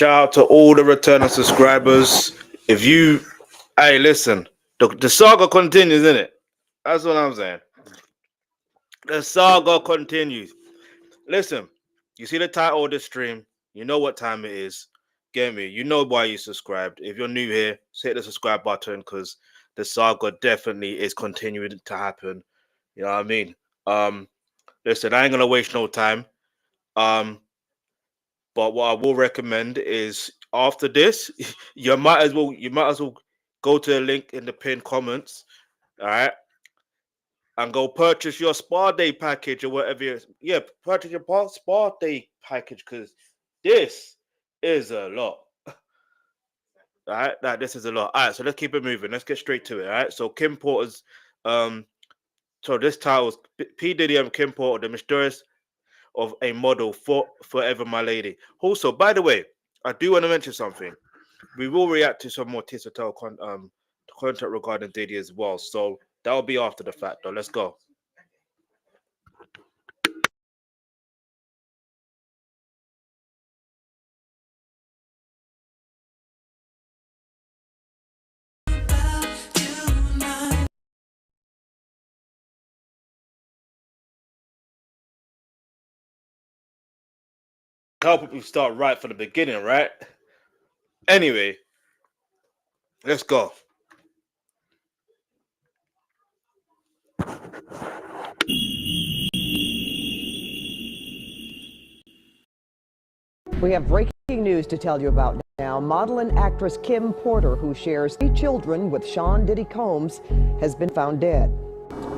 Shout out to all the returning subscribers. If you, hey, listen, the saga continues, isn't it? That's what I'm saying. The saga continues. Listen, you see the title of this stream. You know what time it is. Get me? You know why you subscribed. If you're new here, hit the subscribe button because the saga definitely is continuing to happen. You know what I mean? Listen, I ain't gonna waste no time. But what I will recommend is after this, you might as well go to the link in the pinned comments, all right, and go purchase your spa day package or whatever. Yeah, purchase your spa day package because this is a lot. All right, this is a lot. All right, so let's keep it moving. Let's get straight to it. All right, so Kim Porter's so this title is P Diddy and Kim Porter, the mysterious of a model for Forever My Lady. Also, by the way, I do want to mention something. We will react to some more Tissatel content regarding Diddy as well. So that'll be after the fact, though. Let's go. I hope we start right from the beginning, right? Anyway, let's go. We have breaking news to tell you about now. Model and actress Kim Porter, who shares 3 children with Sean Diddy Combs, has been found dead.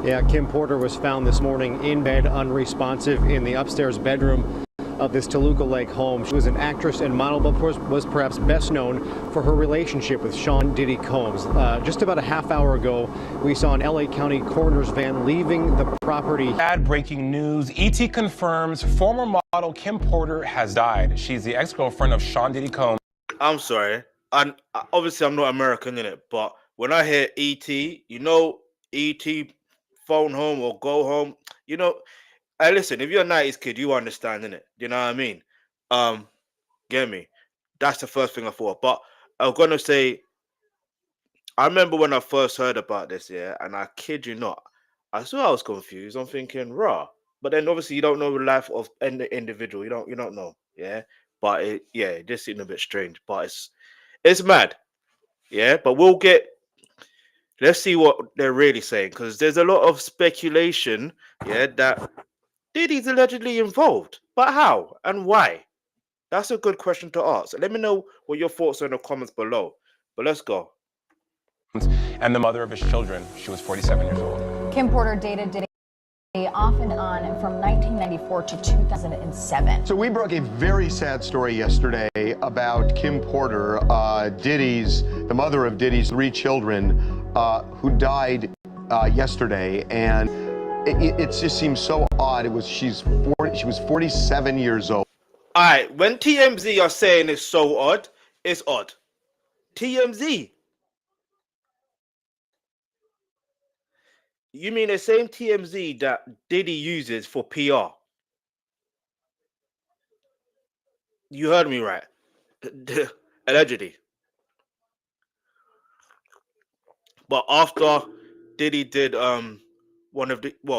Yeah, Kim Porter was found this morning in bed, unresponsive, in the upstairs bedroom of this Toluca Lake home. She was an actress and model, but was perhaps best known for her relationship with Sean Diddy Combs. Just about a half hour ago, we saw an LA County coroner's van leaving the property. Bad breaking news. ET confirms former model Kim Porter has died. She's the ex-girlfriend of Sean Diddy Combs. I'm sorry. Obviously, I'm not American in it, but when I hear ET, you know, ET phone home or go home, you know. Hey, listen, if you're a 90s kid, you understand, innit? You know what I mean? Get me? That's the first thing I thought. But I was gonna say, I remember when I first heard about this, yeah, and I kid you not, I was confused. I'm thinking, raw. But then obviously you don't know the life of any individual. You don't know, yeah. But it just seemed a bit strange. But it's mad, yeah. But let's see what they're really saying because there's a lot of speculation, yeah, that Diddy's allegedly involved, but how and why? That's a good question to ask. Let me know what your thoughts are in the comments below. But let's go. And the mother of his children. She was 47 years old. Kim Porter dated Diddy off and on from 1994 to 2007. So we broke a very sad story yesterday about Kim Porter, the mother of Diddy's 3 children, who died yesterday, and it just seems so odd. She was 47 years old. All right, when TMZ are saying it's so odd, it's odd. TMZ. You mean the same TMZ that Diddy uses for PR? You heard me right. Allegedly. But after Diddy did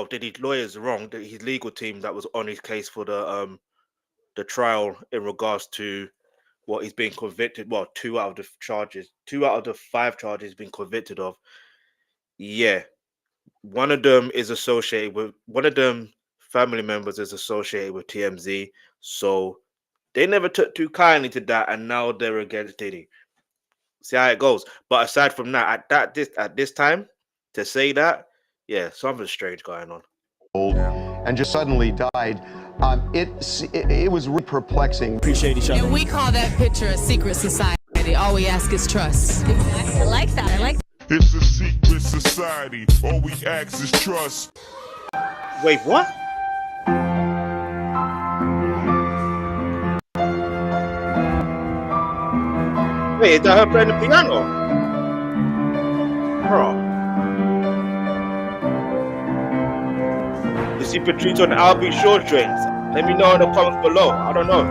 Diddy's lawyers wrong, his legal team that was on his case for the trial in regards to what he's been convicted. Well, 2 out of the 5 charges he's been convicted of. Yeah, one of them family members is associated with TMZ, so they never took too kindly to that, and now they're against Diddy. See how it goes. But aside from that, at this time, to say that, yeah, something strange going on. And just suddenly died. It was really perplexing. Appreciate each other. And we call that picture a secret society. All we ask is trust. I like that. I like that. It's a secret society. All we ask is trust. Wait, what? Wait, is that her playing the piano? Bro. Is he Patrice on the AlBSure trains? Let me know in the comments below. I don't know.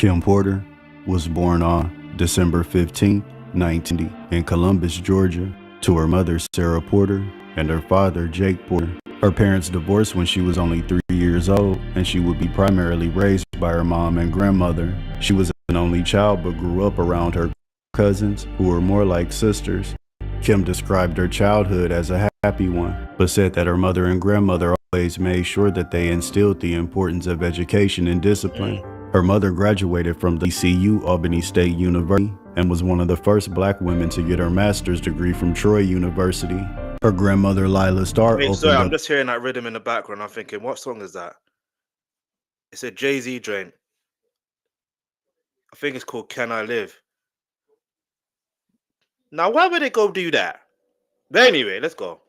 Kim Porter was born on December 15, 1990, in Columbus, Georgia, to her mother, Sarah Porter, and her father, Jake Porter. Her parents divorced when she was only 3 years old, and she would be primarily raised by her mom and grandmother. She was an only child but grew up around her cousins, who were more like sisters. Kim described her childhood as a happy one, but said that her mother and grandmother always made sure that they instilled the importance of education and discipline. Her mother graduated from the ECU Albany State University and was one of the first black women to get her master's degree from Troy University. Her grandmother, Lila Starr, Wait, opened sorry, up... I'm just hearing that rhythm in the background. I'm thinking, what song is that? It's a Jay-Z joint. I think it's called Can I Live? Now, why would they go do that? But anyway, let's go.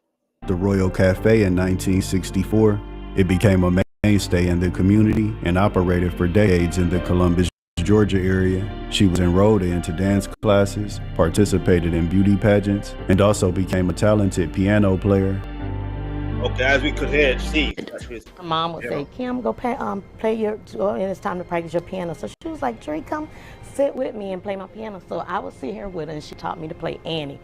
The Royal Cafe in 1964. It became a mainstay in the community and operated for decades in the Columbus, Georgia area. She was enrolled into dance classes, participated in beauty pageants, and also became a talented piano player. Okay, as we could hear, see. My mom would say, Kim, go play your, and it's time to practice your piano. So she was like, Trey, come sit with me and play my piano. So I would sit here with her, and she taught me to play Annie.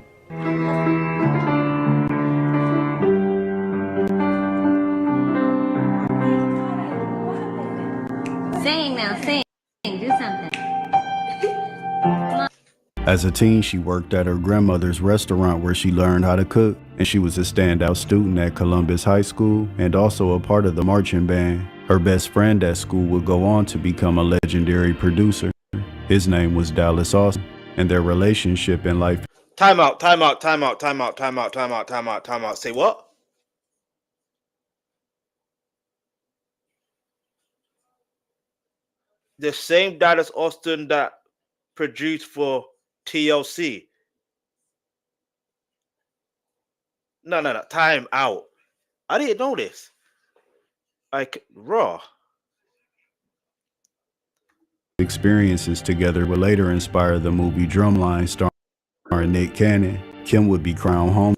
Sing now, sing, do something. As a teen, she worked at her grandmother's restaurant where she learned how to cook, and she was a standout student at Columbus High School and also a part of the marching band. Her best friend at school would go on to become a legendary producer. His name was Dallas Austin, and their relationship in life... Time out, time out, time out, time out, time out, time out, time out, time out. Say what? The same Dallas Austin that produced for TLC. No, time out. I didn't know this. Like, raw. Experiences together would later inspire the movie Drumline starring Nick Cannon. Kim would be crowned home.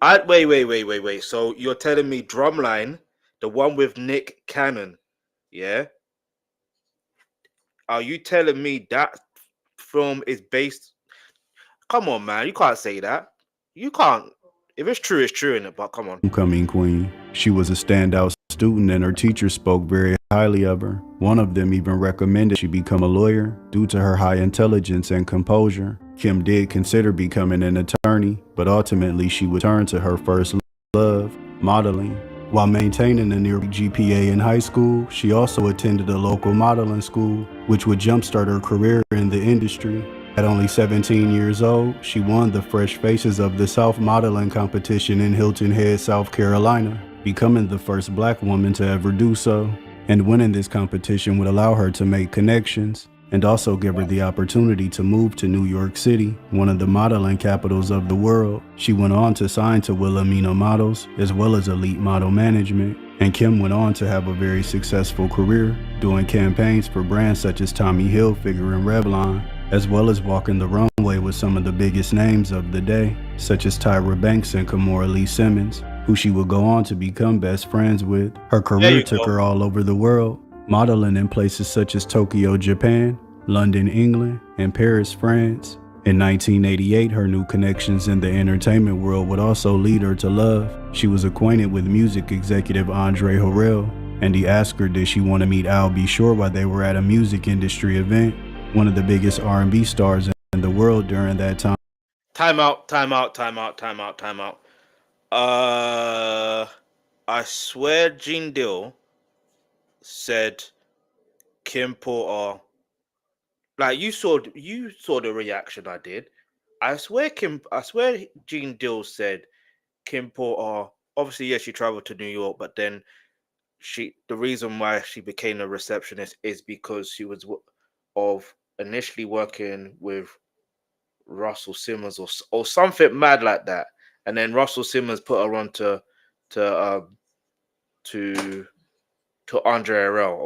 Wait. So you're telling me Drumline, the one with Nick Cannon, yeah? Are you telling me that film is based? Come on, man. You can't say that. You can't. If it's true, it's true, innit? But come on. Homecoming queen. She was a standout student and her teachers spoke very highly of her. One of them even recommended she become a lawyer due to her high intelligence and composure. Kim did consider becoming an attorney, but ultimately she would turn to her first love, modeling. While maintaining a near GPA in high school, she also attended a local modeling school, which would jumpstart her career in the industry. At only 17 years old, she won the Fresh Faces of the South modeling competition in Hilton Head, South Carolina, becoming the first black woman to ever do so. And winning this competition would allow her to make connections and also give her the opportunity to move to New York City, one of the modeling capitals of the world. She went on to sign to Wilhelmina Models, as well as Elite Model Management. And Kim went on to have a very successful career, doing campaigns for brands such as Tommy Hilfiger and Revlon, as well as walking the runway with some of the biggest names of the day, such as Tyra Banks and Kimora Lee Simmons, who she would go on to become best friends with. Her career took her all over the world, modeling in places such as Tokyo, Japan, London, England, and Paris, France. In 1988, her new connections in the entertainment world would also lead her to love. She was acquainted with music executive Andre Harrell, and he asked her did she want to meet AlBSure while they were at a music industry event, one of the biggest R&B stars in the world during that time. Time out. I swear Gene Dill said Kim Porter, like you saw the reaction I did. I swear Gene Dill said Kim Porter, obviously yes, she traveled to New York, but then the reason why she became a receptionist is because she was initially working with Russell Simmons or something mad like that, and then Russell Simmons put her on to Andre Harrell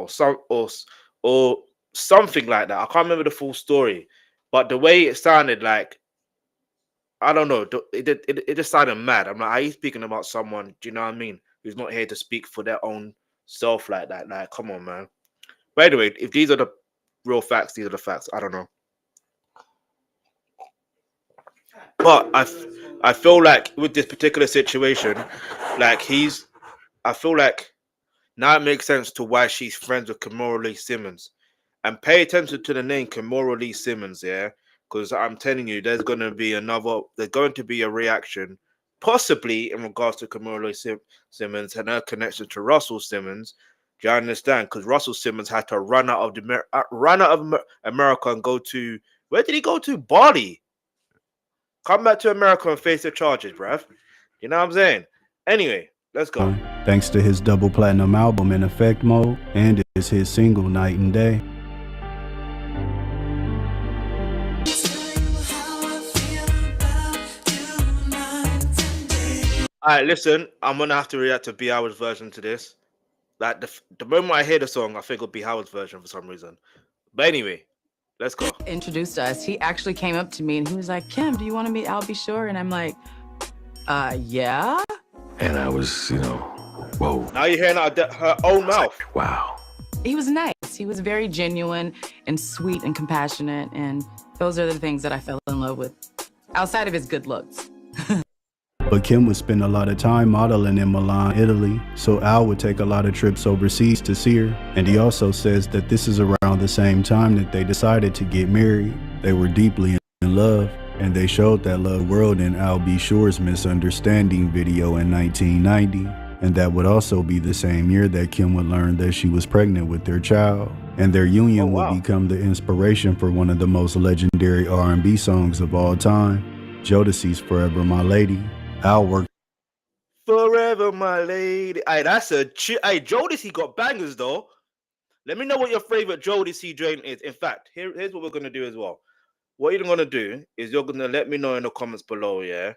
or something like that. I can't remember the full story, but the way it sounded, like, I don't know, it just sounded mad. I'm like, are you speaking about someone, do you know what I mean, who's not here to speak for their own self like that? Like, come on, man. By the way, if these are the real facts. These are the facts. I don't know. But I feel like with this particular situation, like I feel like now it makes sense to why she's friends with Kimora Lee Simmons. And pay attention to the name Kimora Lee Simmons, yeah? Because I'm telling you, there's going to be a reaction, possibly in regards to Kimora Lee Simmons and her connection to Russell Simmons. Do you understand? Because Russell Simmons had to run out of America and go to, where did he go to? Bali. Come back to America and face the charges, bruv. You know what I'm saying? Anyway, let's go. Thanks to his double platinum album In Effect Mode and his hit single Night and Day. All right, listen, I'm gonna have to react to B. Howard's version to this. Like the moment I hear the song, I think it'll be Howard's version for some reason. But anyway, let's go. Introduced us. He actually came up to me and he was like, Kim, do you want to meet AlBSure? And I'm like, yeah. And I was, whoa. Now you're hearing out her own mouth. Like, wow. He was nice. He was very genuine and sweet and compassionate. And those are the things that I fell in love with, outside of his good looks. But Kim would spend a lot of time modeling in Milan, Italy, so Al would take a lot of trips overseas to see her. And he also says that this is around the same time that they decided to get married. They were deeply in love, and they showed that love world in AlBSure's Misunderstanding video in 1990. And that would also be the same year that Kim would learn that she was pregnant with their child. And their union would become the inspiration for one of the most legendary R&B songs of all time, Jodeci's Forever My Lady. Al worked Forever My Lady. Hey, that's a hey, Jodeci got bangers though. Let me know what your favorite Jodeci joint is. In fact, here's what we're gonna do as well. What you're gonna do is you're gonna let me know in the comments below, yeah,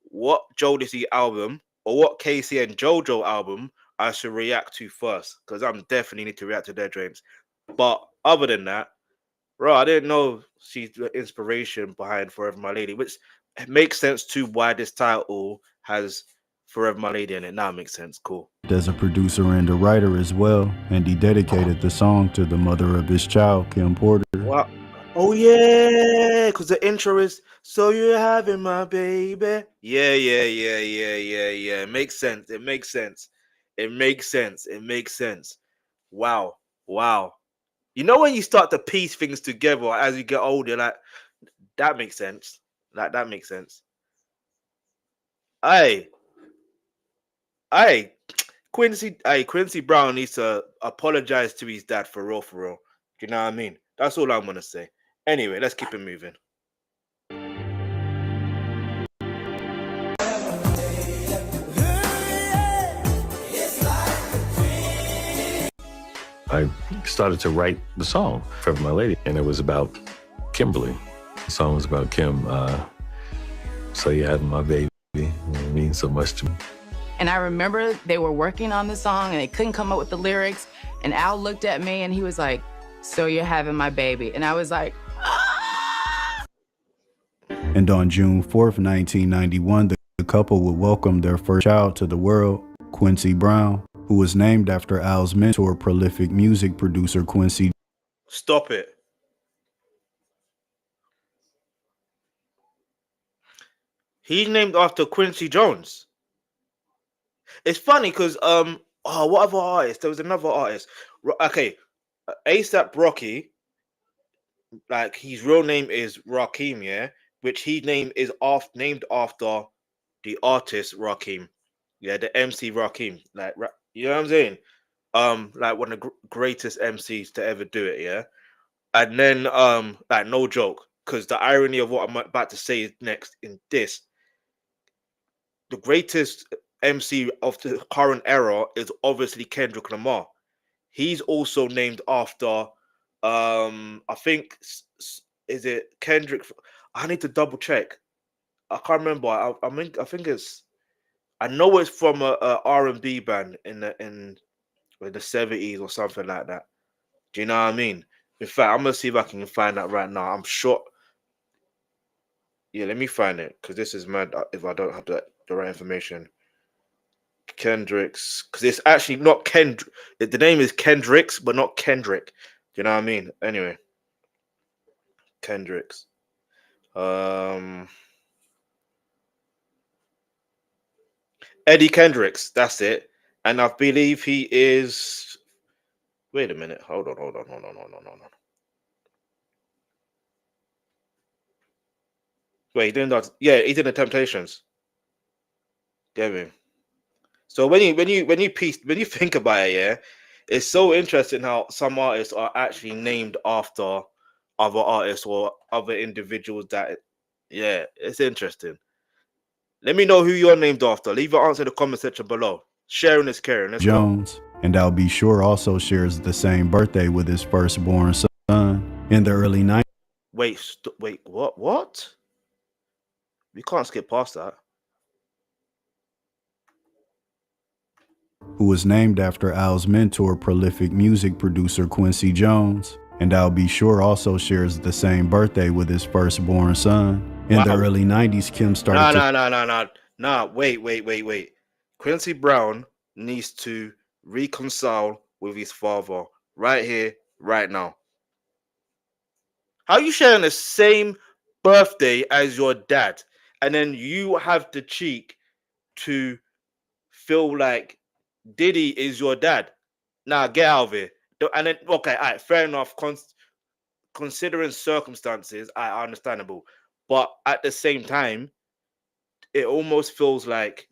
what Jodeci album or what Casey and JoJo album I should react to first, because I'm definitely need to react to their dreams. But other than that, bro, I didn't know she's the inspiration behind Forever My Lady, which makes sense to why this title has Forever My Lady in it. Now it makes sense. Cool. as a producer and a writer as well, and he dedicated the song to the mother of his child, Kim Porter. Wow. Oh yeah, because the intro is "So You're Having My Baby." Yeah. It makes sense. It makes sense. It makes sense. It makes sense. Wow. You know when you start to piece things together as you get older, like that makes sense. Like that makes sense. Hey, Quincy Brown needs to apologize to his dad for real. Do you know what I mean? That's all I'm gonna say. Anyway, let's keep it moving. I started to write the song, Forever My Lady, and it was about Kimberly. The song was about Kim. So You Having My Baby, it means so much to me. And I remember they were working on the song and they couldn't come up with the lyrics. And Al looked at me and he was like, "So You're Having My Baby." And I was like, ah! And on June 4th, 1991, the couple would welcome their first child to the world, Quincy Brown, who was named after Al's mentor, prolific music producer Quincy. Stop it. He's named after Quincy Jones. It's funny because what other artist? There was another artist. Okay, ASAP Rocky. Like his real name is Rakim, yeah, which his name is named after the artist Rakim, yeah, the MC Rakim. Like you know what I'm saying? Like one of the greatest MCs to ever do it, yeah. And then like no joke, because the irony of what I'm about to say is next in this. The greatest MC of the current era is obviously Kendrick Lamar. He's also named after I think is it Kendrick? I need to double check. I can't remember. I think it's. I know it's from a R&B band in the 70s or something like that. Do you know what I mean? In fact, I'm gonna see if I can find that right now. I'm sure. Yeah, let me find it because this is mad. If I don't have the right information. Kendrick's, because it's actually not Kendrick. The name is Kendrick's, but not Kendrick. you know what I mean? Anyway, Kendricks. Eddie Kendricks, that's it. And I believe he is. Wait a minute. Hold on. Wait, he didn't. Yeah, he's in the Temptations. Get me. So when you think about it, yeah, it's so interesting how some artists are actually named after other artists or other individuals. That, yeah, it's interesting. Let me know who you're named after. Leave your answer in the comment section below. Sharing is caring. Let's Jones. go. And AlBSure also shares the same birthday with his firstborn son in the early 90s. Wait, what? We can't skip past that. Who was named after Al's mentor, prolific music producer Quincy Jones. And AlBSure also shares the same birthday with his firstborn son. In the early 90s, Kim started Nah, wait. Quincy Brown needs to reconcile with his father right here, right now. How are you sharing the same birthday as your dad, and then you have the cheek to feel like Diddy is your dad? Nah, get out of here. And then, okay, all right, fair enough. Considering circumstances, understandable. But at the same time, it almost feels like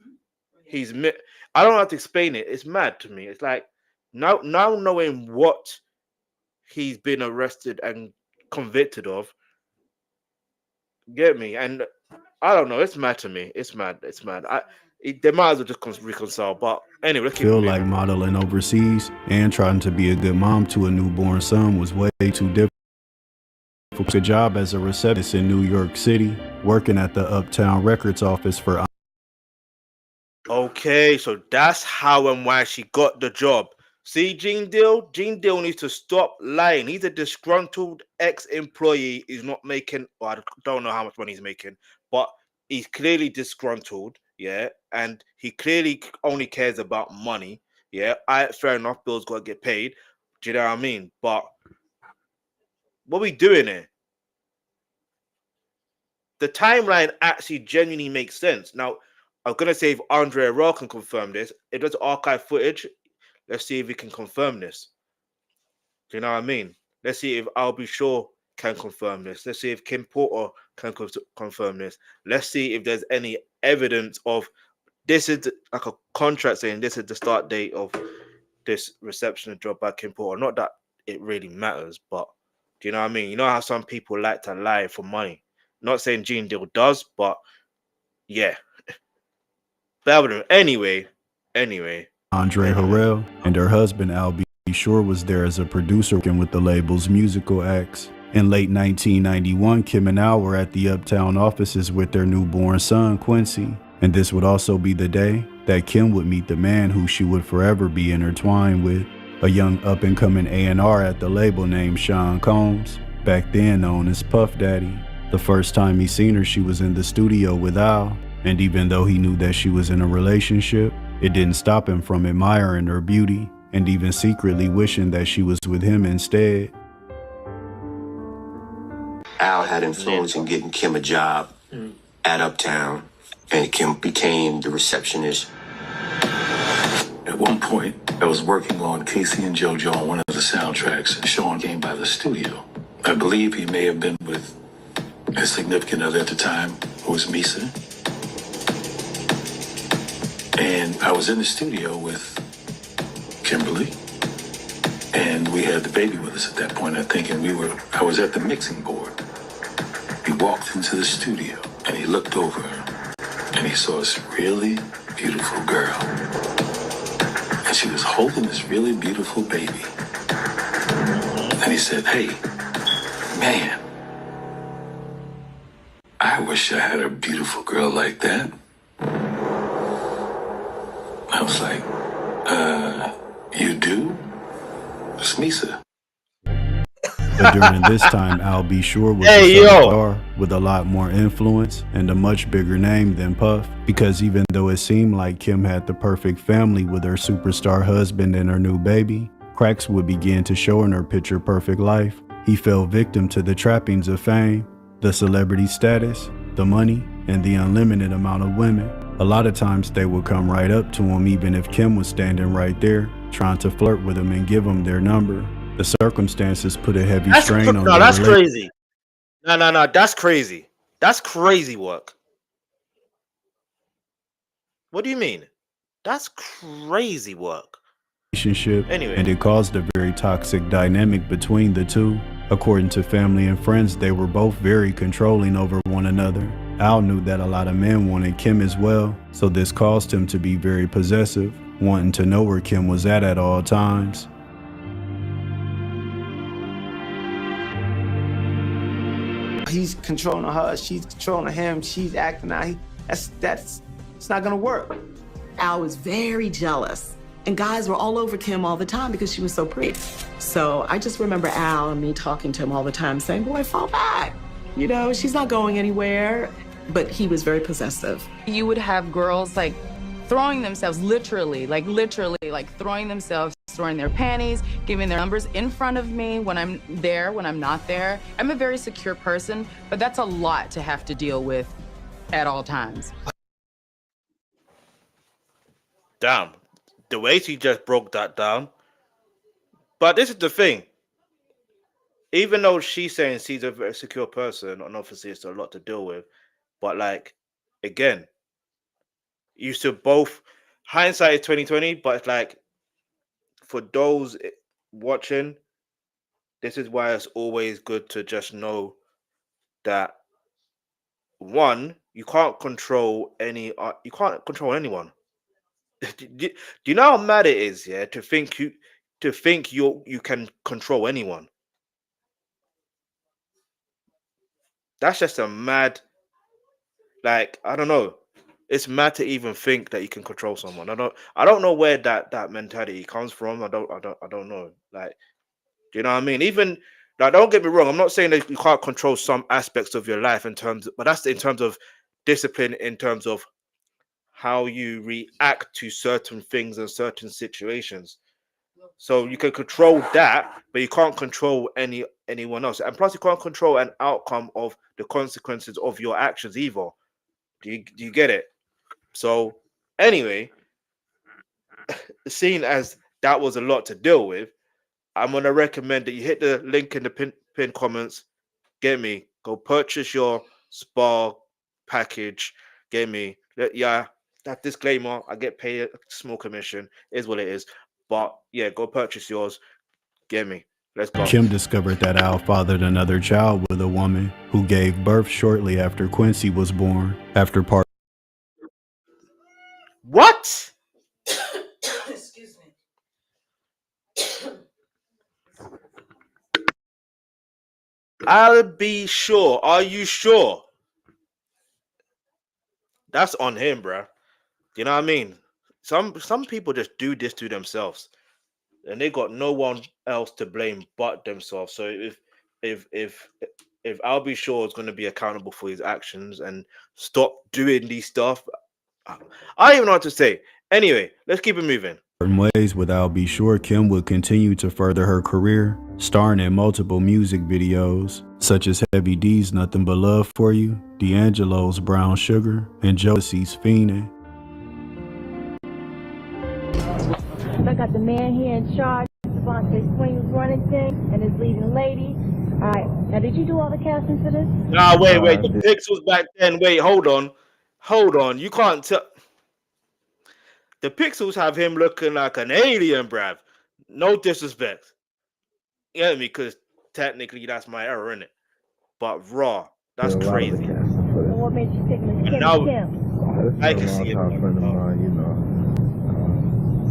I don't have to explain it. It's mad to me. It's like now knowing what he's been arrested and convicted of. Get me? And I don't know. It's mad to me. It's mad. They might as well just reconcile. But anyway, let's keep feel moving. like modeling overseas and trying to be a good mom to a newborn son was way too difficult. A job as a receptionist in New York City, working at the Uptown Records office for. Okay, so that's how and why she got the job. See, Gene Deal needs to stop lying. He's a disgruntled ex-employee. He's not making, I don't know how much money he's making, but he's clearly disgruntled, yeah, and he clearly only cares about money, yeah. Fair enough, bills got to get paid. Do you know what I mean? But what are we doing here? The timeline actually genuinely makes sense. Now, I'm going to say if Andre Arel can confirm this, it does archive footage. Let's see if we can confirm this. Do you know what I mean? Let's see if AlBSure can confirm this. Let's see if Kim Porter can confirm this. Let's see if there's any evidence of this is like a contract saying this is the start date of this reception job by Kim Porter. Not that it really matters, but do you know what I mean? You know how some people like to lie for money. Not saying Gene Deal does, but yeah. Anyway. Andre Harrell and her husband AlBSure was there as a producer working with the label's musical acts. In late 1991, Kim and Al were at the Uptown offices with their newborn son, Quincy. And this would also be the day that Kim would meet the man who she would forever be intertwined with, a young up-and-coming A&R at the label named Sean Combs, back then known as Puff Daddy. The first time he seen her, she was in the studio with Al, and even though he knew that she was in a relationship, it didn't stop him from admiring her beauty and even secretly wishing that she was with him instead. Al had influence in getting Kim a job at Uptown, and Kim became the receptionist. At one point, I was working on Casey and JoJo on one of the soundtracks, and Sean came by the studio. I believe he may have been with his significant other at the time, who was Misa. And I was in the studio with Kimberly, and we had the baby with us at that point, I think, and I was at the mixing board. He walked into the studio, and he looked over, and he saw this really beautiful girl. And she was holding this really beautiful baby. And he said, "Hey, man, I wish I had a beautiful girl like that." I was like, you do? It's Misa. But during this time, AlBSure was a star with a lot more influence and a much bigger name than Puff, because even though it seemed like Kim had the perfect family with her superstar husband and her new baby, cracks would begin to show in her picture-perfect life. He fell victim to the trappings of fame, the celebrity status, the money, and the unlimited amount of women. A lot of times they would come right up to him even if Kim was standing right there, trying to flirt with him and give him their number. The circumstances put a heavy strain on their that's relationship. crazy. No, that's crazy. That's crazy work. What do you mean? That's crazy work. Anyway. And it caused a very toxic dynamic between the two. According to family and friends, they were both very controlling over one another. Al knew that a lot of men wanted Kim as well, so this caused him to be very possessive, wanting to know where Kim was at all times. He's controlling her, she's controlling him, she's acting out. It's not gonna work. Al was very jealous, and guys were all over Kim all the time because she was so pretty. So I just remember Al and me talking to him all the time saying, boy, fall back. You know, she's not going anywhere. But he was very possessive. You would have girls like throwing themselves literally throwing themselves, throwing their panties, giving their numbers in front of me when I'm there, when I'm not there. I'm a very secure person, but that's a lot to have to deal with at all times. Damn, the way she just broke that down. But this is the thing. Even though she's saying she's a very secure person, and obviously it's a lot to deal with, but like, again, you should both, hindsight is 2020, but it's like, for those watching, this is why it's always good to just know that, one, you can't control anyone. Do you know how mad it is, yeah, to think you can control anyone? That's just a mad, like, I don't know. It's mad to even think that you can control someone. I don't know where that mentality comes from. I don't know. Like, do you know what I mean? Even, like, don't get me wrong, I'm not saying that you can't control some aspects of your life but that's in terms of discipline, in terms of how you react to certain things and certain situations. So you can control that, but you can't control anyone else. And plus, you can't control an outcome of the consequences of your actions either. Do you get it? So anyway, seeing as that was a lot to deal with, I'm gonna recommend that you hit the link in the pin comments. Get me, go purchase your spa package. Get me, yeah. That disclaimer, I get paid a small commission, is what it is. But yeah, go purchase yours. Get me. Let's go. Kim discovered that Al fathered another child with a woman who gave birth shortly after Quincy was born. After part. What? Excuse me. AlBSure. Are you sure? That's on him, bruh. You know what I mean? Some people just do this to themselves, and they got no one else to blame but themselves. So if AlBSure is going to be accountable for his actions and stop doing these stuff, I don't even know what to say. Anyway, let's keep it moving. In ways with AlBSure, Kim would continue to further her career, starring in multiple music videos, such as Heavy D's Nothing But Love For You, D'Angelo's Brown Sugar, and Josie's Fiendin'. I got the man here in charge, Devontae Swing was running things, and his leading lady. All right, now did you do all the casting for this? Nah, wait, the pixels back then. Wait, hold on. You can't tell. The pixels have him looking like an alien, bruv. No disrespect. You get me? Because technically that's my error, innit? But raw, that's crazy. Well, what made you pick Miss Kim? Now, Kim? I can see it. Friend of mine, you know.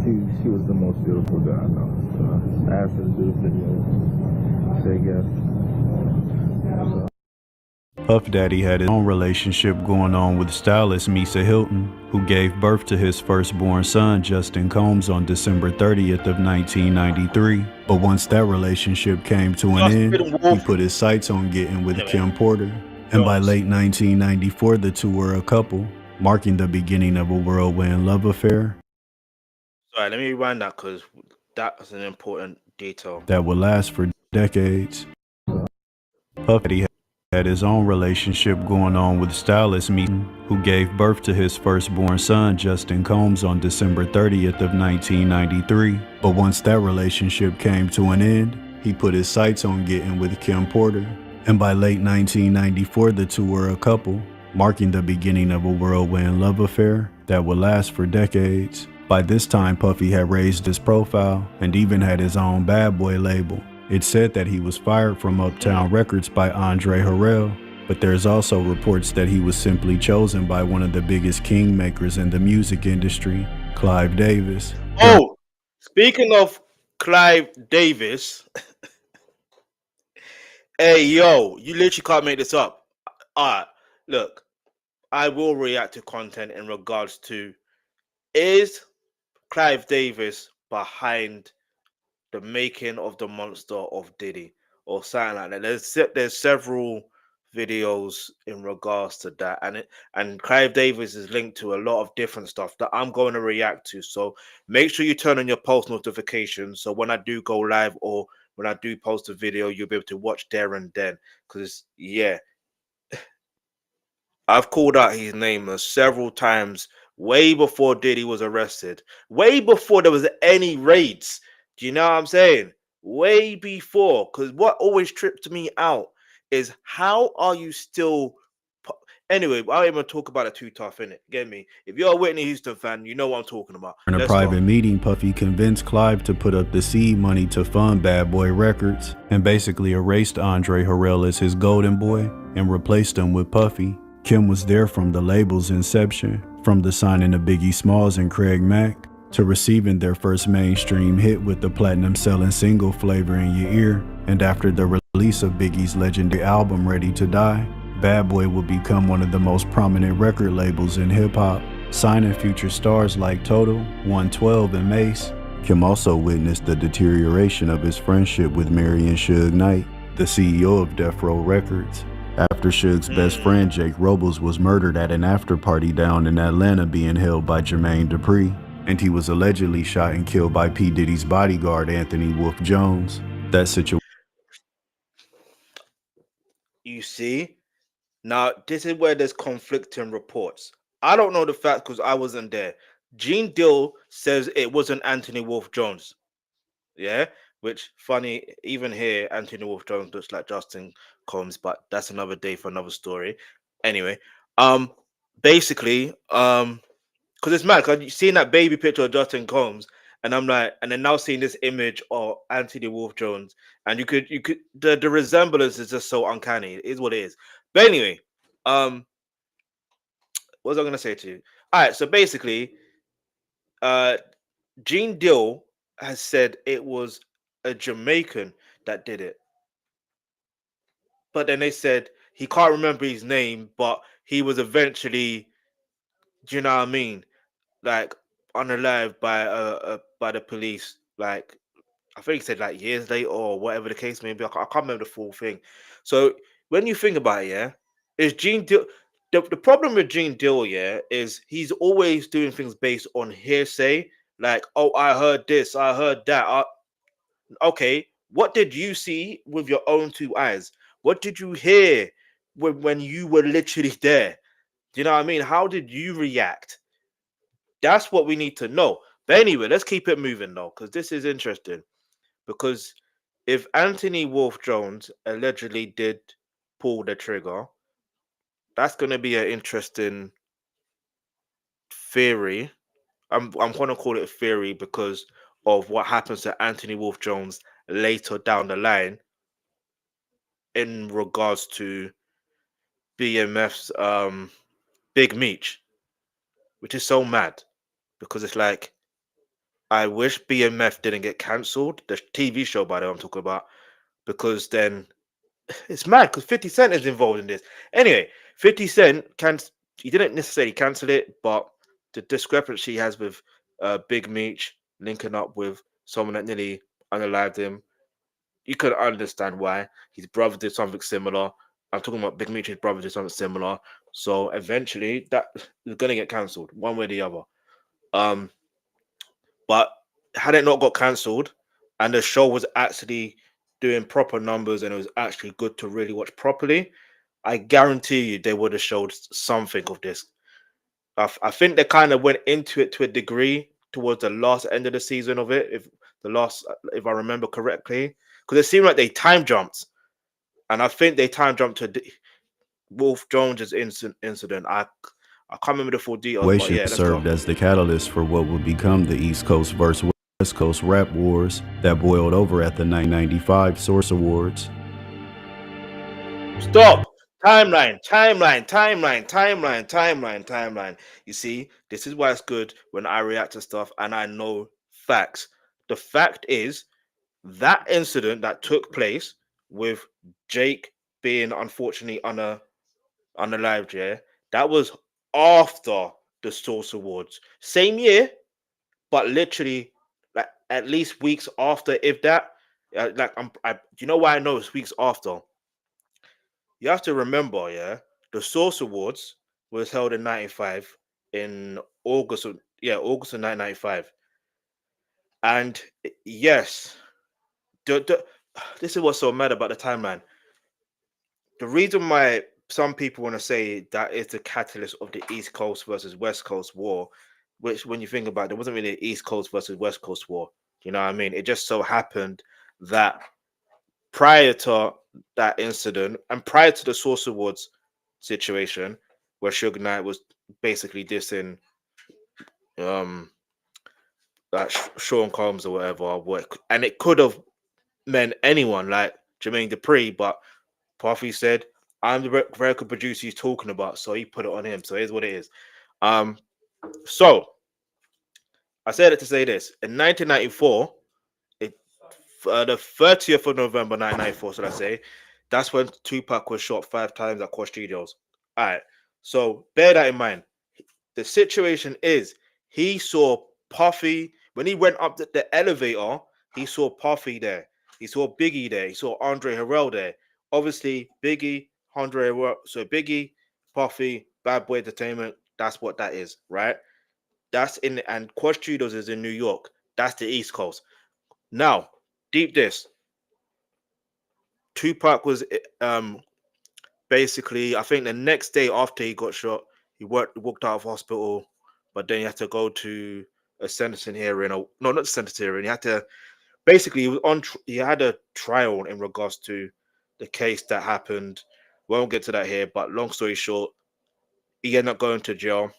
She was the most beautiful girl I know. So I asked her to do the video. Say yes. Puff Daddy had his own relationship going on with stylist Misa Hilton, who gave birth to his firstborn son, Justin Combs, on December 30th of 1993. But once that relationship came to an end, he put his sights on getting with Kim Porter. And by late 1994, the two were a couple, marking the beginning of a whirlwind love affair. Sorry, let me rewind that because That's an important detail. that would last for decades. Puffy had his own relationship going on with stylist Meaton, who gave birth to his firstborn son, Justin Combs, on December 30th of 1993. But once that relationship came to an end, he put his sights on getting with Kim Porter. And by late 1994, the two were a couple, marking the beginning of a whirlwind love affair that would last for decades. By this time, Puffy had raised his profile and even had his own bad boy label. It's said that he was fired from Uptown Records by Andre Harrell, but there's also reports that he was simply chosen by one of the biggest kingmakers in the music industry, Clive Davis. Oh, speaking of Clive Davis, hey, yo, you literally can't make this up. Alright, look, I will react to content in regards to, is Clive Davis behind the making of the monster of Diddy or something like that? There's several videos in regards to that, and Clive Davis is linked to a lot of different stuff that I'm going to react to. So make sure you turn on your post notifications, so when I do go live or when I do post a video, you'll be able to watch there and then. Because yeah, I've called out his name several times way before Diddy was arrested, way before there was any raids. Do you know what I'm saying? Way before. Because what always tripped me out is, how are you still... Anyway, I don't even talk about it too tough, innit? Get me? If you're a Whitney Houston fan, you know what I'm talking about. In a private meeting, Puffy convinced Clive to put up the seed money to fund Bad Boy Records and basically erased Andre Harrell as his golden boy and replaced him with Puffy. Kim was there from the label's inception, from the signing of Biggie Smalls and Craig Mack to receiving their first mainstream hit with the platinum-selling single Flavor in Your Ear. And after the release of Biggie's legendary album Ready to Die, Bad Boy would become one of the most prominent record labels in hip-hop, signing future stars like Total, 112, and Mace. Kim also witnessed the deterioration of his friendship with Marion Suge Knight, the CEO of Death Row Records, after Suge's best friend Jake Robles was murdered at an after-party down in Atlanta being held by Jermaine Dupri, and he was allegedly shot and killed by P. Diddy's bodyguard Anthony Wolf Jones. That situation... You see? Now, this is where there's conflicting reports. I don't know the fact because I wasn't there. Gene Dill says it wasn't Anthony Wolf Jones. Yeah? Which, funny, even here, Anthony Wolf Jones looks like Justin Combs, but that's another day for another story. Anyway, basically, because it's mad, because you've seen that baby picture of Justin Combs, and I'm like, and then now seeing this image of Anthony Wolf Jones, and you could, the resemblance is just so uncanny. It is what it is. But anyway, what was I gonna say to you? All right, so basically, Gene Dill has said it was a Jamaican that did it, but then they said he can't remember his name, but he was eventually, do you know what I mean, like unalived by the police. Like, I think he said like years later or whatever the case may be. I can't remember the full thing. So when you think about it, yeah, is Gene Dill... The problem with Gene Dill, yeah, is he's always doing things based on hearsay. Like, oh, I heard this, I heard that. Okay, what did you see with your own two eyes? What did you hear when you were literally there? Do you know what I mean? How did you react? That's what we need to know. But anyway, let's keep it moving though, because this is interesting. Because if Anthony Wolf Jones allegedly did pull the trigger, that's going to be an interesting theory. I'm going to call it a theory because of what happens to Anthony Wolf Jones later down the line in regards to BMF's Big Meech, which is so mad because it's like, I wish BMF didn't get cancelled, the TV show, by the way, I'm talking about, because then it's mad because 50 Cent is involved in this. Anyway, 50 Cent he didn't necessarily cancel it, but the discrepancy he has with Big Meech linking up with someone that nearly unalived him, you could understand why. His brother did something similar. I'm talking about Big Meech's brother did something similar. So eventually that is gonna get cancelled one way or the other. But had it not got cancelled and the show was actually doing proper numbers and it was actually good to really watch properly, I guarantee you they would have showed something of this. I think they kind of went into it to a degree towards the last end of the season of it, if I remember correctly, because it seemed like they time jumped, and I think they time jumped to Wolf Jones's incident. I can't remember the full details, but yeah, let's served go. as the catalyst for what would become the East Coast versus West Coast rap wars that boiled over at the 1995 Source Awards. Stop. Timeline. You see, this is why it's good when I react to stuff and I know facts. The fact is that incident that took place with Jake being unfortunately unalived, yeah, that was after the Source Awards. Same year, but literally like at least weeks after, if that. You know why I know it's weeks after? You have to remember, yeah, the Source Awards was held in '95 in August of August of 1995, and yes, this is what's so mad about the timeline. The reason why some people want to say that is the catalyst of the East Coast versus West Coast war, which when you think about it, there wasn't really an East Coast versus West Coast war. You know what I mean? It just so happened that prior to that incident and prior to the Source Awards situation where Suge Knight was basically dissing like Sean Combs or whatever, and it could have meant anyone like Jermaine Dupri, but Puffy said, I'm the record producer he's talking about, so he put it on him. So here's what it is. So I said it to say this. In 1994, the 30th of November 1994, should I say, that's when Tupac was shot 5 times at Quad Studios. All right. So bear that in mind. The situation is he saw Puffy when he went up the elevator. He saw Puffy there. He saw Biggie there. He saw Andre Harrell there. Obviously, Biggie, Andre Harrell. So Biggie, Puffy, Bad Boy Entertainment. That's what that is, right? That's in and Quad Studios is in New York. That's the East Coast. Now, deep this. Tupac was basically, I think the next day after he got shot, he walked out of hospital, but then he had to go to a sentencing hearing. Or no, not the sentencing hearing. He had to basically he had a trial in regards to the case that happened. We won't get to that here, but long story short, he ended up going to jail.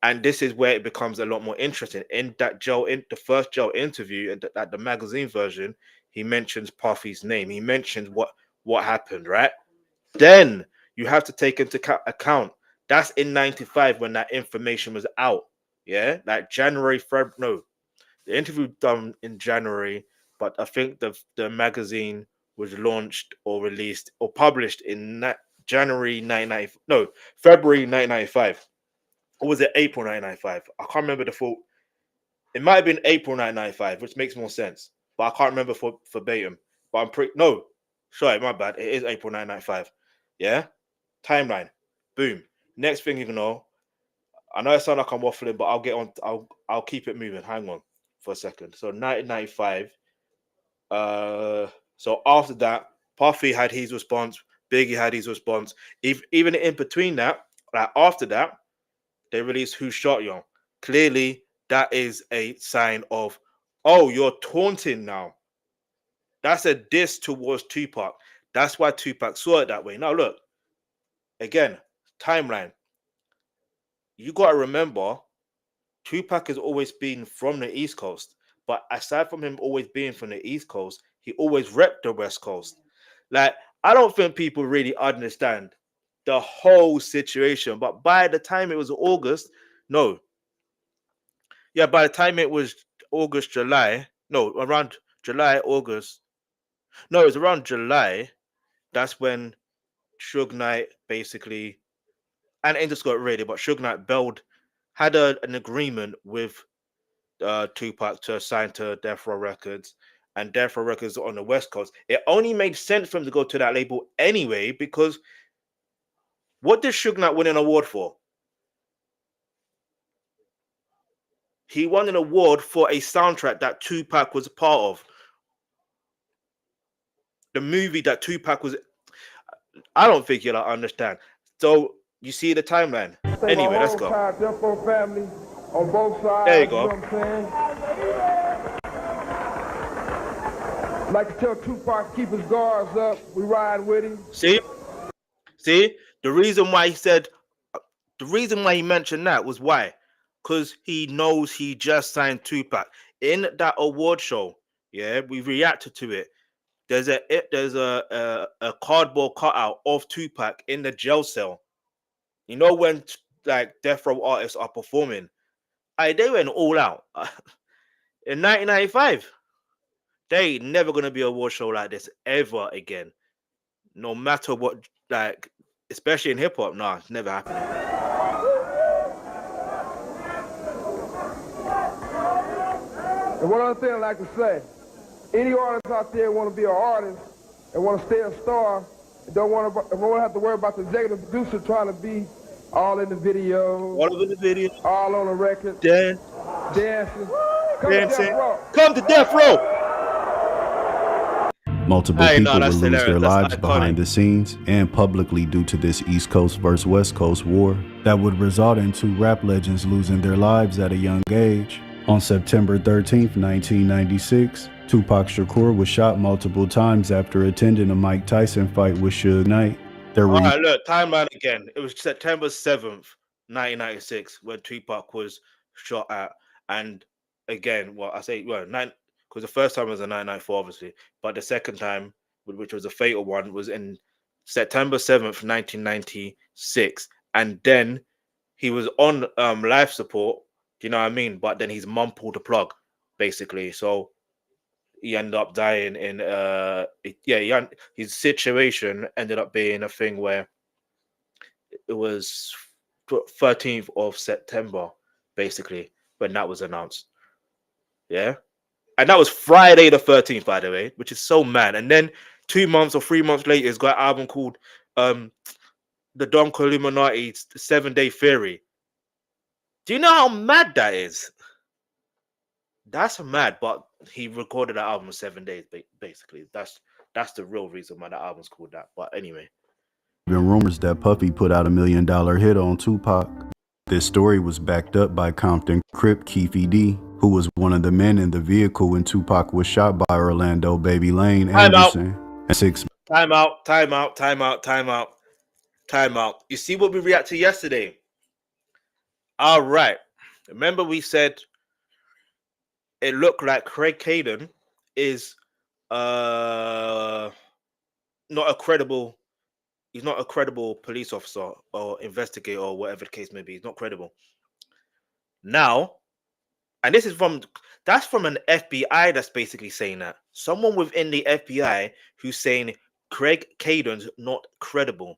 And this is where it becomes a lot more interesting. In that jail, in the first jail interview, at the magazine version, he mentions Puffy's name. He mentions what happened, right? Then you have to take into account that's in '95 when that information was out. Yeah, like January, February. No, the interview done in January, but I think the magazine was launched or released or published in January 1995. No, February 1995. Or was it April 1995? I can't remember the full. It might have been April 1995, which makes more sense. But I can't remember for verbatim. But I'm pretty no. Sorry, my bad. It is April 1995. Yeah? Timeline. Boom. Next thing you know, I know it sounds like I'm waffling, but I'll get on. I'll keep it moving. Hang on for a second. So 1995. So after that, Puffy had his response. Biggie had his response. Even in between that, like after that, they released Who Shot You. Clearly, that is a sign of, oh, you're taunting now. That's a diss towards Tupac. That's why Tupac saw it that way. Now, look, again, timeline. You got to remember, Tupac has always been from the East Coast. But aside from him always being from the East Coast, he always repped the West Coast. Like, I don't think people really understand the whole situation. But by the time it was August, no. Yeah, by the time it was August, July, no, around July, August. No, it was around July. That's when Suge Knight basically, and Angel Scott really, but Suge Knight had an agreement with Tupac to sign to Death Row Records, and Death Row Records on the West Coast. It only made sense for him to go to that label anyway, because what did Suge Knight win an award for? He won an award for a soundtrack that Tupac was a part of. The movie that Tupac was. I don't think you'll understand. So you see the timeline. Anyway, let's go. Family on both sides. There you go. You know what I'm saying? Like to tell Tupac keep his guards up. We ride with him. See, the reason why he mentioned that was why, because he knows he just signed Tupac in that award show. Yeah, we reacted to it. There's a cardboard cutout of Tupac in the jail cell. You know when like death row artists are performing, they went all out in 1995. They ain't never gonna be a award show like this ever again, no matter what. Like, especially in hip hop, nah, it's never happening. And one other thing I'd like to say, any artists out there want to be an artist and want to stay a star, and don't want to have to worry about the executive producer trying to be all in the video, all in the video, all on the record, dancing. Come to Death Row. Multiple people would lose their lives behind the scenes and publicly due to this East Coast versus West Coast war that would result in two rap legends losing their lives at a young age. On September 13th, 1996, Tupac Shakur was shot multiple times after attending a Mike Tyson fight with Suge Knight. All right, look, timeline again. It was September 7th, 1996, when Tupac was shot at. And again, because the first time was in 1994, obviously, but the second time, which was a fatal one, was in September 7th, 1996. And then he was on life support, you know what I mean? But then his mum pulled the plug, basically. So he ended up dying in his situation ended up being a thing where it was 13th of September, basically, when that was announced. Yeah. And that was Friday the 13th, by the way, which is so mad. And then 2 months or 3 months later, he's got an album called The Don Illuminati's 7-Day Theory. Do you know how mad that is? That's mad, but he recorded that album in 7 days, basically. That's the real reason why that album's called that. But anyway. Been rumors that Puffy put out $1 million hit on Tupac. This story was backed up by Compton Crip Keefe D, who was one of the men in the vehicle when Tupac was shot by Orlando Baby Lane Anderson. Time out. You see what we reacted to yesterday? All right. Remember we said it looked like Craig Caden is not a credible. He's not a credible police officer or investigator or whatever the case may be. He's not credible. Now, and this is from an FBI that's basically saying that. Someone within the FBI who's saying Craig Caden's not credible.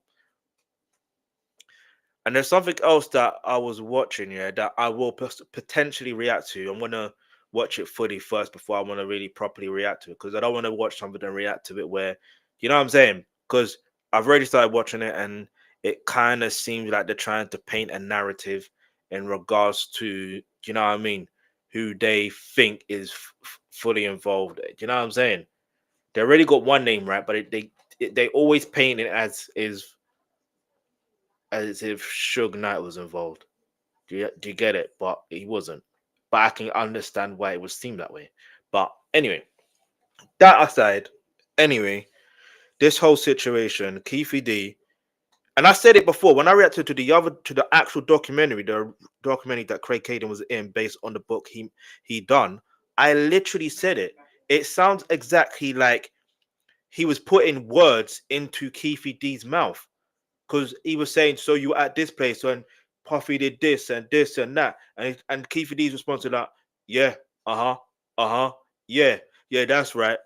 And there's something else that I was watching, that I will potentially react to. I'm going to watch it fully first before I want to really properly react to it, because I don't want to watch something and react to it where, you know what I'm saying? Because I've already started watching it and it kind of seems like they're trying to paint a narrative in regards to, you know what I mean, who they think is fully involved. Do you know what I'm saying? They already got one name, right? But they always paint it as if Suge Knight was involved. Do you get it? But he wasn't. But I can understand why it would seem that way. But anyway, that aside, this whole situation, Keefe D, and I said it before when I reacted to the actual documentary, the documentary that Craig Caden was in based on the book he done. I literally said it. It sounds exactly like he was putting words into Keefe D's mouth, because he was saying, so you were at this place when Puffy did this and that, and Keefe D's response to that, yeah, yeah, that's right.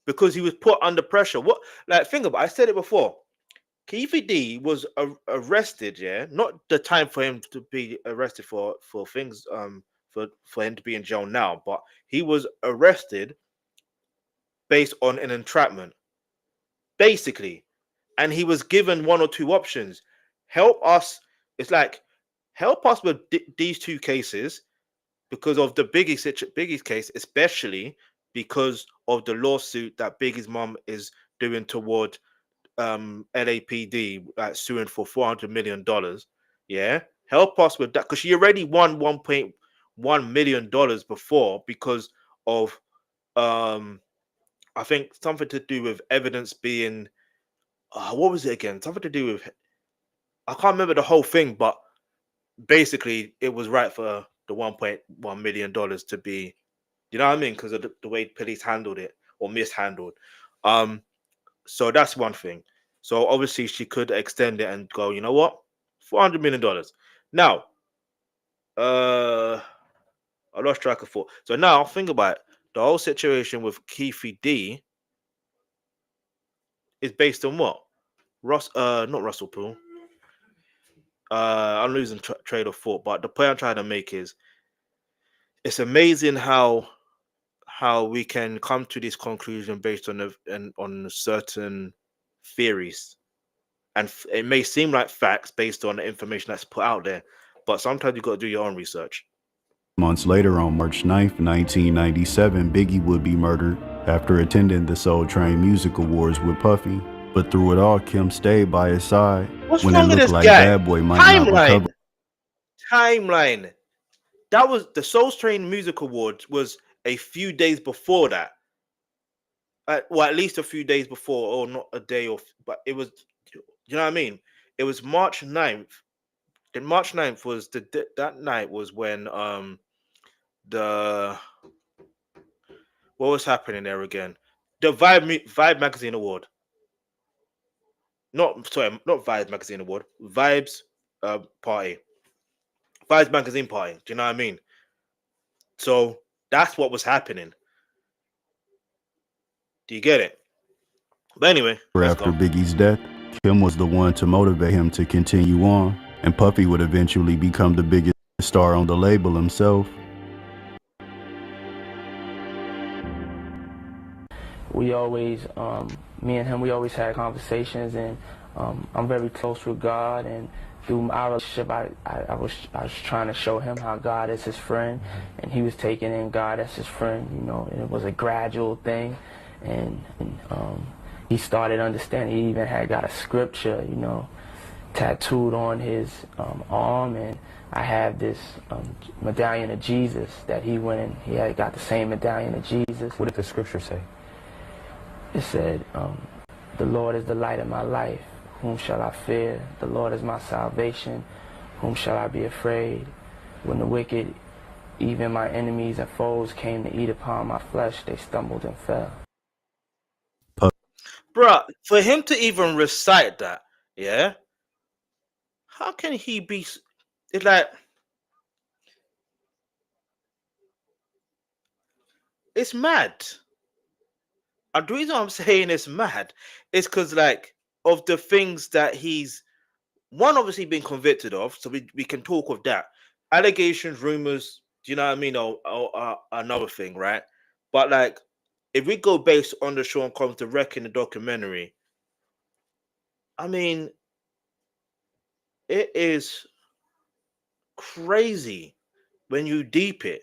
Because he was put under pressure. Think about it, I said it before. Keefe D was arrested, not the time for him to be arrested for things, for him to be in jail now, but he was arrested based on an entrapment, basically. And he was given one or two options. Help us. It's like, help us with these two cases because of the Biggie's case, especially because of the lawsuit that Biggie's mom is doing toward LAPD, suing for $400 million. Yeah, help us with that because she already won $1.1 million before because of I think something to do with evidence being what was it again? Something to do with I can't remember the whole thing, but basically it was right for the $1.1 million to be, you know what I mean, because of the way police handled it or mishandled. So that's one thing. So obviously she could extend it and go, you know what, $400 million. Now, I lost track of thought. So now think about it. The whole situation with Keefe D is based on what? Not Russell Poole. I'm losing trade of thought, but the point I'm trying to make is it's amazing how we can come to this conclusion based on certain theories, and it may seem like facts based on the information that's put out there, but sometimes you got to do your own research. Months later, on March 9th, 1997, Biggie would be murdered after attending the Soul Train Music Awards with Puffy. But through it all, Kim stayed by his side. What's when wrong it with looked this like guy? Bad Boy might not recover. Timeline. That was the Soul Train Music Awards was a few days before that. Well, at least a few days before, or not a day off, but it was, you know what I mean? It was March 9th. And March 9th was that night was when the what was happening there again? The Vibe Magazine Award. Not Vibe Magazine Award. Vibes party. Vibes Magazine party. Do you know what I mean? So that's what was happening. Do you get it? But anyway, after Biggie's death, Kim was the one to motivate him to continue on, and Puffy would eventually become the biggest star on the label himself. We always, me and him, we always had conversations, and I'm very close with God, and through our relationship, I was trying to show him how God is his friend, and he was taking in God as his friend, you know, and it was a gradual thing, and he started understanding. He even had got a scripture, you know, tattooed on his arm, and I have this medallion of Jesus that he went and he had got the same medallion of Jesus. What did the scripture say? It said, the Lord is the light of my life. Whom shall I fear? The Lord is my salvation. Whom shall I be afraid? When the wicked, even my enemies and foes, came to eat upon my flesh, they stumbled and fell. Bruh, for him to even recite that, yeah, how can he be? It's like, it's mad. And the reason I'm saying it's mad is because, like, of the things that he's obviously been convicted of, so we can talk of that. Allegations, rumors, do you know what I mean? Or another thing, right? But like, if we go based on the Sean Combs, the wreck in the documentary, I mean, it is crazy when you deep it.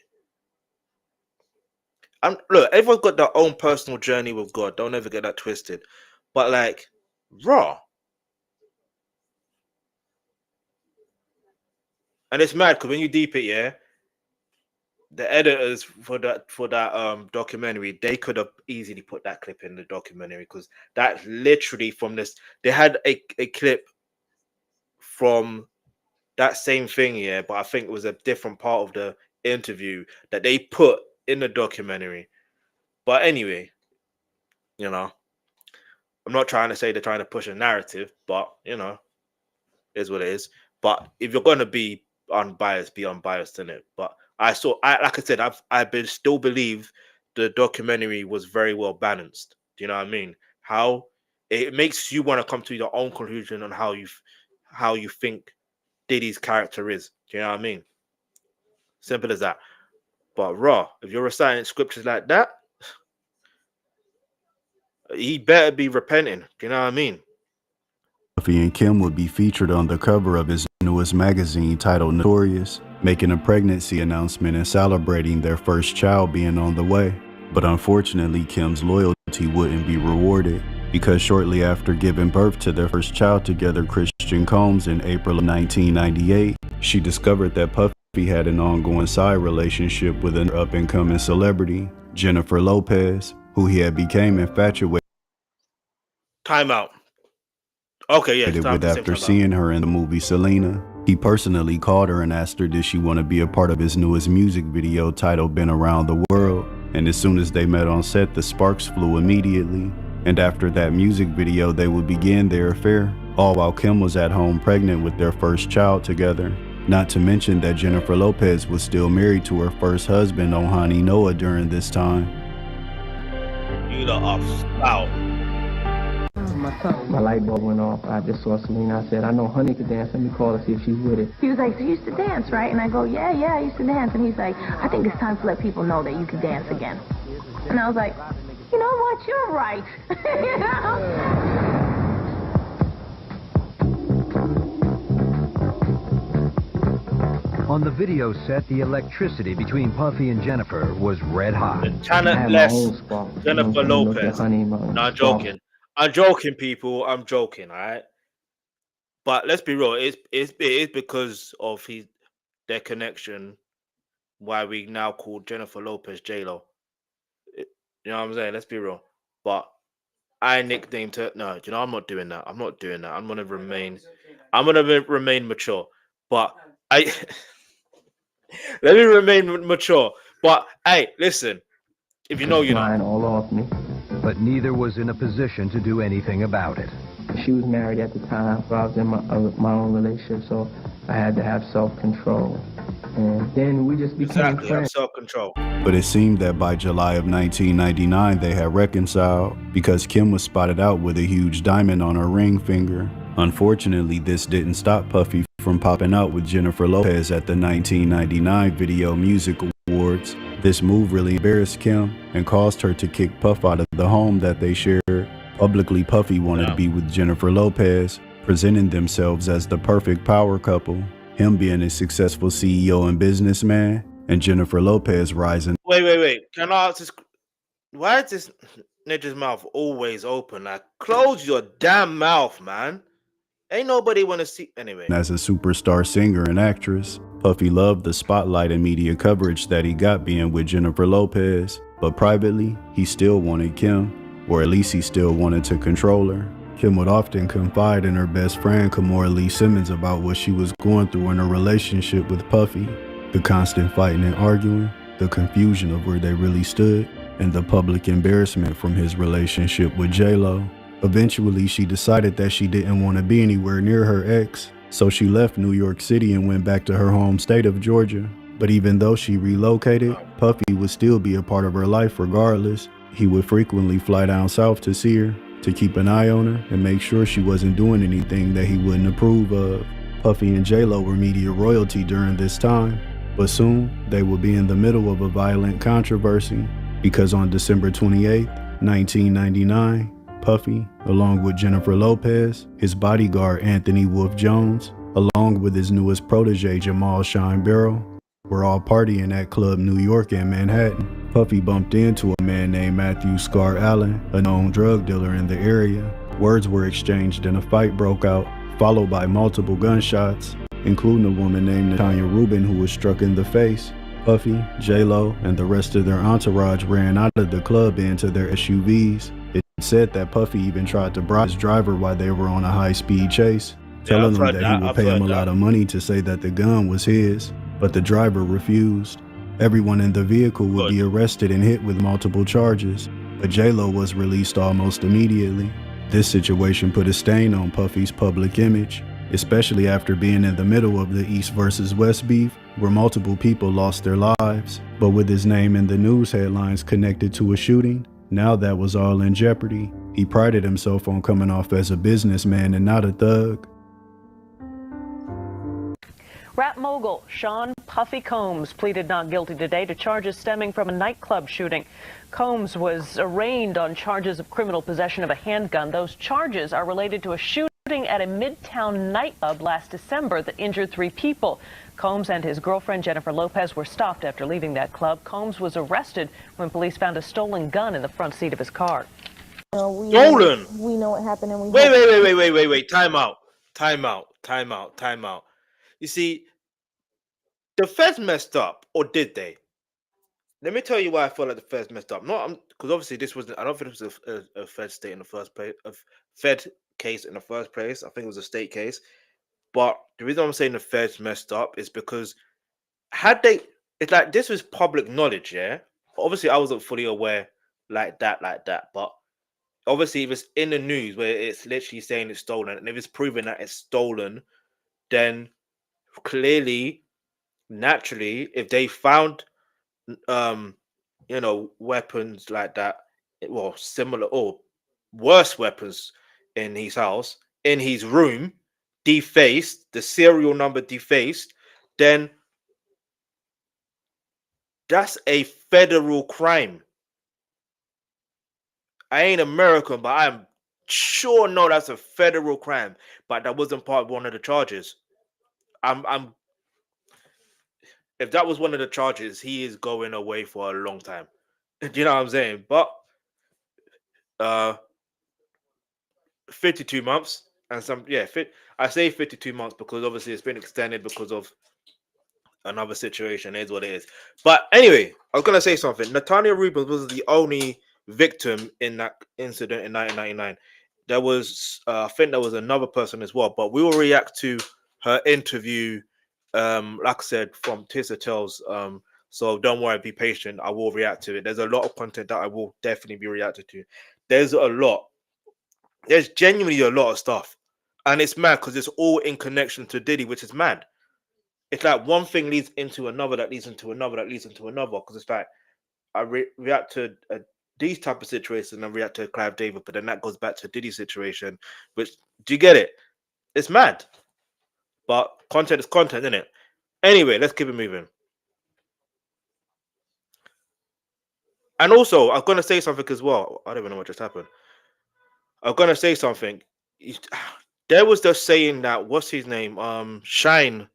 Look, everyone's got their own personal journey with God. Don't ever get that twisted. But like, raw. And it's mad because when you deep it, yeah, the editors for that documentary, they could have easily put that clip in the documentary because that's literally from this. They had a clip from that same thing, yeah, but I think it was a different part of the interview that they put in the documentary. But anyway, you know, I'm not trying to say they're trying to push a narrative, but you know, it is what it is. But if you're gonna be unbiased, be unbiased in it. But like I said, I still believe the documentary was very well balanced. Do you know what I mean? How it makes you want to come to your own conclusion on how you think Diddy's character is. Do you know what I mean? Simple as that. But raw, if you're reciting scriptures like that, he better be repenting. Do you know what I mean? Puffy and Kim would be featured on the cover of his newest magazine titled Notorious, making a pregnancy announcement and celebrating their first child being on the way. But unfortunately, Kim's loyalty wouldn't be rewarded, because shortly after giving birth to their first child together, Christian Combs, in April of 1998, she discovered that Puffy had an ongoing side relationship with an up-and-coming celebrity, Jennifer Lopez, who he had become infatuated Time out. Okay, yeah. It's time with to after time seeing her in the movie Selena. He personally called her and asked her did she want to be a part of his newest music video titled Been Around the World. And as soon as they met on set, the sparks flew immediately. And after that music video, they would begin their affair, all while Kim was at home pregnant with their first child together. Not to mention that Jennifer Lopez was still married to her first husband, Onochie Noah, during this time. You the out. My light bulb went off. I just saw Selena. I said, I know Honey could dance. Let me call her, see if she's with it. He was like, so you used to dance, right? And I go, yeah, I used to dance. And he's like, I think it's time to let people know that you can dance again. And I was like, you know what? You're right. You know? On the video set, the electricity between Puffy and Jennifer was red hot. Talentless Jennifer Lopez. No, I'm joking. I'm joking, people. I'm joking, all right? But let's be real. It is because of their connection why we now call Jennifer Lopez J-Lo. You know what I'm saying? Let's be real. But I nicknamed her. No, you know, I'm not doing that. I'm not doing that. I'm gonna remain mature. But let me remain mature. But hey, listen. If you know, you know. All off me. But neither was in a position to do anything about it. She was married at the time. I was in my own relationship, so I had to have self-control. And then we just became friends. Self-control. But it seemed that by July of 1999, they had reconciled because Kim was spotted out with a huge diamond on her ring finger. Unfortunately, this didn't stop Puffy from popping out with Jennifer Lopez at the 1999 Video Music Awards. This move really embarrassed Kim and caused her to kick Puff out of the home that they shared. Publicly, Puffy wanted to be with Jennifer Lopez, presenting themselves as the perfect power couple. Him being a successful CEO and businessman, and Jennifer Lopez rising. Wait. Can I ask this? Why is this ninja's mouth always open? Like, close your damn mouth, man. Ain't nobody want to see. Anyway. As a superstar singer and actress, Puffy loved the spotlight and media coverage that he got being with Jennifer Lopez. But privately, he still wanted Kim, or at least he still wanted to control her. Kim would often confide in her best friend, Kimora Lee Simmons, about what she was going through in her relationship with Puffy. The constant fighting and arguing, the confusion of where they really stood, and the public embarrassment from his relationship with J-Lo. Eventually, she decided that she didn't want to be anywhere near her ex, so she left New York City and went back to her home state of Georgia. But even though she relocated, Puffy would still be a part of her life regardless. He would frequently fly down south to see her, to keep an eye on her and make sure she wasn't doing anything that he wouldn't approve of. Puffy and J-Lo were media royalty during this time, but soon they would be in the middle of a violent controversy, because on December 28, 1999, Puffy, along with Jennifer Lopez, his bodyguard Anthony Wolf Jones, along with his newest protege Jamal Shine Barrow, were all partying at Club New York in Manhattan. Puffy bumped into a man named Matthew Scar Allen, a known drug dealer in the area. Words were exchanged and a fight broke out, followed by multiple gunshots, including a woman named Tanya Rubin who was struck in the face. Puffy, J-Lo, and the rest of their entourage ran out of the club into their SUVs. It said that Puffy even tried to bribe his driver while they were on a high-speed chase, telling him that he would pay him a lot of money to say that the gun was his, but the driver refused. Everyone in the vehicle would be arrested and hit with multiple charges, but J-Lo was released almost immediately. This situation put a stain on Puffy's public image, especially after being in the middle of the East versus West beef, where multiple people lost their lives. But with his name in the news headlines connected to a shooting, now that was all in jeopardy. He prided himself on coming off as a businessman and not a thug. Rap mogul Sean Puffy Combs pleaded not guilty today to charges stemming from a nightclub shooting. Combs was arraigned on charges of criminal possession of a handgun. Those charges are related to a shooting shooting at a Midtown nightclub last December that injured 3 people. Combs and his girlfriend Jennifer Lopez were stopped after leaving that club. Combs was arrested when police found a stolen gun in the front seat of his car. Stolen? We know what happened, and we Wait. Time out. You see, the feds messed up, or did they? Let me tell you why I feel like the feds messed up. Not because obviously this wasn't. I don't think it was a Fed state in the first place. A Fed case in the first place. I think it was a state case. But the reason I'm saying the feds messed up is because had they, it's like this was public knowledge. Yeah. Obviously, I wasn't fully aware like that. But obviously, if it's in the news where it's literally saying it's stolen, and if it's proven that it's stolen, then clearly, naturally, if they found weapons like that, well, similar or worse weapons in his house, in his room, defaced, the serial number defaced, then that's a federal crime. I ain't American, but I'm sure no, that's a federal crime. But that wasn't part of one of the charges. If that was one of the charges, he is going away for a long time. Do you know what I'm saying? But 52 months and some, I say 52 months because obviously it's been extended because of another situation. It is what it is. But anyway, I was gonna say something. Natania Rubens was the only victim in that incident in 1999. There was, I think there was another person as well. But we will react to her interview. Like I said, from Tissa Tells. So don't worry, be patient. I will react to it. There's a lot of content that I will definitely be reacting to. There's genuinely a lot of stuff, and it's mad because it's all in connection to Diddy, which is mad. It's like one thing leads into another, that leads into another, that leads into another. Because it's like I react to these type of situations, and I react to Clive David, but then that goes back to Diddy's situation. Which, do you get it? It's mad. But content is content, isn't it? Anyway, let's keep it moving. And also, I'm going to say something as well. I don't even know what just happened. I'm going to say something. There was the saying that, what's his name? Shine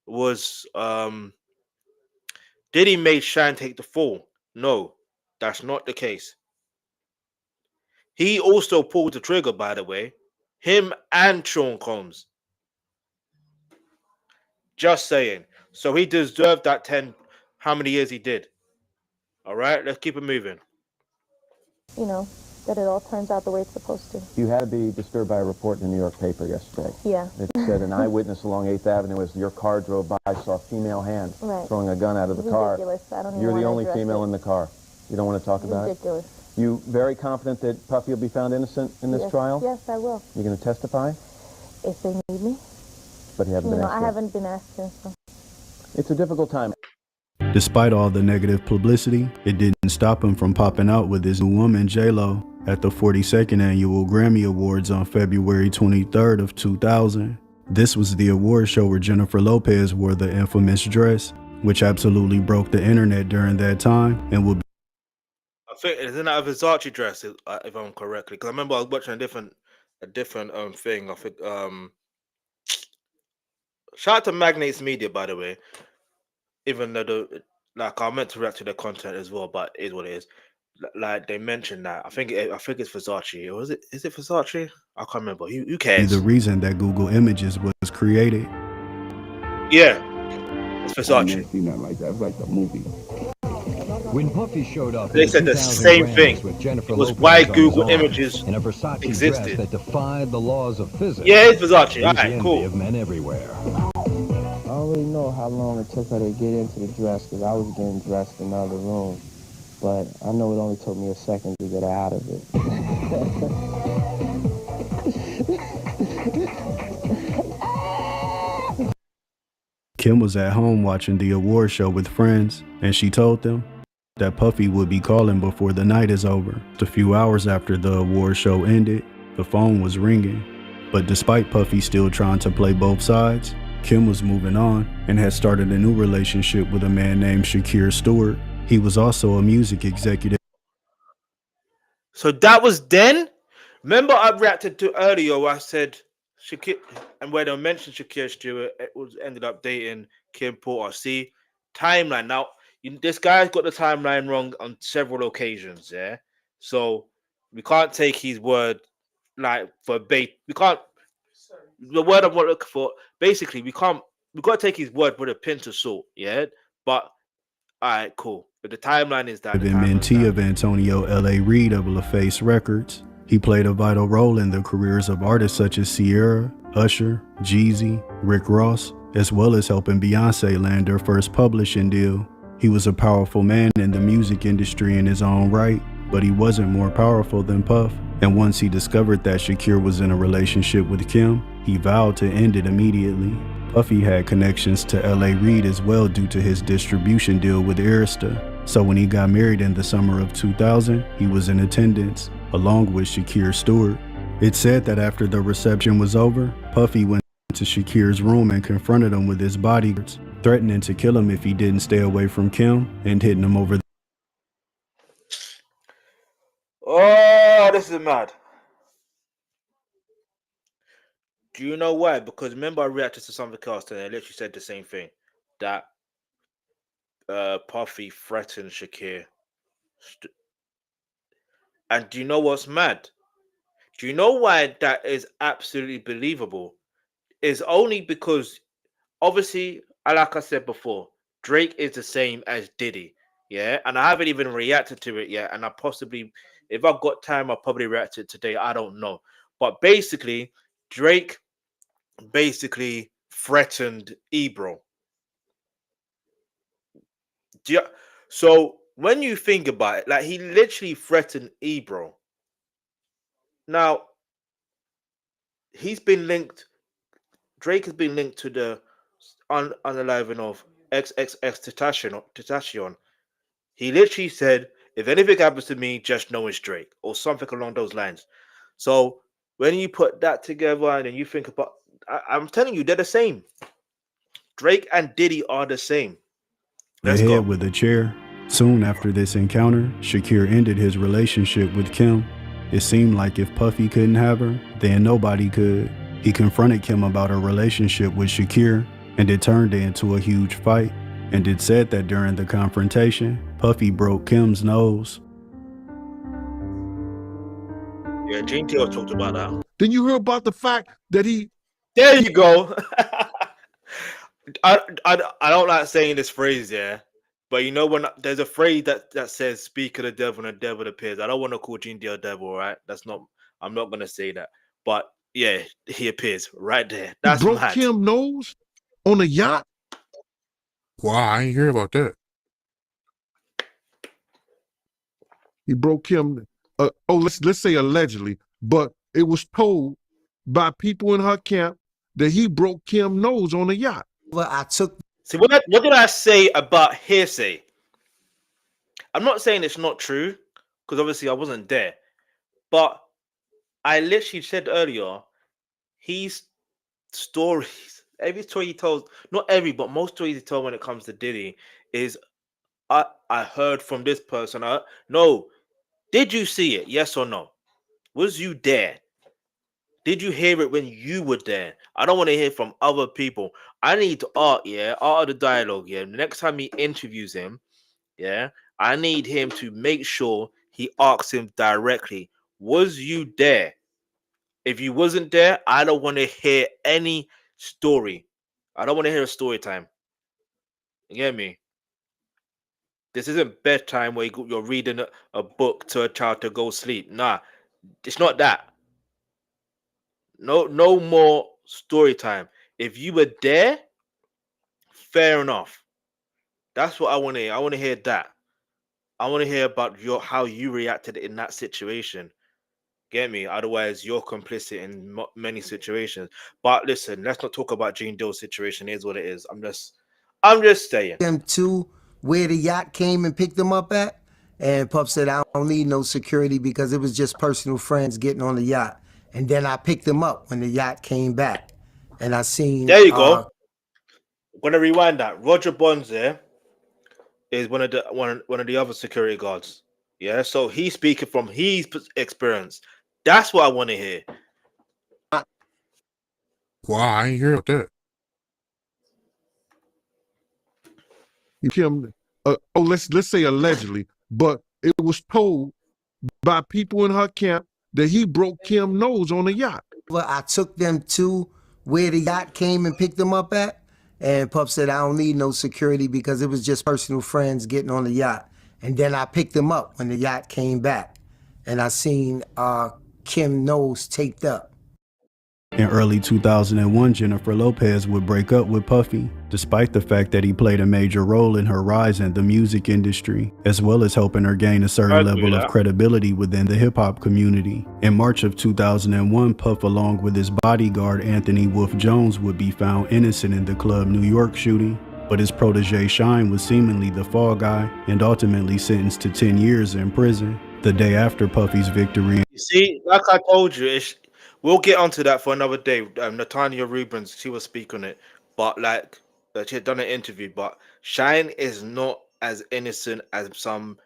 was, Diddy made Shine take the fall. No, that's not the case. He also pulled the trigger, by the way. Him and Sean Combs. Just saying. So he deserved that 10, how many years he did. All right, let's keep it moving. That it all turns out the way it's supposed to. You had to be disturbed by a report in the New York paper yesterday. Yeah. It said an eyewitness along 8th Avenue as your car drove by saw a female hand throwing a gun out of the car. Ridiculous. I don't even You're the want to only female in the car. You don't want to talk about it? Ridiculous. You very confident that Puffy will be found innocent in this trial? Yes, I will. You're going to testify? If they need me. But you haven't been asked I yet. haven't been asked yet, so. It's a difficult time. Despite all the negative publicity, it didn't stop him from popping out with his new woman, J-Lo, at the 42nd Annual Grammy Awards on February 23rd of 2000. This was the award show where Jennifer Lopez wore the infamous dress, which absolutely broke the internet during that time and will be. I think isn't that a Versace dress, if I'm correctly? Because I remember I was watching a different thing. I think shout out to Magnates Media, by the way. Even though I meant to react to the content as well, but it is what it is. Like they mentioned that I think it's Versace, or is it Versace? I can't remember. Who cares? The reason that Google Images was created. Yeah, it's Versace. I never seen nothing like that. It was like the movie. When Puffy showed up, they said the same thing. It was why Google Images in a Versace existed. Dress that defied the laws of physics. Yeah, it's Versace. All right, cool. Of men everywhere. I don't really know how long it took her to get into the dress because I was getting dressed in the other room. But I know it only took me a second to get her out of it. Kim was at home watching the award show with friends, and she told them that Puffy would be calling before the night is over. A few hours after the award show ended, the phone was ringing. But despite Puffy still trying to play both sides, Kim was moving on and had started a new relationship with a man named Shakir Stewart. He was also a music executive. So that was then? Remember I reacted to earlier where I said Shakir, and when I mentioned Shakir Stewart, it was ended up dating Kim Porter. See, timeline. Now, this guy's got the timeline wrong on several occasions. Yeah, so we can't take his word like for bait. We can't. The word I'm looking for. Basically, we can't. We got to take his word with a pinch of salt. Yeah, but all right, cool. But the timeline is that. The mentee of Antonio L.A. Reid of LaFace Records. He played a vital role in the careers of artists such as Sierra, Usher, Jeezy, Rick Ross, as well as helping Beyonce land her first publishing deal. He was a powerful man in the music industry in his own right, but he wasn't more powerful than Puff. And once he discovered that Shakir was in a relationship with Kim, he vowed to end it immediately. Puffy had connections to L.A. Reid as well due to his distribution deal with Arista. So when he got married in the summer of 2000, he was in attendance, along with Shakir Stewart. It's said that after the reception was over, Puffy went to Shakir's room and confronted him with his bodyguards, threatening to kill him if he didn't stay away from Kim and hitting him over the... Oh, this is mad. Do you know why? Because remember I reacted to something else and I literally said the same thing. That Puffy threatened Shakir. And do you know what's mad? Do you know why that is absolutely believable? It's only because, obviously, like I said before, Drake is the same as Diddy. Yeah, and I haven't even reacted to it yet. And I possibly, if I've got time, I'll probably react to it today. I don't know. But basically, Drake basically threatened Ebro. So when you think about it, like he literally threatened Ebro. Now, he's been linked. Drake has been linked to the unaliving of XXX Tentacion. He literally said, "If anything happens to me, just know it's Drake," or something along those lines. So when you put that together and then you think about, I'm telling you, they're the same. Drake and Diddy are the same. Let's go. With a chair. Soon after this encounter, Shakir ended his relationship with Kim. It seemed like if Puffy couldn't have her, then nobody could. He confronted Kim about her relationship with Shakir, and it turned into a huge fight. And it said that during the confrontation, Puffy broke Kim's nose. Yeah, Gene Taylor talked about that. Then you heard about the fact that he... There you go. I don't like saying this phrase, yeah. But you know when there's a phrase that says "Speak of the devil and the devil appears." I don't want to call Gene Taylor devil, right? That's not. I'm not gonna say that. But yeah, he appears right there. That's broke mad. Kim's nose on a yacht. Wow, I ain't hear about that. He broke Kim. Let's say allegedly, but it was told by people in her camp that he broke Kim's nose on a yacht. Well, I took. See, what did I say about hearsay? I'm not saying it's not true, because obviously I wasn't there. But I literally said earlier, his stories, every story he tells, not every, but most stories he tells when it comes to Diddy is, I heard from this person. No, did you see it? Yes or no? Was you there? Did you hear it when you were there? I don't want to hear from other people. I need Art of the dialogue, The next time he interviews him, I need him to make sure he asks him directly, was you there? If you wasn't there, I don't want to hear any story. I don't want to hear a story time. You get me? This isn't bedtime where you're reading a book to a child to go sleep. Nah, it's not that. No more story time. If you were there, fair enough. That's what I want to hear. I want to hear that. I want to hear about how you reacted in that situation. Get me? Otherwise, you're complicit in many situations. But listen, let's not talk about Gene Dill's situation. Here's what it is. I'm just saying. Them to where the yacht came and picked them up at, and Puff said, "I don't need no security because it was just personal friends getting on the yacht." And then I picked them up when the yacht came back, and I seen. There you go. I'm gonna rewind that. Roger Bonds is one of the other security guards. Yeah, so he's speaking from his experience. That's what I want to hear. Wow, I ain't hear about that. Kim, let's say allegedly, but it was told by people in her camp that he broke Kim's nose on a yacht. Well, I took them to where the yacht came and picked them up at, and Puff said, I don't need no security because it was just personal friends getting on the yacht. And then I picked them up when the yacht came back, and I seen Kim's nose taped up. In early 2001, Jennifer Lopez would break up with Puffy, despite the fact that he played a major role in her rise in the music industry, as well as helping her gain a certain level of credibility within the hip-hop community. In March of 2001, Puff, along with his bodyguard Anthony Wolf Jones, would be found innocent in the Club New York shooting, but his protege Shine was seemingly the fall guy and ultimately sentenced to 10 years in prison. The day after Puffy's victory. You see, like I told you, we'll get onto that for another day. Natanya Rubens, she will speak on it, but like she had done an interview. But Shine is not as innocent as some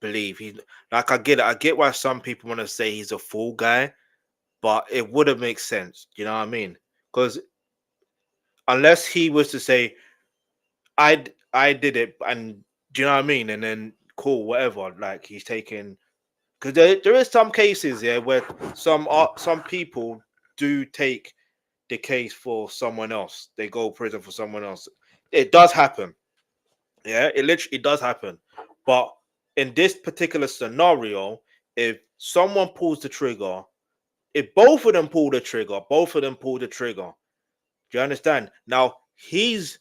believe. He, like, I get it. I get why some people want to say he's a fool guy, but it wouldn't make sense. You know what I mean? Because unless he was to say, I did it, and do you know what I mean? And then cool, whatever. Like he's taking. Because there is some cases, yeah, where some people do take the case for someone else. They go to prison for someone else. It does happen. Yeah, it literally does happen. But in this particular scenario, if someone pulls the trigger, if both of them pull the trigger, Do you understand? Now, he's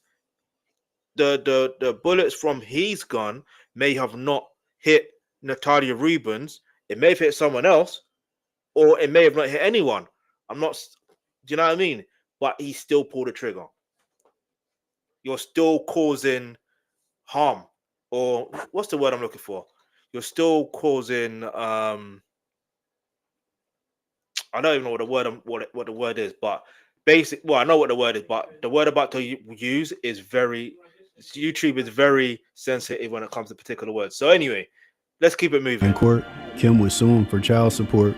the bullets from his gun may have not hit Natalia Rubens. It may have hit someone else, or it may have not hit anyone. I'm not. Do you know what I mean? But he still pulled the trigger. You're still causing harm, or what's the word I'm looking for? You're still causing. I don't even know what the word is, but basic. Well, I know what the word is, but the word I'm about to use is very. YouTube is very sensitive when it comes to particular words. So anyway, let's keep it moving. In court, Kim was suing for child support,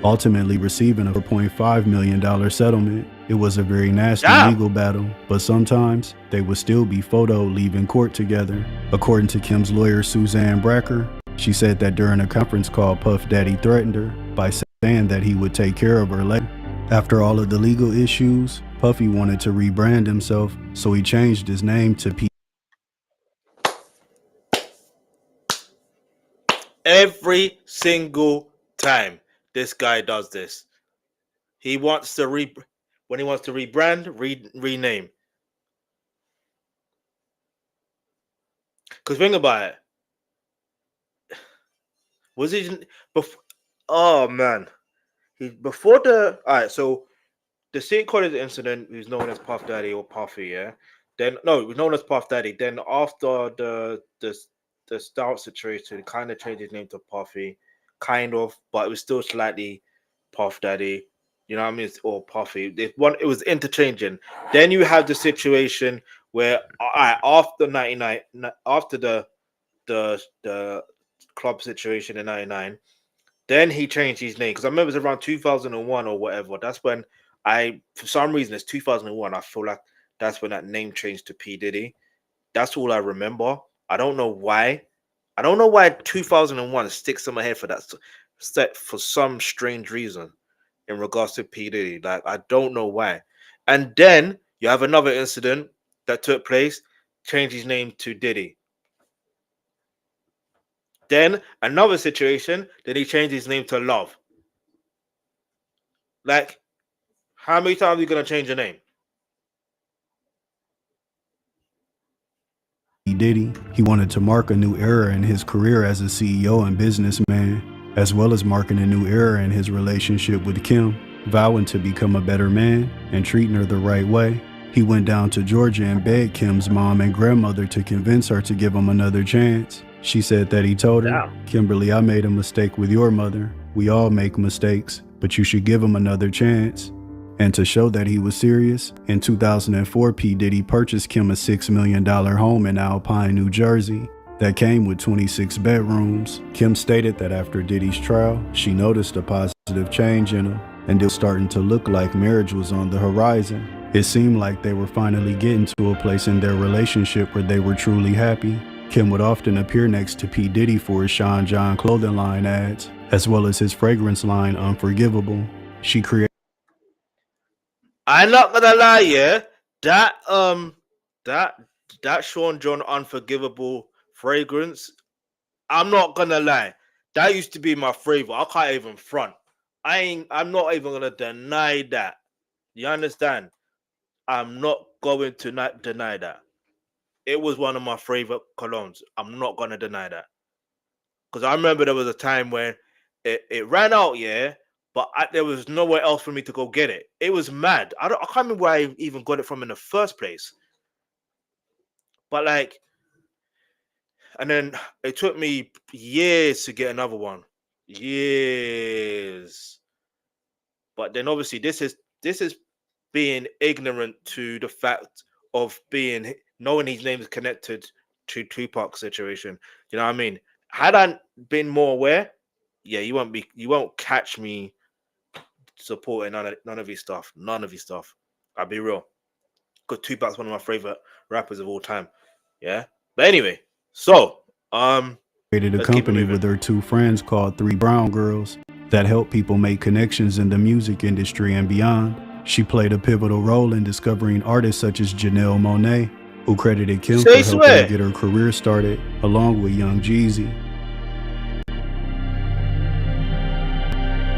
ultimately receiving a $4.5 million settlement. It was a very nasty legal battle, but sometimes they would still be photoed leaving court together. According to Kim's lawyer, Suzanne Bracker, she said that during a conference call, Puff Daddy threatened her by saying that he would take care of her later. After all of the legal issues, Puffy wanted to rebrand himself, so he changed his name to P. Every single time this guy does this, he wants to when he wants to rebrand, rename. Because think about it. Was he before? Oh man, before the all right. So the St. College incident, who's known as Puff Daddy or Puffy, yeah. Then no, it was known as Puff Daddy. Then after the Stout situation, kind of changed his name to Puffy, kind of, but it was still slightly Puff Daddy. You know what I mean? Or Puffy. It was interchanging. Then you have the situation where after 99, after the club situation in 99, then he changed his name because I remember it was around 2001 or whatever. That's when for some reason, it's 2001. I feel like that's when that name changed to PDiddy. That's all I remember. I don't know why. I don't know why 2001 sticks in my head for that set for some strange reason in regards to PDiddy. Like, I don't know why. And then you have another incident that took place, changed his name to Diddy. Then another situation, then he changed his name to Love. Like, how many times are you going to change your name? Diddy. He wanted to mark a new era in his career as a CEO and businessman, as well as marking a new era in his relationship with Kim, vowing to become a better man and treating her the right way. He went down to Georgia and begged Kim's mom and grandmother to convince her to give him another chance. She said that he told her, Kimberly, I made a mistake with your mother. We all make mistakes, but you should give him another chance. And to show that he was serious, in 2004, P. Diddy purchased Kim a $6 million home in Alpine, New Jersey that came with 26 bedrooms. Kim stated that after Diddy's trial, she noticed a positive change in him. and it was starting to look like marriage was on the horizon. It seemed like they were finally getting to a place in their relationship where they were truly happy. Kim would often appear next to P. for his Sean John clothing line ads, as well as his fragrance line Unforgivable. She created. I'm not gonna lie, yeah. That Sean John Unforgivable fragrance, I'm not gonna lie. That used to be my favorite. I can't even front. I'm not even gonna deny that. You understand? I'm not going to not deny that. It was one of my favorite colognes. I'm not gonna deny that. Because I remember there was a time when it ran out, yeah, but there was nowhere else for me to go get it. It was mad. I can't remember where I even got it from in the first place. But like, and then it took me years to get another one. Years. But then obviously this is being ignorant to the fact of knowing his name is connected to Tupac's situation. You know what I mean? Had I been more aware, yeah, you won't catch me supporting none of his stuff. None of his stuff. I'll be real. Because Tupac's one of my favorite rappers of all time. Yeah. But anyway, so created a company with her two friends called Three Brown Girls that help people make connections in the music industry and beyond. She played a pivotal role in discovering artists such as Janelle Monáe, who credited Kim for helping her get her career started, along with Young Jeezy.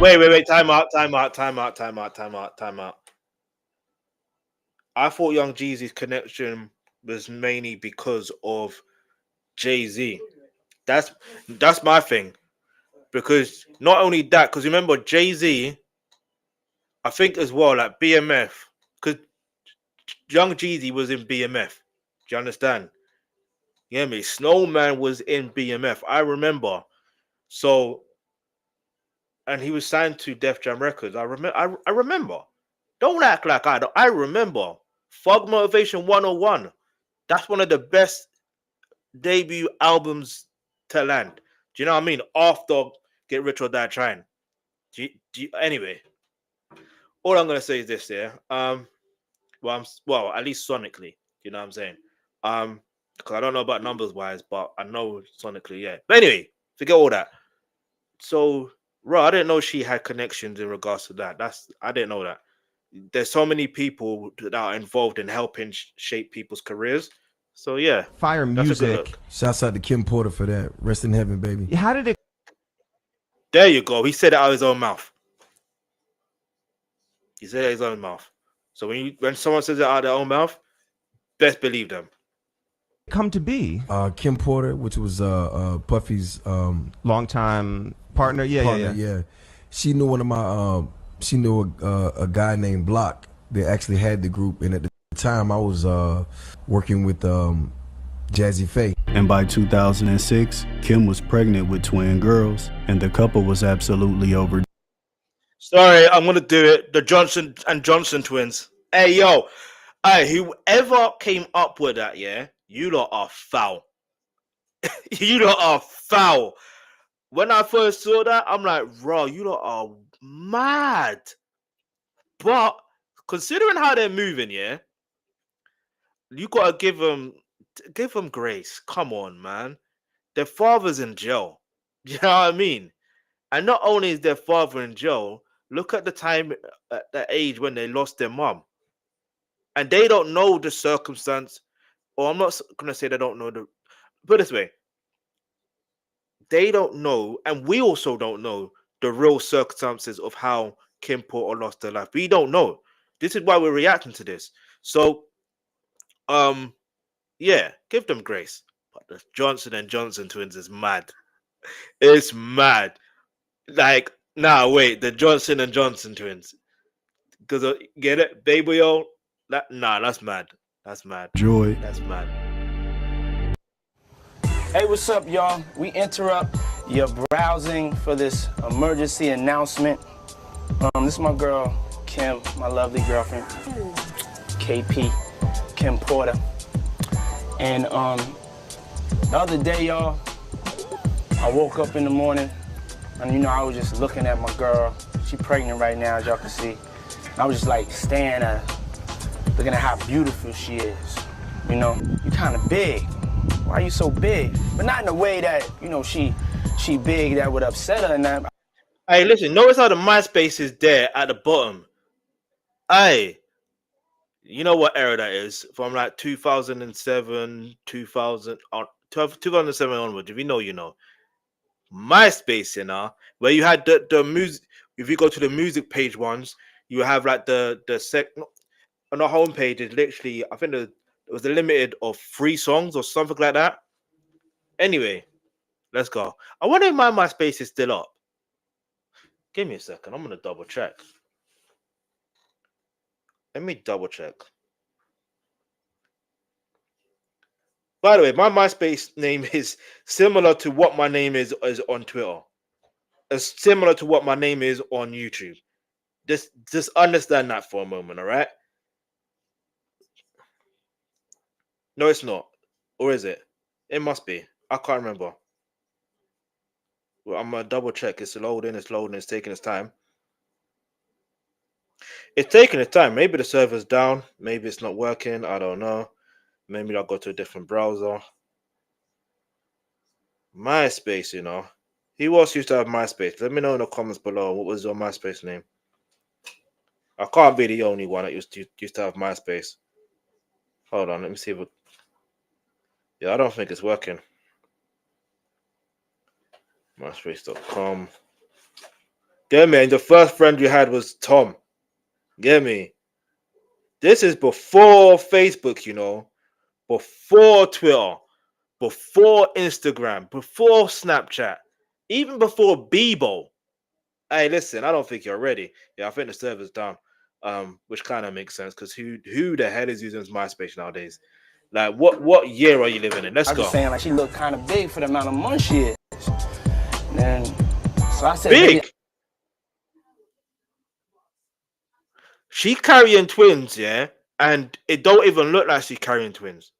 Wait, time out. I thought Young Jeezy's connection was mainly because of Jay-Z. That's my thing. Because not only that, because remember Jay-Z, I think as well, like BMF, because Young Jeezy was in BMF. Do you understand? You hear me? Snowman was in BMF. I remember. So, and he was signed to Def Jam Records. I remember. Don't act like I don't. I remember. Fog Motivation 101. That's one of the best debut albums to land. Do you know what I mean? After Get Rich or Die Trying. Anyway, all I'm gonna say is this, yeah. Well, at least sonically, you know what I'm saying? Because I don't know about numbers wise, but I know sonically, yeah. But anyway, forget all that. So, I didn't know she had connections in regards to that. I didn't know that. There's so many people that are involved in helping shape people's careers. So yeah, fire music. Shouts out to Kim Porter for that. Rest in heaven, baby. How did it? There you go. He said it out of his own mouth. He said it out of his own mouth. So when someone says it out of their own mouth, best believe them. Come to be Kim Porter, which was Puffy's longtime partner. Yeah. She knew one of my she knew a guy named Block that actually had the group, and at the time I was working with Jazzy Faye. And by 2006, Kim was pregnant with twin girls, and the couple was absolutely over. Sorry, I'm gonna do it. The Johnson and Johnson twins. Hey yo, whoever came up with that, yeah, you lot are foul. You lot are foul. When I first saw that, I'm like, bro, you lot are mad. But considering how they're moving, yeah, you gotta give them grace. Come on, man. Their father's in jail. You know what I mean? And not only is their father in jail, look at the time at the age when they lost their mom. And they don't know the circumstance, or I'm not gonna say they don't know put it this way. They don't know, and we also don't know the real circumstances of how Kim Porter lost her life. We don't know. This is why we're reacting to this. So, yeah, give them grace. But the Johnson and Johnson twins is mad. It's mad. Like, wait, the Johnson and Johnson twins. Because get it, baby, yo. That's mad. That's mad. Joy. That's mad. Hey, what's up, y'all? We interrupt your browsing for this emergency announcement. This is my girl, Kim, my lovely girlfriend, KP, Kim Porter. And the other day, y'all, I woke up in the morning and, I was just looking at my girl. She's pregnant right now, as y'all can see. And I was just like staring at her, looking at how beautiful she is. You know, you kind of big. Why are you so big? But not in a way that, you know, she big that would upset her and that. Hey, listen, notice how the MySpace is there at the bottom. Hey, you know what era that is? From like 2007, 2007 onwards. If you know, you know. MySpace, you know, where you had the music. If you go to the music page ones, you have like the on the homepage is literally, I think it was a limited of 3 songs or something like that. Anyway, let's go. I wonder if my MySpace is still up. Give me a second. I'm gonna double check. Let me double check. By the way, my MySpace name is similar to what my name is on Twitter. It's similar to what my name is on YouTube. Just understand that for a moment, all right? No, it's not. Or is it? It must be. I can't remember. Well, I'm gonna double check. It's loading, it's taking its time. It's taking its time. Maybe the server's down, maybe it's not working, I don't know. Maybe I'll go to a different browser. MySpace, you know. Who else used to have MySpace? Let me know in the comments below what was your MySpace name. I can't be the only one that used to have MySpace. Hold on, let me see what. Yeah, I don't think it's working. MySpace.com. Get me, and the first friend you had was Tom. Get me. This is before Facebook, you know, before Twitter, before Instagram, before Snapchat, even before Bebo. Hey, listen, I don't think you're ready. Yeah, I think the server's down. Which kind of makes sense because who the hell is using MySpace nowadays? Like, what year are you living in? Let's go. I'm just saying, like, she looked kind of big for the amount of money she is. And then, so I said, big. Maybe. She carrying twins, yeah, and it don't even look like she's carrying twins.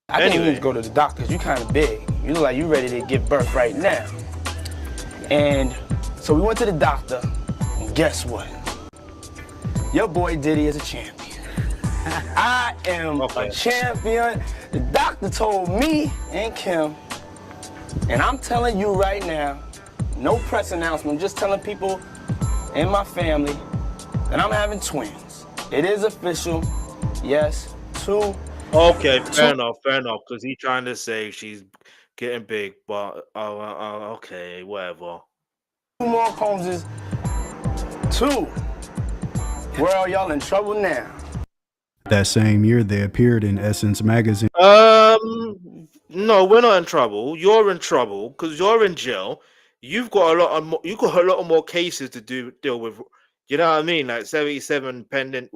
I think you need to go to the doctor because you kind of big. You look like you ready to give birth right now. And so we went to the doctor, and guess what? Your boy Diddy is a champion. I am a champion. The doctor told me and Kim, and I'm telling you right now, no press announcement, just telling people in my family that I'm having twins. It is official. Yes, 2. Okay, fair enough, because he's trying to say she's getting big, but okay, whatever. 2 more Combs is 2. Well, y'all in trouble now. That same year, they appeared in Essence magazine. No, we're not in trouble. You're in trouble because you're in jail. You've got a lot of more cases to deal with. You know what I mean? Like 77 pending,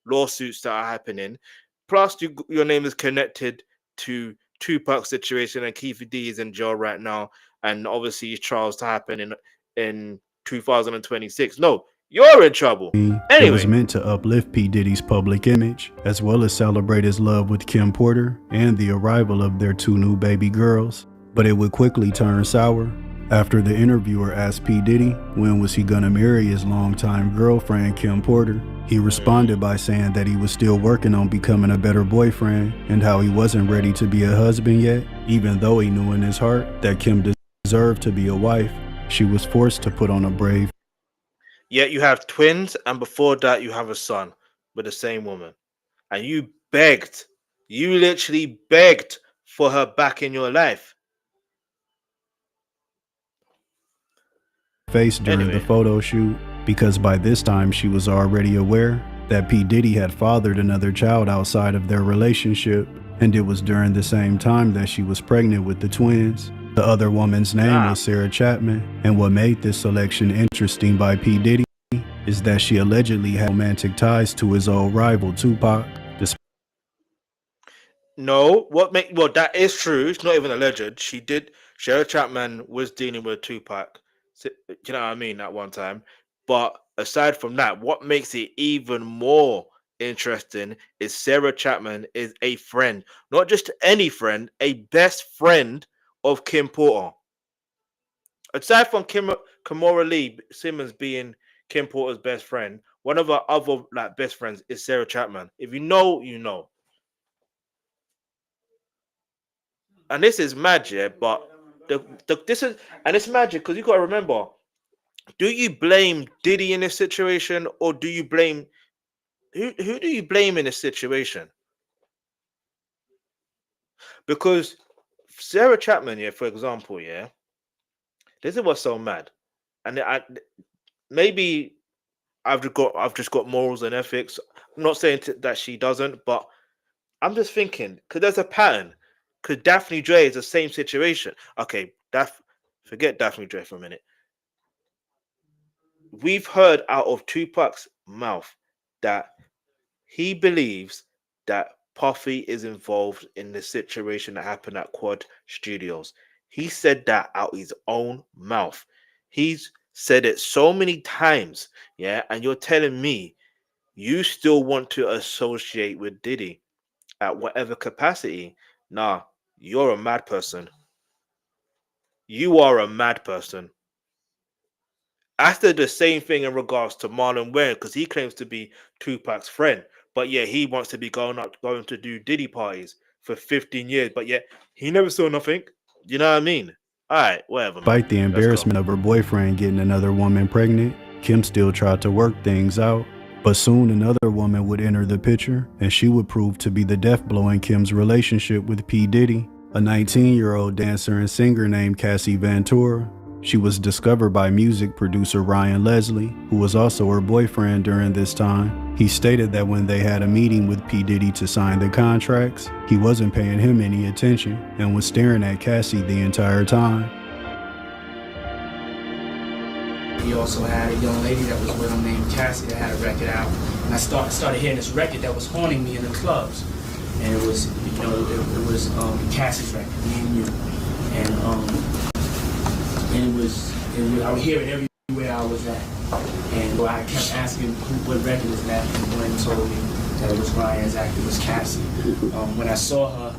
lawsuits that are happening. Plus, your name is connected to Tupac's situation, and Keith D is in jail right now, and obviously his trials to happen in 2026. No, you're in trouble. Anyway, it was meant to uplift P. Diddy's public image, as well as celebrate his love with Kim Porter and the arrival of their 2 new baby girls. But it would quickly turn sour. After the interviewer asked P. Diddy when was he gonna marry his longtime girlfriend Kim Porter, he responded by saying that he was still working on becoming a better boyfriend and how he wasn't ready to be a husband yet, even though he knew in his heart that Kim deserved to be a wife. She was forced to put on a brave. Yet you have twins, and before that you have a son with the same woman. And you literally begged for her back in your life. Face during the photo shoot, because by this time she was already aware that P. Diddy had fathered another child outside of their relationship, and it was during the same time that she was pregnant with the twins. The other woman's name was Sarah Chapman, and what made this selection interesting by P. Diddy is that she allegedly had romantic ties to his old rival Tupac. No, that is true. It's not even alleged. Sarah Chapman was dealing with Tupac. You know what I mean? At one time. But aside from that, what makes it even more interesting is Sarah Chapman is a friend, not just any friend, a best friend of Kim Porter. Aside from Kim, Kimora Lee Simmons being Kim Porter's best friend, one of her other like best friends is Sarah Chapman. If you know, you know. And this is mad, yeah, but this is and it's magic because you gotta remember, do you blame Diddy in this situation or do you blame who do you blame in this situation? Because Sarah Chapman, yeah, for example, yeah, this is what's so mad. And maybe I've just got morals and ethics. I'm not saying that she doesn't, but I'm just thinking, because there's a pattern. Because Daphne Dre is the same situation. Okay, forget Daphne Dre for a minute. We've heard out of Tupac's mouth that he believes that Puffy is involved in the situation that happened at Quad Studios. He said that out his own mouth. He's said it so many times, yeah, and you're telling me you still want to associate with Diddy at whatever capacity. Nah, you're a mad person. You are a mad person. After the same thing in regards to Marlon Wayne, because he claims to be Tupac's friend, but yeah, he wants to be going to do Diddy parties for 15 years, but yet he never saw nothing. You know what I mean? All right, whatever. Despite the embarrassment of her boyfriend getting another woman pregnant, Kim still tried to work things out. But soon another woman would enter the picture, and she would prove to be the death blow in Kim's relationship with P. Diddy, a 19-year-old dancer and singer named Cassie Ventura. She was discovered by music producer Ryan Leslie, who was also her boyfriend during this time. He stated that when they had a meeting with P. Diddy to sign the contracts, he wasn't paying him any attention and was staring at Cassie the entire time. He also had a young lady that was with him named Cassie that had a record out. And I started hearing this record that was haunting me in the clubs. And it was, you know, it was Cassie's record, Me and You. And I would hear it everywhere I was at. And I kept asking what record is that, and Glenn told me that it was Ryan's act, it was Cassie. When I saw her,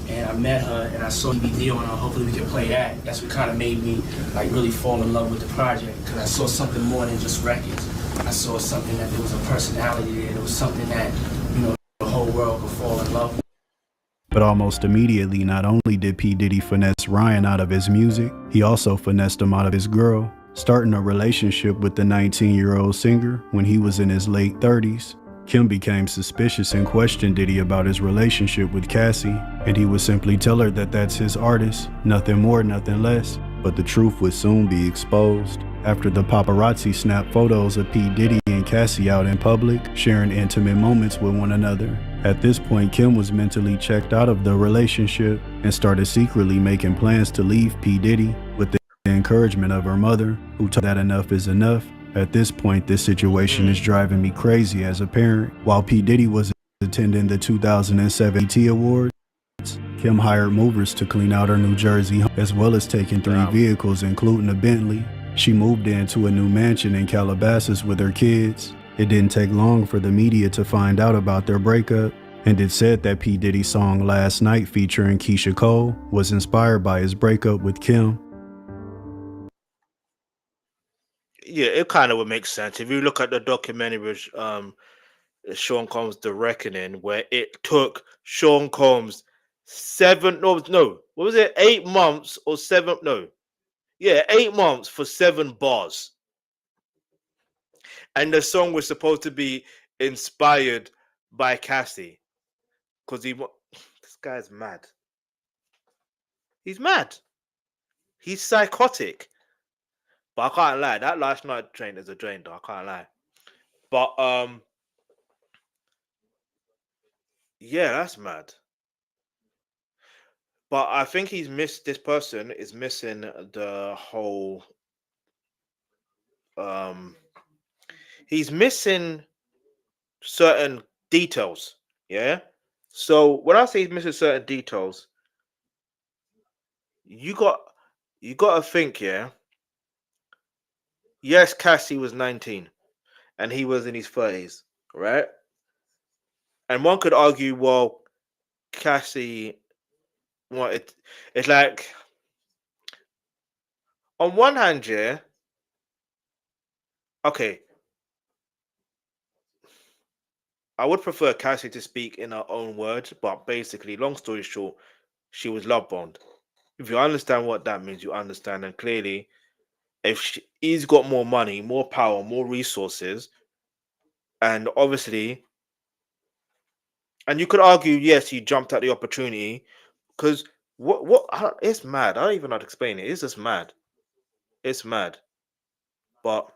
and I met her, and I saw DVD on her, hopefully we could play that. That's what kind of made me like really fall in love with the project, because I saw something more than just records. I saw something that there was a personality there. There was something that, you know, the whole world could fall in love with. But almost immediately, not only did P. Diddy finesse Ryan out of his music, he also finessed him out of his girl, starting a relationship with the 19-year-old singer when he was in his late 30s. Kim became suspicious and questioned Diddy about his relationship with Cassie, and he would simply tell her that that's his artist, nothing more, nothing less. But the truth would soon be exposed. After the paparazzi snapped photos of P. Diddy and Cassie out in public, sharing intimate moments with one another. At this point, Kim was mentally checked out of the relationship and started secretly making plans to leave P. Diddy with the encouragement of her mother, who told her that enough is enough. At this point, this situation is driving me crazy as a parent. While P. Diddy was attending the 2007 BET Awards, Kim hired movers to clean out her New Jersey home, as well as taking 3 vehicles, including a Bentley. She moved into a new mansion in Calabasas with her kids. It didn't take long for the media to find out about their breakup, and it said that P. Diddy's song Last Night featuring Keisha Cole was inspired by his breakup with Kim. Yeah, it kind of would make sense if you look at the documentary with Sean Combs' The Reckoning, where it took Sean Combs 8 months or 7? No, yeah, 8 months for 7 bars, and the song was supposed to be inspired by Cassie, because this guy's mad. He's mad. He's psychotic. But I can't lie, that Last Night train is a drain, though. I can't lie. But yeah, that's mad. But I think this person is missing the whole he's missing certain details. Yeah. So when I say he's missing certain details, you got to think, yeah. Yes, Cassie was 19 and he was in his 30s, right? And one could argue, well, Cassie, well, it's like, on one hand, yeah, okay, I would prefer Cassie to speak in her own words, but basically, long story short, she was love bombed. If you understand what that means, you understand. And clearly, if he's got more money, more power, more resources, and obviously, and you could argue, yes, he jumped at the opportunity because it's mad. I don't even know how to explain it. It's just mad. It's mad. But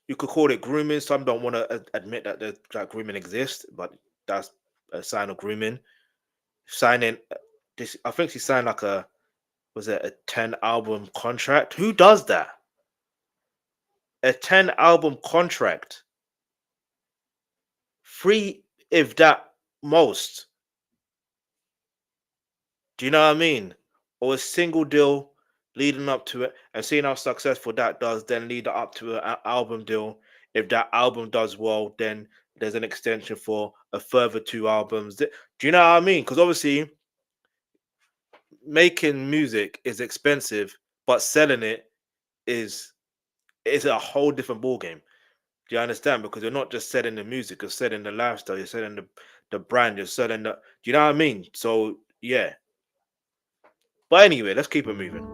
you could call it grooming. Some don't want to admit that grooming exists, but that's a sign of grooming. Signing this, I think she signed like was it a 10-album contract? Who does that? A 10-album contract, free if that most. Do you know what I mean? Or a single deal leading up to it, and seeing how successful that does, then lead up to an album deal. If that album does well, then there's an extension for a further 2 albums. Do you know what I mean? Because obviously, making music is expensive, but selling it is a whole different ballgame. Do you understand? Because you're not just selling the music, you're selling the lifestyle, you're selling the brand, you're selling the. Do you know what I mean? So yeah. But anyway, let's keep it moving.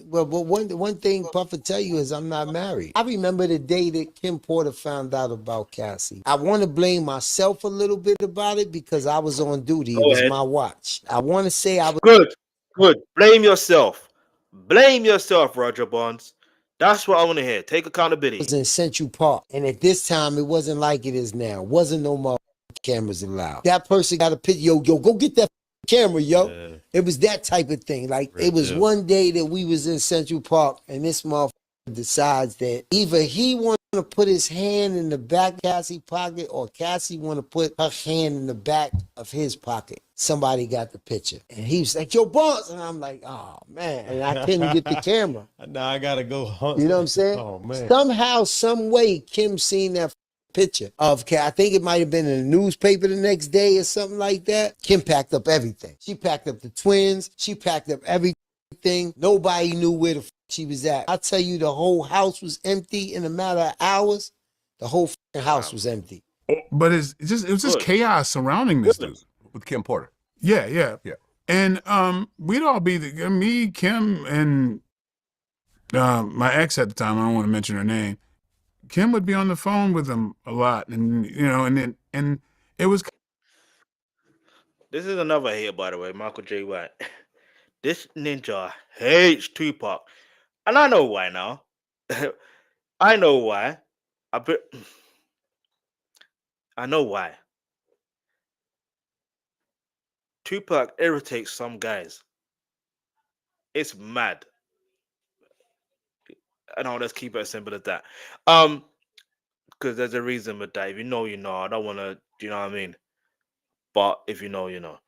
Well, but one thing Puff tell you is I'm not married. I remember the day that Kim Porter found out about Cassie. I want to blame myself a little bit about it because I was on duty. It was my watch. I want to say I was good. Blame yourself. Blame yourself, Roger Bonds. That's what I want to hear. Take accountability. was in Central Park, and at this time it wasn't like it is now. Wasn't no more cameras allowed. That person got a picture. Yo, go get that camera, yo. Yeah. It was that type of thing. Like it was one day that we was in Central Park, and this motherfucker decides that either he want to put his hand in the back of Cassie's pocket, or Cassie want to put her hand in the back of his pocket. Somebody got the picture, and he was like, "Yo, boss," and I'm like, "Oh man," and I couldn't get the camera. Now I gotta go hunt. You know what I'm saying? Oh man. Somehow, some way, Kim seen that picture of I think it might have been in the newspaper the next day or something like that. Kim packed up everything. She packed up the twins. She packed up everything. Nobody knew where the she was at. I tell you, the whole house was empty in a matter of hours. The whole house was empty. But it was just chaos surrounding this dude with Kim Porter. Yeah. And we'd all be me, Kim, and my ex at the time. I don't want to mention her name. Kim would be on the phone with him a lot, and and it was. This is another here, by the way, Michael J. White. This ninja hates Tupac, and I know why now. I know why. I know why. Tupac irritates some guys. It's mad. I know, let's keep it as simple as that. Because there's a reason with that. If you know, you know. I don't want to, do you know what I mean? But if you know, you know.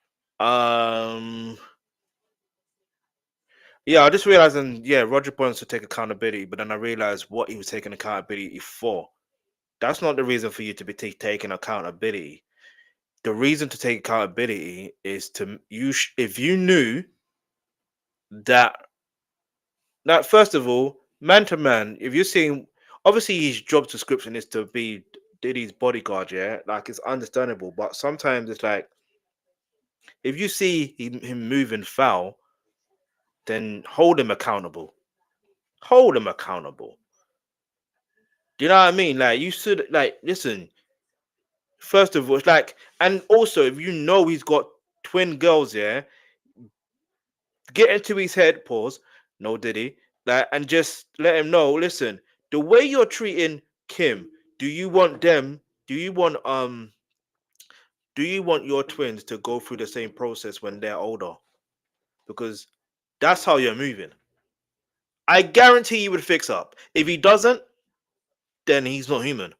Yeah, I just realized, Roger wants to take accountability, but then I realized what he was taking accountability for. That's not the reason for you to be taking accountability. The reason to take accountability is to if you knew that first of all, man to man, if you're seeing, obviously his job description is to be Diddy's bodyguard, yeah, like it's understandable, but sometimes it's like if you see him moving foul, then hold him accountable. Hold him accountable. Do you know what I mean? Like you should, like, listen. First of all, it's like, and also if you know he's got twin girls, yeah, get into his head, pause, no Diddy, like, and just let him know, listen, the way you're treating Kim, do you want your twins to go through the same process when they're older? Because that's how you're moving. I guarantee he would fix up. If he doesn't, then he's not human.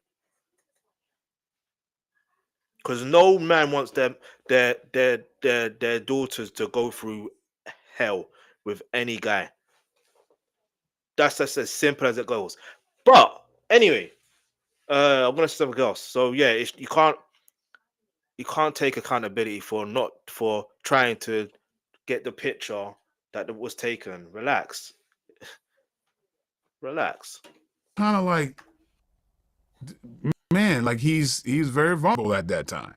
Because no man wants their daughters to go through hell with any guy. That's just as simple as it goes. But anyway, I'm gonna say something else. So yeah, you can't take accountability for trying to get the picture that was taken. Relax. Relax. Kind of like, man, like he's very vulnerable at that time.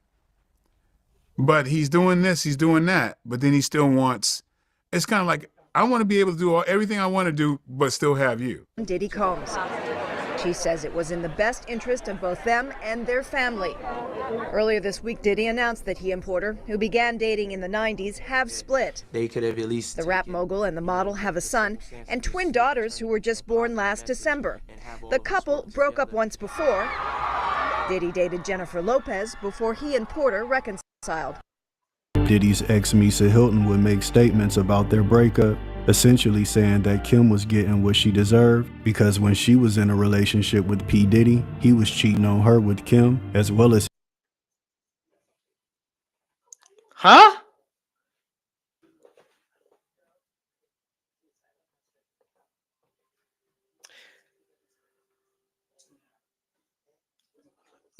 But he's doing this, he's doing that, but then he still wants, it's kind of like, I want to be able to do everything I want to do, but still have you. Diddy Combs. She says it was in the best interest of both them and their family. Earlier this week, Diddy announced that he and Porter, who began dating in the 90s, have split. They could have at least... The rap mogul and the model have a son and twin daughters who were just born last December. The couple broke up once before. Diddy dated Jennifer Lopez before he and Porter reconciled. Diddy's ex Misa Hilton would make statements about their breakup, essentially saying that Kim was getting what she deserved because when she was in a relationship with P. Diddy, he was cheating on her with Kim, as well as... Huh?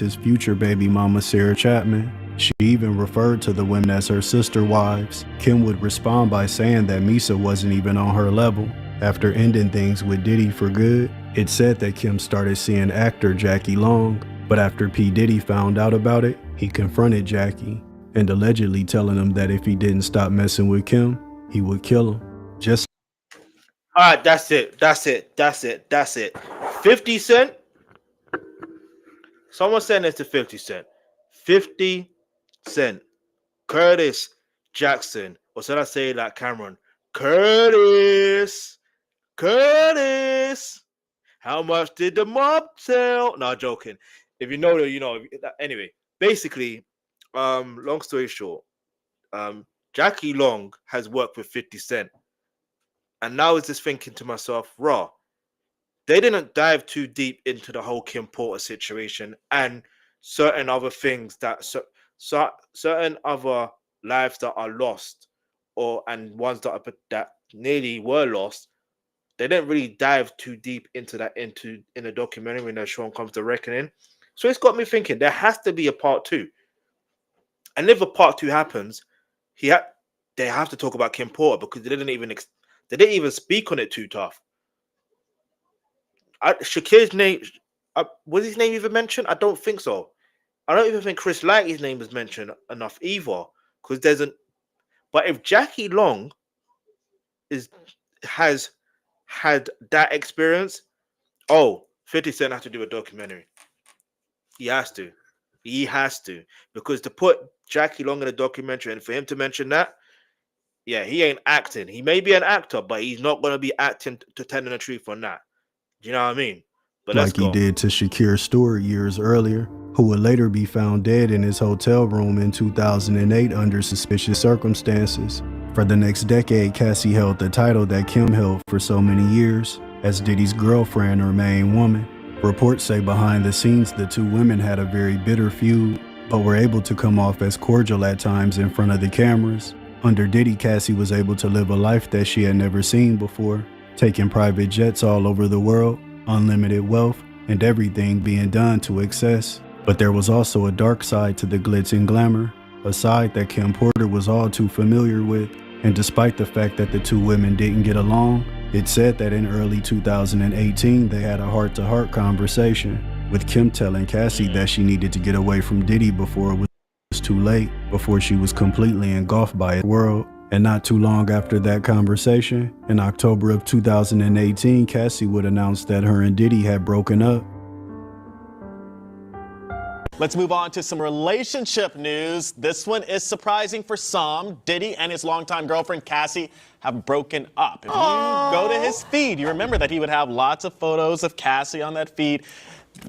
his future baby mama Sarah Chapman. She even referred to the women as her sister wives. Kim would respond by saying that Misa wasn't even on her level. After ending things with Diddy for good, it said that Kim started seeing actor Jackie Long, but after P. Diddy found out about it, he confronted Jackie and allegedly telling him that if he didn't stop messing with Kim, he would kill him. Just all right, that's it. 50 Cent. Someone send this to 50 Cent. 50 Cent. Curtis Jackson. Or should I say like Cameron? Curtis. How much did the mob sell? No, joking. If you know, you know. Anyway, basically, long story short, Jackie Long has worked with 50 Cent. And now I was just thinking to myself, raw, they didn't dive too deep into the whole Kim Porter situation and certain other things that certain other lives that are lost and ones that nearly were lost. They didn't really dive too deep into that in the documentary when the show comes to reckoning. So it's got me thinking there has to be a part 2. And if a part 2 happens, they have to talk about Kim Porter because they didn't even speak on it too tough. Shakir's name, was his name even mentioned? I don't think so. I don't even think Chris Lighty's name is mentioned enough either. Because but if Jackie Long has had that experience, 50 Cent has to do a documentary. He has to. Because to put Jackie Long in a documentary and for him to mention that, yeah, he ain't acting. He may be an actor, but he's not going to be acting to tell the truth on that. Do you know what I mean? But like he did to Shakir Stewart years earlier, who would later be found dead in his hotel room in 2008 under suspicious circumstances. For the next decade, Cassie held the title that Kim held for so many years as Diddy's girlfriend or main woman. Reports say behind the scenes the two women had a very bitter feud, but were able to come off as cordial at times in front of the cameras. Under Diddy, Cassie was able to live a life that she had never seen before, taking private jets all over the world, unlimited wealth, and everything being done to excess. But there was also a dark side to the glitz and glamour, a side that Kim Porter was all too familiar with. And despite the fact that the two women didn't get along, it said that in early 2018 they had a heart-to-heart conversation, with Kim telling Cassie that she needed to get away from Diddy before it was too late, before she was completely engulfed by his world. And not too long after that conversation, in October of 2018, Cassie would announce that her and Diddy had broken up. Let's move on to some relationship news. This one is surprising for some. Diddy and his longtime girlfriend, Cassie, have broken up. If you go to his feed, you remember that he would have lots of photos of Cassie on that feed.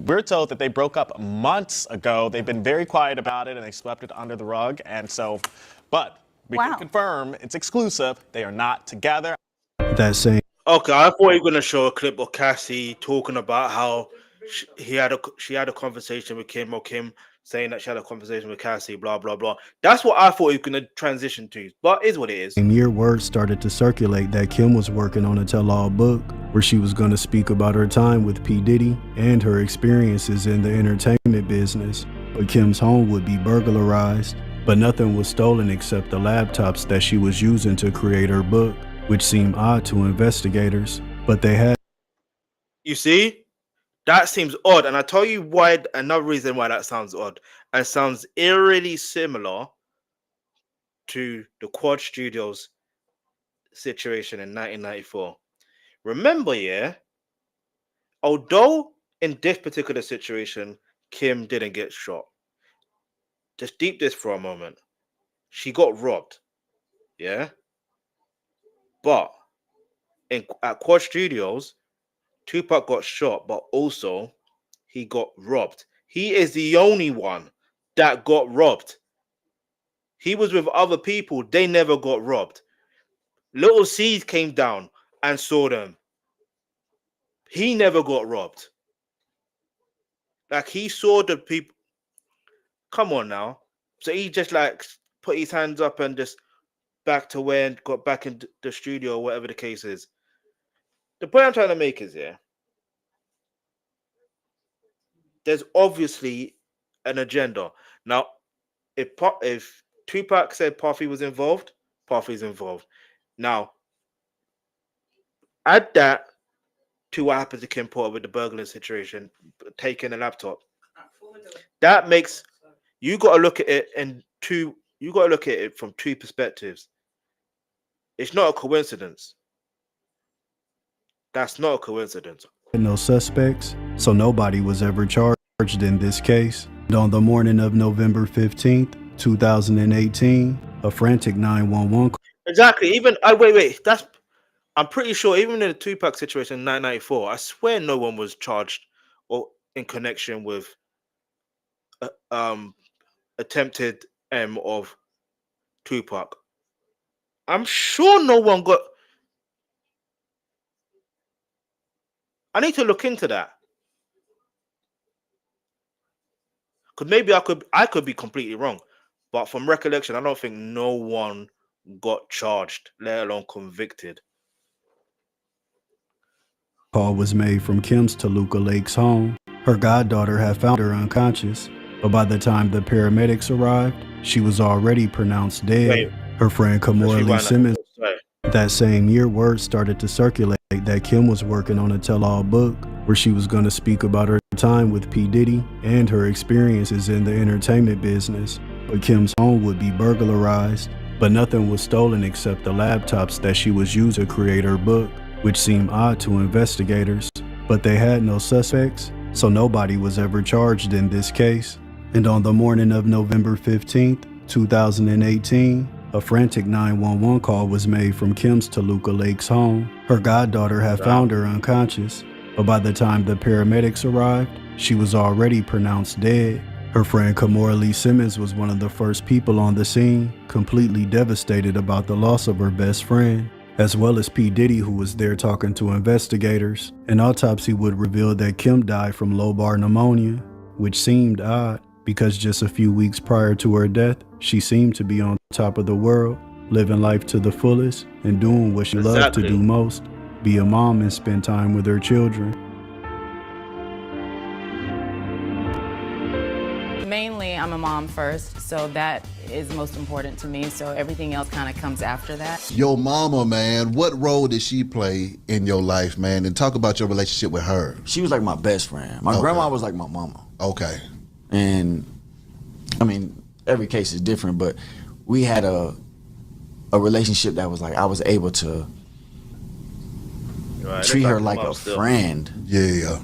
We're told that they broke up months ago. They've been very quiet about it, and they swept it under the rug. And so, but we can confirm, it's exclusive, they are not together. That same. Okay, I thought you were going to show a clip of Cassie talking about how she had a conversation with Kim, or Kim saying that she had a conversation with Cassie, blah, blah, blah. That's what I thought you were going to transition to, but it is what it is. In year, word started to circulate that Kim was working on a tell-all book where she was going to speak about her time with P. Diddy and her experiences in the entertainment business. But Kim's home would be burglarized, but nothing was stolen except the laptops that she was using to create her book, which seemed odd to investigators. But they had You see, that seems odd, and I tell you why. Another reason why that sounds odd, and sounds eerily similar to the Quad Studios situation in 1994. Remember, yeah, although in this particular situation, Kim didn't get shot. Just deep this for a moment. She got robbed, yeah. But at Quad Studios, Tupac got shot, but also he got robbed. He is the only one that got robbed. He was with other people, they never got robbed. Little C's came down and saw them. He never got robbed. Like, he saw the people. Come on now. So he just like put his hands up and just back to where and got back in the studio or whatever the case is. The point I'm trying to make is, yeah, there's obviously an agenda. Now, if Tupac said Puffy was involved, Puffy's involved. Now, add that to what happened to Kim Porter with the burglar situation, taking a laptop. That makes you got to look at it from two perspectives. It's not a coincidence. That's not a coincidence. No suspects, so nobody was ever charged in this case. And on the morning of November 15th, 2018, a frantic 911 call. Exactly. Even wait. I'm pretty sure even in the Tupac situation in 1994, I swear no one was charged or in connection with attempted of Tupac. I'm sure no one got. I need to look into that. Because maybe I could be completely wrong. But from recollection, I don't think no one got charged, let alone convicted. Call was made from Kim's Toluca Lakes home. Her goddaughter had found her unconscious, but by the time the paramedics arrived, she was already pronounced dead. Wait. Her friend Kamora Lee Simmons, that same year, word started to circulate that Kim was working on a tell-all book where she was going to speak about her time with PDiddy and her experiences in the entertainment business. But Kim's home would be burglarized, but nothing was stolen except the laptops that she was using to create her book, which seemed odd to investigators. But they had no suspects, so nobody was ever charged in this case. And on the morning of November 15th, 2018, a frantic 911 call was made from Kim's Toluca Lakes home. Her goddaughter had found her unconscious, but by the time the paramedics arrived, she was already pronounced dead. Her friend Kamora Lee Simmons was one of the first people on the scene, completely devastated about the loss of her best friend, as well as P. Diddy, who was there talking to investigators. An autopsy would reveal that Kim died from lobar pneumonia, which seemed odd because just a few weeks prior to her death, she seemed to be on top of the world, living life to the fullest and doing what she loved to do most, be a mom and spend time with her children. Mainly, I'm a mom first, so that is most important to me. So everything else kind of comes after that. Your mama, man, what role did she play in your life, man? And talk about your relationship with her. She was like my best friend. My grandma was like my mama. Okay. And, I mean, every case is different, but we had a relationship that was like, I was able to treat her like a friend. Yeah.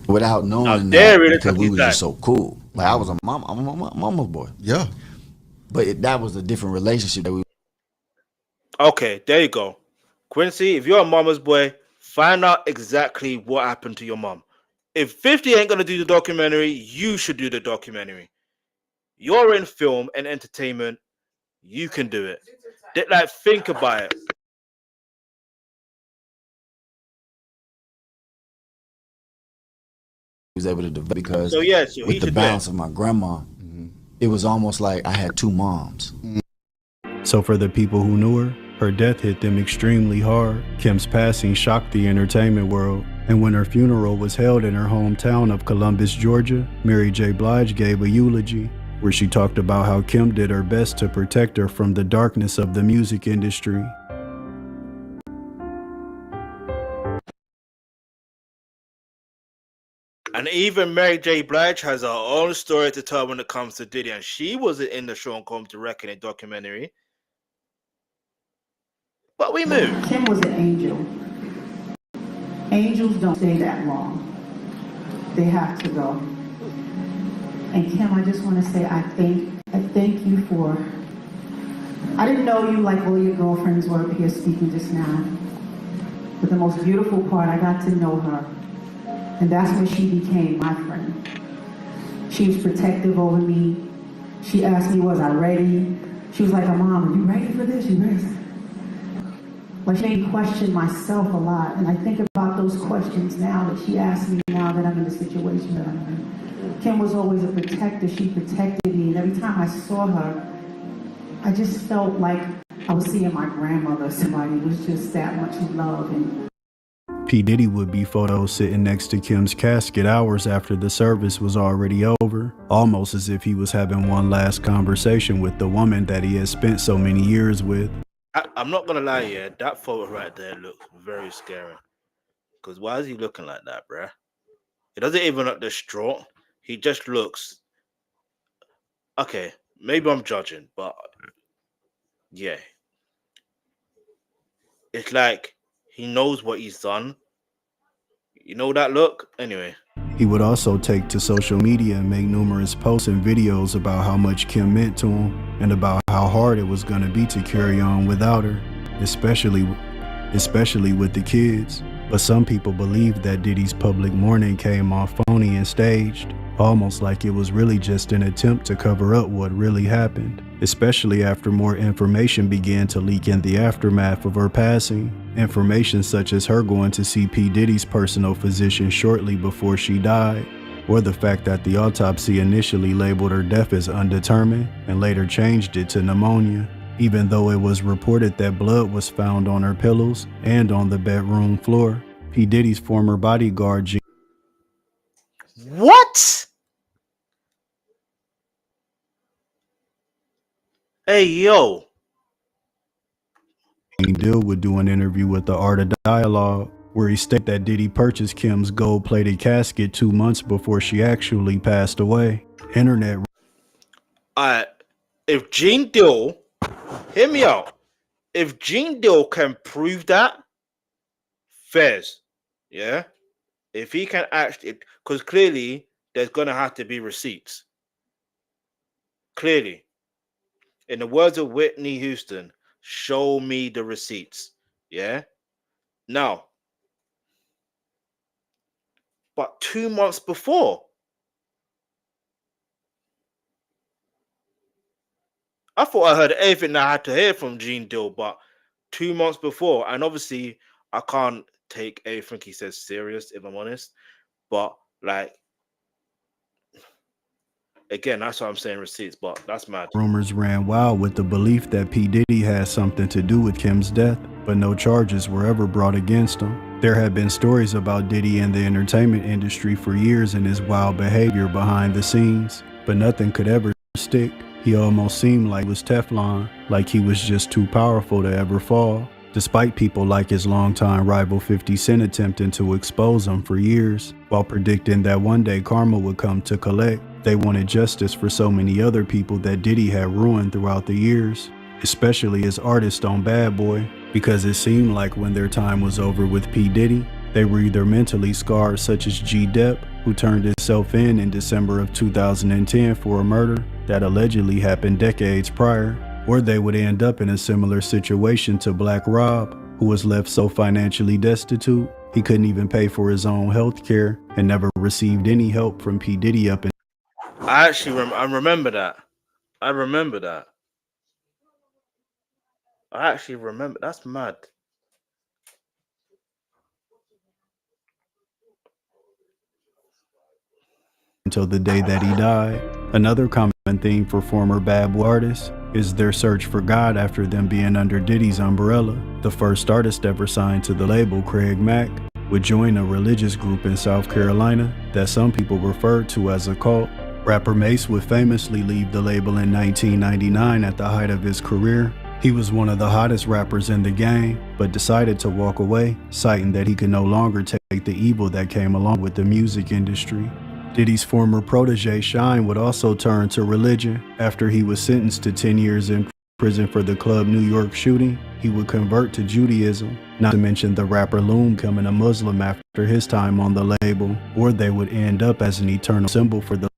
Without knowing that, because we were just so cool. Like, I'm a mama's boy. Yeah. But that was a different relationship that we. Okay, there you go. Quincy, if you're a mama's boy, find out exactly what happened to your mom. If 50 ain't gonna do the documentary, you should do the documentary. You're in film and entertainment. You can do it. Like, think about it. Was able to develop because so with the balance of my grandma, it was almost like I had two moms. So for the people who knew her death hit them extremely hard. Kim's passing shocked the entertainment world, and when her funeral was held in her hometown of Columbus, Georgia, Mary J. Blige gave a eulogy where she talked about how Kim did her best to protect her from the darkness of the music industry. And even Mary J. Blige has her own story to tell when it comes to Diddy, and she wasn't in the Sean Combs to Reckon It documentary. But we move. Kim was an angel. Angels don't stay that long. They have to go. And Kim, I just want to say I thank you for. I didn't know you like all your girlfriends were up here speaking just now. But the most beautiful part, I got to know her. And that's when she became my friend. She was protective over me. She asked me, was I ready? She was like, Mom, are you ready for this? You ready? Like, she made me question myself a lot. And I think about those questions now that she asked me now that I'm in the situation that I'm in. Kim was always a protector. She protected me. And every time I saw her, I just felt like I was seeing my grandmother. Somebody was just that much love. And P. Diddy would be photos sitting next to Kim's casket hours after the service was already over, almost as if he was having one last conversation with the woman that he had spent so many years with. I'm not gonna lie, yeah, that photo right there looks very scary. Because why is he looking like that, bruh? He doesn't even look distraught. He just looks... Okay, maybe I'm judging, but... Yeah. It's like he knows what he's done. You know that look? Anyway. He would also take to social media and make numerous posts and videos about how much Kim meant to him and about how hard it was going to be to carry on without her, especially with the kids. But some people believe that Diddy's public mourning came off phony and staged, almost like it was really just an attempt to cover up what really happened, especially after more information began to leak in the aftermath of her passing. Information such as her going to see P. Diddy's personal physician shortly before she died, or the fact that the autopsy initially labeled her death as undetermined and later changed it to pneumonia, even though it was reported that blood was found on her pillows and on the bedroom floor. P. Diddy's former bodyguard, What? Hey, yo. Dill would do an interview with The Art of Dialogue, where he stated that Diddy purchased Kim's gold-plated casket 2 months before she actually passed away. Internet. If Gene Dill, hear me out. If Gene Dill can prove that, Fez, yeah? If he can actually, because clearly there's going to have to be receipts. Clearly. In the words of Whitney Houston, show me the receipts. Yeah? Now, but 2 months before, I thought I heard everything that I had to hear from Gene Dill, but 2 months before, and obviously I can't take everything he says serious, if I'm honest, but like, again, that's what I'm saying, receipts, but that's mad. Rumors ran wild with the belief that P. Diddy had something to do with Kim's death, but no charges were ever brought against him. There had been stories about Diddy in the entertainment industry for years and his wild behavior behind the scenes, but nothing could ever stick. He almost seemed like he was Teflon, like he was just too powerful to ever fall, despite people like his longtime rival 50 Cent attempting to expose him for years, while predicting that one day karma would come to collect. They wanted justice for so many other people that Diddy had ruined throughout the years, especially his artist on Bad Boy, because it seemed like when their time was over with P. Diddy, they were either mentally scarred, such as G. Depp, who turned himself in December of 2010 for a murder that allegedly happened decades prior, or they would end up in a similar situation to Black Rob, who was left so financially destitute he couldn't even pay for his own health care and never received any help from P. Diddy up in... I actually I remember that. I remember that. I actually remember. That's mad. Until the day that he died. Another common theme for former Bad Boy artists is their search for God after them being under Diddy's umbrella. The first artist ever signed to the label, Craig Mack, would join a religious group in South Carolina that some people referred to as a cult. Rapper Mace would famously leave the label in 1999 at the height of his career, He was one of the hottest rappers in the game, but decided to walk away, citing that he could no longer take the evil that came along with the music industry. Diddy's former protege Shine would also turn to religion. After he was sentenced to 10 years in prison for the Club New York shooting, he would convert to Judaism, not to mention the rapper Loon becoming a Muslim after his time on the label, or they would end up as an eternal symbol for the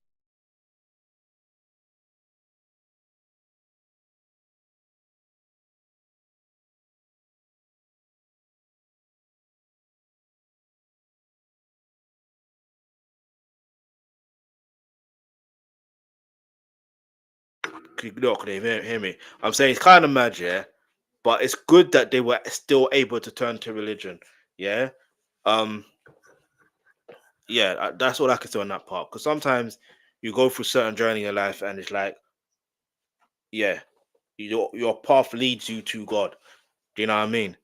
You not gonna hear me. I'm saying it's kind of mad, yeah, but it's good that they were still able to turn to religion, yeah. Um, yeah, that's all I can say on that part. Because sometimes you go through certain journey in your life, and it's like, yeah, your path leads you to God. Do you know what I mean?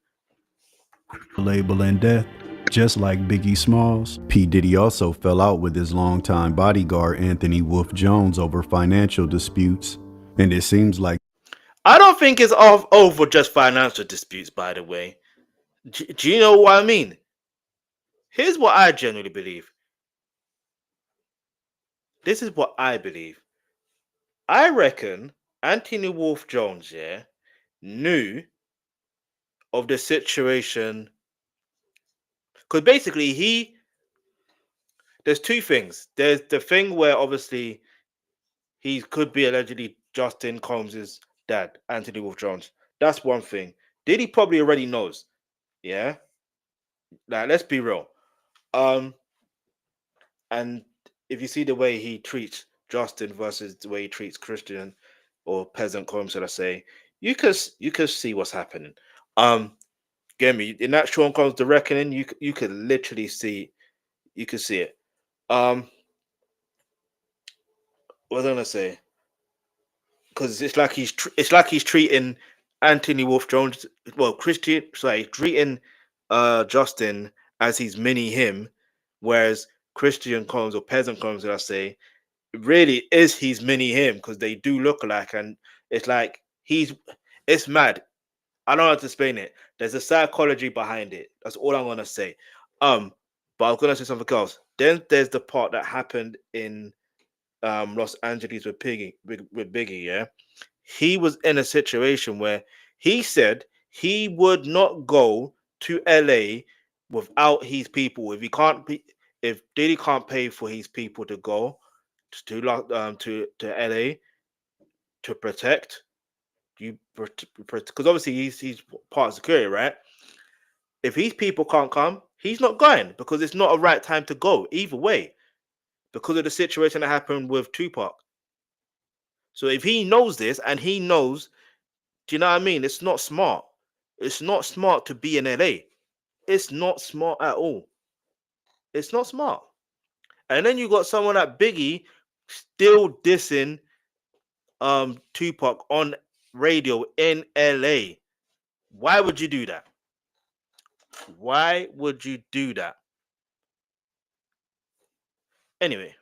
label and death. Just like Biggie Smalls, P. Diddy also fell out with his longtime bodyguard Anthony Wolf Jones over financial disputes. And it seems like I don't think it's over just financial disputes, by the way. Do you know what I mean? Here's what I genuinely believe. This is what I believe. I reckon Anthony Wolf Jones, yeah, knew of the situation. Because basically, there's two things. There's the thing where obviously he could be allegedly Justin Combs' dad, Anthony Wolf Jones. That's one thing. Diddy probably already knows. Yeah. Like, let's be real. And if you see the way he treats Justin versus the way he treats Christian or peasant Combs, should I say, you could see what's happening. Get me in that Sean Combs The Reckoning, you could literally see, you could see it. What was I gonna say? Because it's like he's treating Anthony Wolf Jones, treating Justin as he's mini him, whereas Christian Combs or peasant Combs, should I say, really is he's mini him, because they do look alike, and it's like it's mad. I don't know how to explain it. There's a psychology behind it. That's all I'm gonna say. But I'm gonna say something else. Then there's the part that happened in Los Angeles with Biggie. Yeah, he was in a situation where he said he would not go to LA without his people. If Diddy can't pay for his people to go to LA to protect you, because obviously he's part of security, right? If his people can't come, he's not going, because it's not a right time to go either way, because of the situation that happened with Tupac. So if he knows this, and he knows, do you know what I mean? It's not smart. It's not smart to be in LA. It's not smart at all. It's not smart. And then you got someone like Biggie still dissing Tupac on radio in LA. Why would you do that? Why would you do that? Anyway.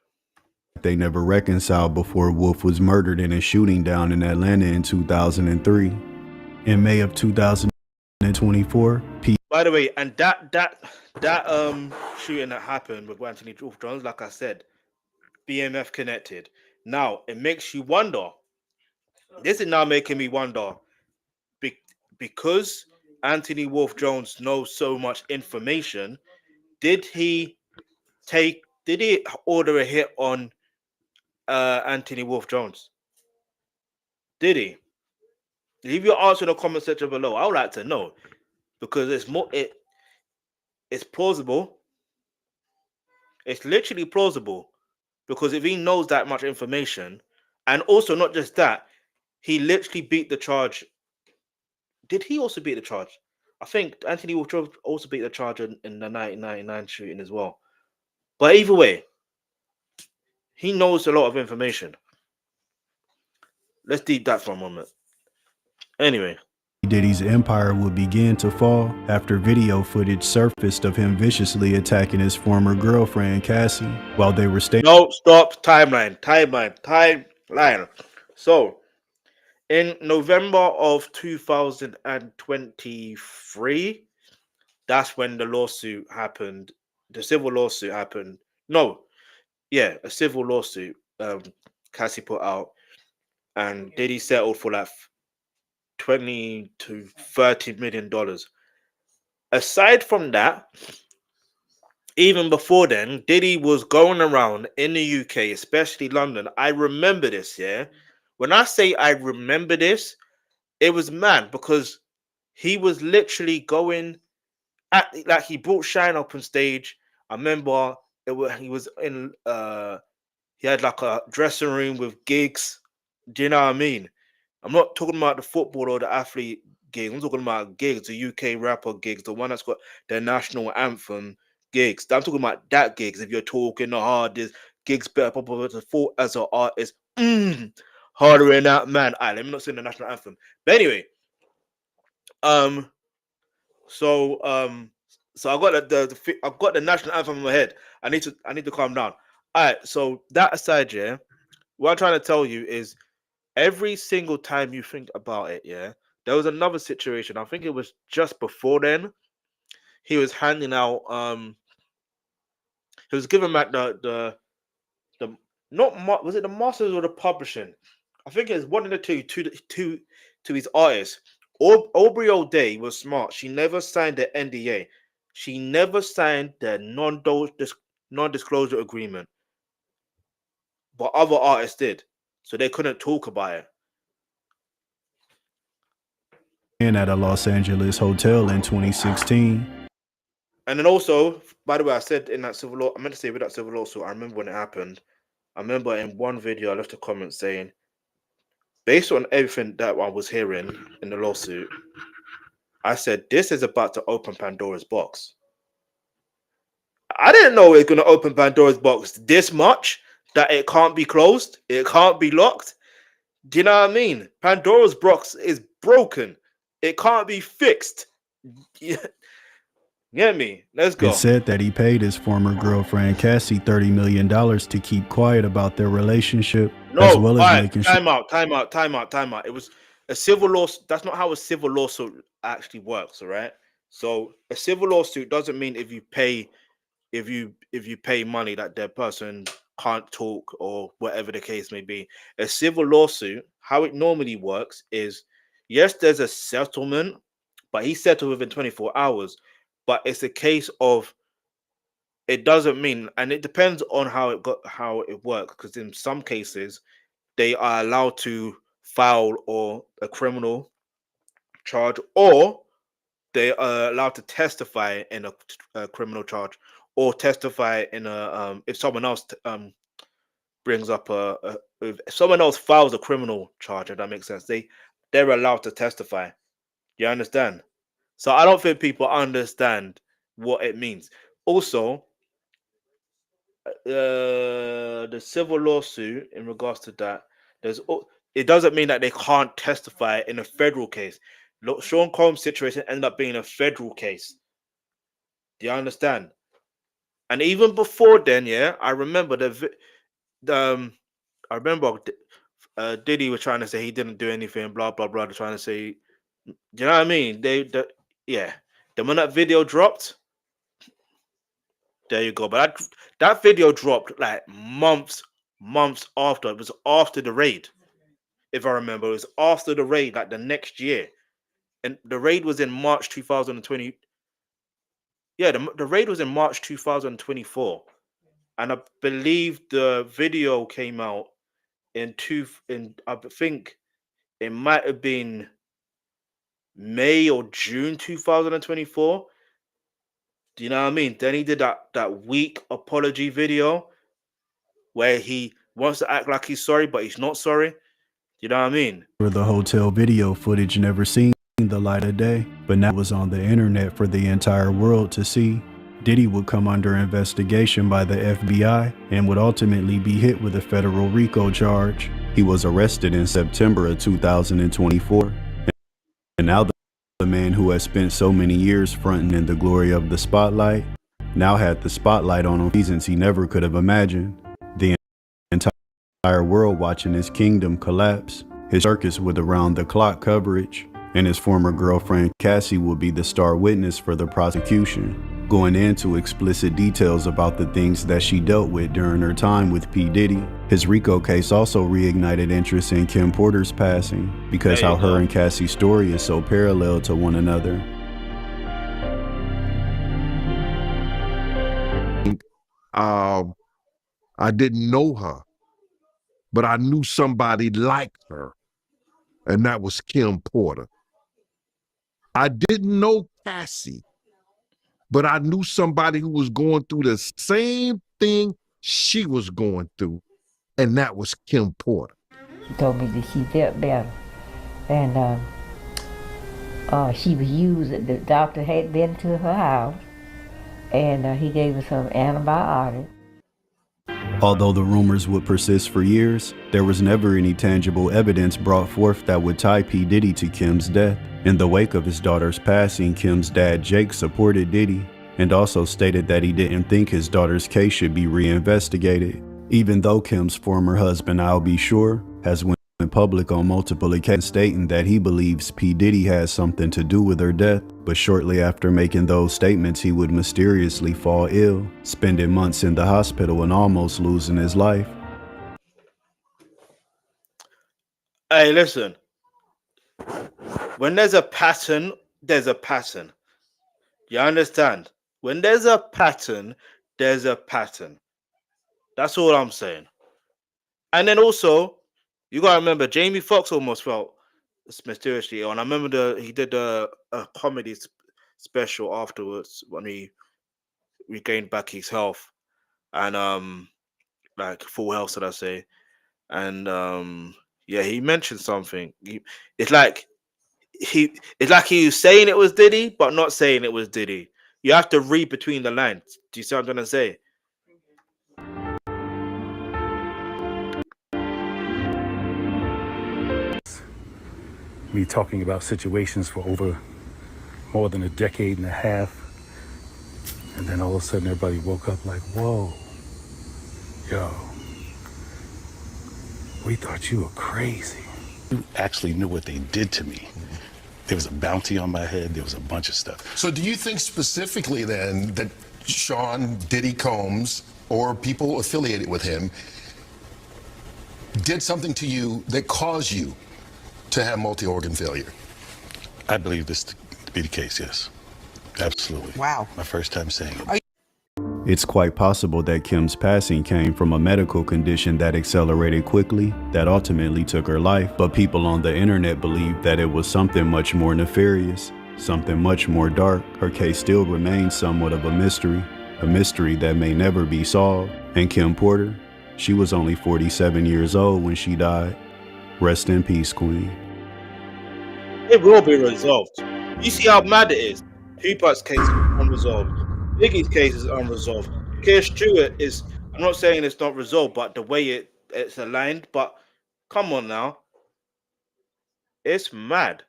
they never reconciled before Wolf was murdered in a shooting down in Atlanta in 2003. In May of 2024, By the way, and that shooting that happened with Anthony Wolf Jones, like I said, BMF connected. Now it makes you wonder. This is now making me wonder, because Anthony Wolf Jones knows so much information. Did he order a hit on Anthony Wolf Jones? Did he? Leave your answer in the comment section below. I would like to know, because it's plausible. It's literally plausible, because if he knows that much information, and also not just that, he literally beat the charge. Did he also beat the charge? I think Anthony Wolf Jones also beat the charge in the 1999 shooting as well. But either way, he knows a lot of information. Let's deep that for a moment. Anyway. Diddy's empire would begin to fall after video footage surfaced of him viciously attacking his former girlfriend, Cassie, while they were staying. No, stop. Timeline. So, In November of 2023, that's when the lawsuit happened. The civil lawsuit happened. No, yeah, a civil lawsuit. Cassie put out, and Diddy settled for like $20 to $30 million. Aside from that, even before then, Diddy was going around in the UK, especially London. I remember this, yeah. When I say I remember this, it was mad because he was literally going at, like, he brought Shine up on stage. I remember he was in he had like a dressing room with gigs. Do you know what I mean? I'm not talking about the football or the athlete gigs. I'm talking about gigs, the UK rapper gigs, the one that's got their national anthem gigs. I'm talking about that gigs. If you're talking the hardest gigs, better pop up as an artist. Harder than that, man. Alright, let me not sing the national anthem. But anyway, so I got I got the national anthem in my head. I need to calm down. All right, so that aside, yeah, what I'm trying to tell you is every single time you think about it, yeah, there was another situation. I think it was just before then. He was handing out he was giving back the was it the masters or the publishing? I think it's one of the two to his artists. Aubrey O'Day was smart. She never signed the NDA. She never signed the non-disclosure agreement. But other artists did. So they couldn't talk about it. And at a Los Angeles hotel in 2016. And then also, by the way, I said in that civil law, I meant to say with that civil lawsuit, I remember when it happened. I remember in one video I left a comment saying, based on everything that I was hearing in the lawsuit, I said, this is about to open Pandora's box. I didn't know it was going to open Pandora's box this much, that it can't be closed, it can't be locked. Do you know what I mean? Pandora's box is broken. It can't be fixed. Get me? Let's go. It said that he paid his former girlfriend Cassie $30 million to keep quiet about their relationship, as well as making sure. Time out. It was a civil lawsuit. That's not how a civil lawsuit actually works, all right? So a civil lawsuit doesn't mean if you pay money that that person can't talk or whatever the case may be. A civil lawsuit, how it normally works is, yes, there's a settlement, but he settled within 24 hours. But it's a case of, it doesn't mean, and it depends on how it works, because in some cases they are allowed to file or a criminal charge, or they are allowed to testify in a criminal charge, or testify in a if someone else brings up if someone else files a criminal charge, if that makes sense, they're allowed to testify. You understand? So I don't think people understand what it means. Also, the civil lawsuit in regards to that, it doesn't mean that they can't testify in a federal case. Look, Sean Combs' situation ended up being a federal case. Do you understand? And even before then, yeah, I remember Diddy was trying to say he didn't do anything, blah blah blah. They're trying to say, do you know what I mean? Yeah. Then when that video dropped, there you go. But that video dropped like months after. It was after the raid, if I remember. It was after the raid, like the next year. And the raid was in March 2020. Yeah, the raid was in March 2024. And I believe the video came out in I think it might have been May or June 2024. Do you know what I mean? Then he did that weak apology video where he wants to act like he's sorry, but he's not sorry. Do you know what I mean? For the hotel video footage never seen the light of day, but now it was on the internet for the entire world to see. Diddy would come under investigation by the FBI and would ultimately be hit with a federal RICO charge. He was arrested in September of 2024, and now the man who has spent so many years fronting in the glory of the spotlight now had the spotlight on him reasons he never could have imagined. The entire world watching his kingdom collapse. His circus with around-the-clock coverage, and his former girlfriend Cassie will be the star witness for the prosecution, going into explicit details about the things that she dealt with during her time with P. Diddy. His RICO case also reignited interest in Kim Porter's passing, because how her and Cassie's story is so parallel to one another. I didn't know her, but I knew somebody like her, and that was Kim Porter. I didn't know Cassie, but I knew somebody who was going through the same thing she was going through, and that was Kim Porter. She told me that she felt better, and she was used. The doctor had been to her house, and he gave her some antibiotics. Although the rumors would persist for years, there was never any tangible evidence brought forth that would tie P. Diddy to Kim's death. In the wake of his daughter's passing, Kim's dad, Jake, supported Diddy and also stated that he didn't think his daughter's case should be reinvestigated, even though Kim's former husband, AlBSure, has went public on multiple occasions stating that he believes P. Diddy has something to do with her death. But shortly after making those statements, he would mysteriously fall ill, spending months in the hospital and almost losing his life. Hey, listen. When there's a pattern, there's a pattern. You understand? When there's a pattern, there's a pattern. That's all I'm saying. And then also, you gotta remember, Jamie Foxx almost felt mysteriously ill, and I remember he did a comedy special afterwards when he regained back his health and like full health, should I say? And yeah, he mentioned something. It's like he was saying it was Diddy, but not saying it was Diddy. You have to read between the lines. Do you see what I'm trying to say? Me talking about situations for over more than a decade and a half, and then all of a sudden everybody woke up like, whoa, yo, we thought you were crazy. You actually knew what they did to me. There was a bounty on my head, there was a bunch of stuff. So do you think specifically then that Sean Diddy Combs or people affiliated with him did something to you that caused you to have multi-organ failure? I believe this to be the case, yes. Absolutely. Wow. My first time saying it. It's quite possible that Kim's passing came from a medical condition that accelerated quickly, that ultimately took her life. But people on the internet believe that it was something much more nefarious, something much more dark. Her case still remains somewhat of a mystery that may never be solved. And Kim Porter, she was only 47 years old when she died. Rest in peace, Queen. It will be resolved. You see how mad it is? Tupac's case is unresolved. Biggie's case is unresolved. Keir Stewart is, I'm not saying it's not resolved, but the way it's aligned, but come on now. It's mad.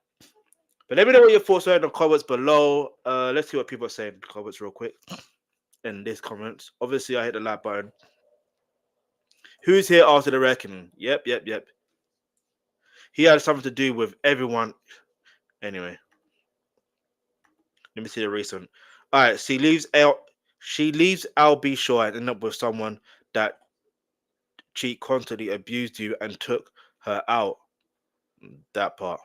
But let me know what your thoughts are in the comments below. Let's see what people are saying in the comments real quick. In these comments. Obviously, I hit the like button. Who's here after the reckoning? Yep. He had something to do with everyone. Anyway. Let me see the recent. All right, she leaves AlBSure and ended up with someone that she constantly abused you and took her out. That part.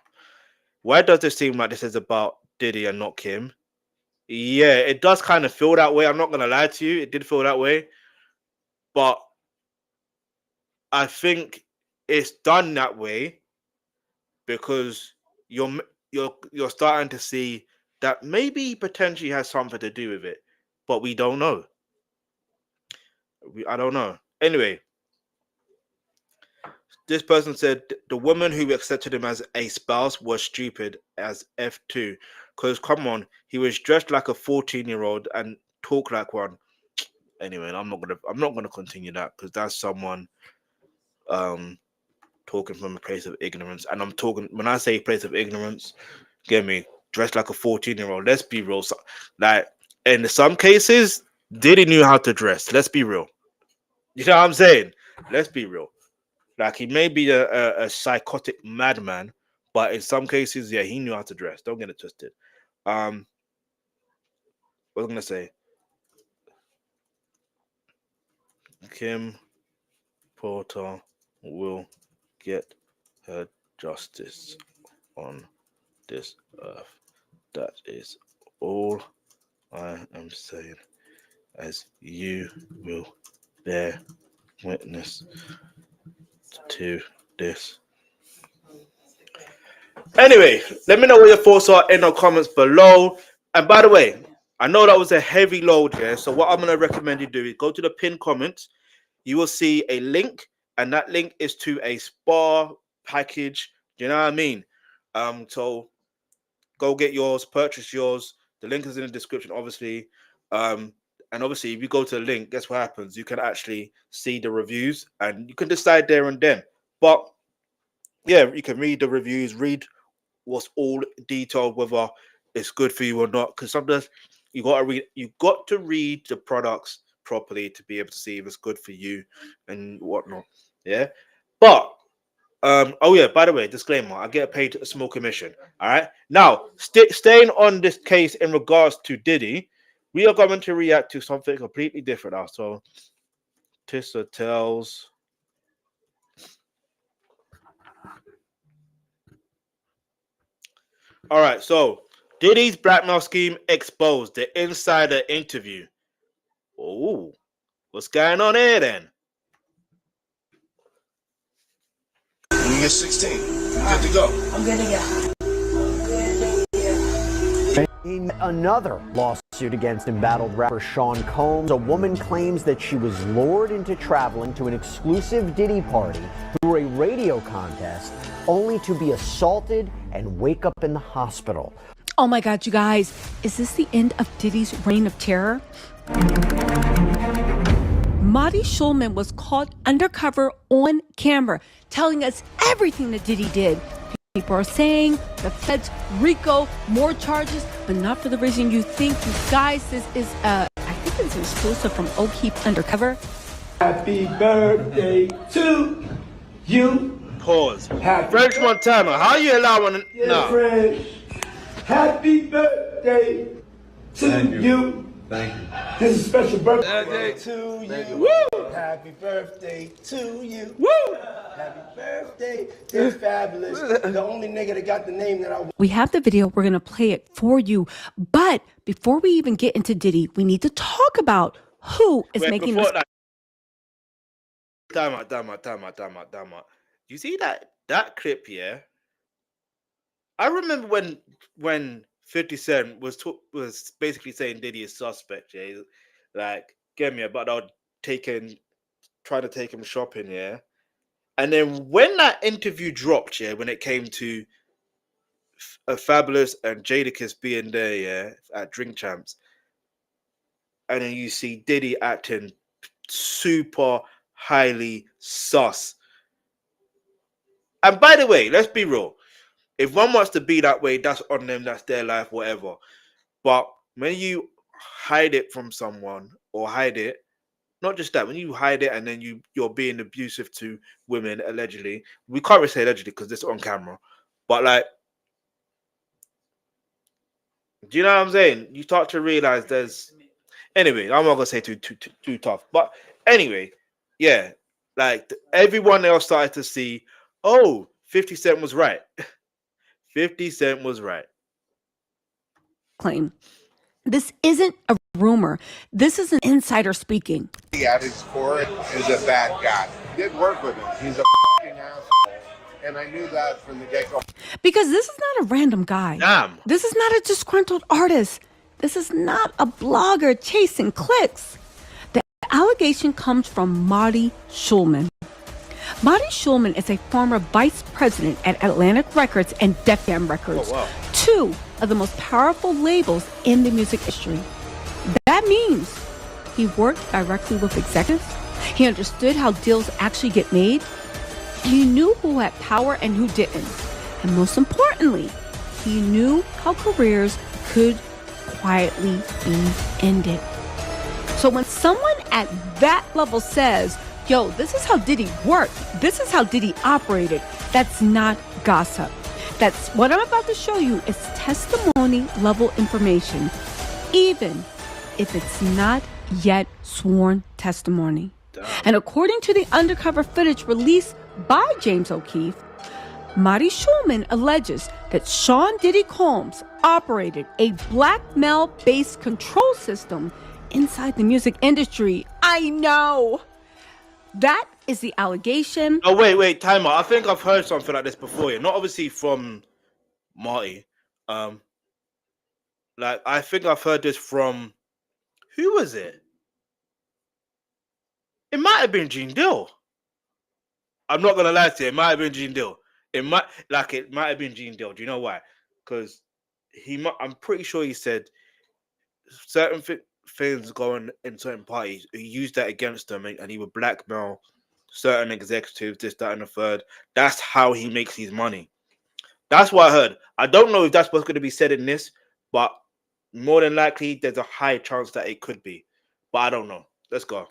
Why does it seem like this is about Diddy and not Kim? Yeah, it does kind of feel that way. I'm not gonna lie to you, it did feel that way, but I think it's done that way because you're starting to see that maybe potentially has something to do with it, but we don't know. I don't know. Anyway, this person said the woman who accepted him as a spouse was stupid as F2. Because come on, he was dressed like a 14-year-old and talk like one. Anyway, I'm not gonna continue that because that's someone talking from a place of ignorance. And I'm talking, when I say place of ignorance, get me, dressed like a 14-year-old. Let's be real. So, like in some cases, Diddy knew how to dress. Let's be real. You know what I'm saying? Let's be real. Like he may be a psychotic madman, but in some cases, yeah, he knew how to dress. Don't get it twisted. What was I gonna say? Kim Porter will get her justice on this earth. That is all I am saying, as you will bear witness to this. Anyway, let me know what your thoughts are in the comments below. And by the way, I know that was a heavy load here, so what I'm going to recommend you do is go to the pinned comments. You will see a link, and that link is to a spa package. Do you know what I mean? So go get yours, purchase yours. The link is in the description, obviously. And obviously, if you go to the link, guess what happens? You can actually see the reviews, and you can decide there and then. But yeah, you can read the reviews, read what's all detailed, whether it's good for you or not. Because sometimes you got to read the products properly to be able to see if it's good for you and whatnot. Yeah, but oh yeah, by the way, disclaimer: I get paid a small commission. All right, now staying on this case in regards to Diddy, we are going to react to something completely different now. So Tissa tells. All right, so Diddy's blackmail scheme exposed. The insider interview. Oh, what's going on here then? When you get 16, you're good to go. I'm good to go. In another lawsuit against embattled rapper Sean Combs, a woman claims that she was lured into traveling to an exclusive Diddy party through a radio contest, only to be assaulted and wake up in the hospital. Oh my God, you guys, is this the end of Diddy's reign of terror? Marty Schulman was caught undercover on camera, telling us everything that Diddy did. People are saying the feds RICO more charges, but not for the reason you think. You guys, this is I think it's exclusive from O'Keefe Undercover. Happy birthday to you. Pause. French Montana, how you allowing? No. French. Happy birthday to you. Thank you. This is a special birthday to you. Woo! Happy birthday to you. Woo! Happy birthday. It's fabulous. The only nigga that got the name that I want. We have the video. We're going to play it for you. But before we even get into Diddy, we need to talk about who is making this. Time out. You see that clip here? I remember when 50 Cent was basically saying Diddy is suspect, yeah. He's like, get me about trying to take him shopping, yeah. And then when that interview dropped, yeah, when it came to Fabulous and Jadakiss being there, yeah, at Drink Champs, and then you see Diddy acting super highly sus. And by the way, let's be real. If one wants to be that way, that's on them, that's their life, whatever. But when you hide it from someone or hide it, not just that, when you hide it and then you're being abusive to women, allegedly, we can't really say allegedly because it's on camera, but like, do you know what I'm saying? You start to realize there's, anyway, I'm not gonna say too tough, but anyway, yeah, like everyone else started to see, oh, 50 Cent was right. 50 Cent was right. Claim. This isn't a rumor. This is an insider speaking. At his core is a bad guy. Did work with him. He's a fucking asshole. And I knew that from the get-go. Because this is not a random guy. Damn. This is not a disgruntled artist. This is not a blogger chasing clicks. The allegation comes from Marty Schulman. Marty Schulman is a former vice president at Atlantic Records and Def Jam Records, two of the most powerful labels in the music industry. That means he worked directly with executives. He understood how deals actually get made. He knew who had power and who didn't. And most importantly, he knew how careers could quietly be ended. So when someone at that level says yo, this is how Diddy worked. This is how Diddy operated. That's not gossip. That's what I'm about to show you is testimony level information, even if it's not yet sworn testimony. And according to the undercover footage released by James O'Keefe, Marty Schulman alleges that Sean Diddy Combs operated a blackmail-based control system inside the music industry. I know. That is the allegation. Oh, wait, time out. I think I've heard something like this before. Not obviously from Marty. Like, I think I've heard this from... Who was it? It might have been Gene Dill. I'm not gonna lie to you. It might have been Gene Dill. It might have been Gene Dill. Do you know why? Because I'm pretty sure he said certain things going in certain parties. He used that against them, and he would blackmail certain executives, this, that, and the third. That's how he makes his money. That's what I heard. I don't know if that's what's going to be said in this, but more than likely, there's a high chance that it could be. But I don't know. Let's go.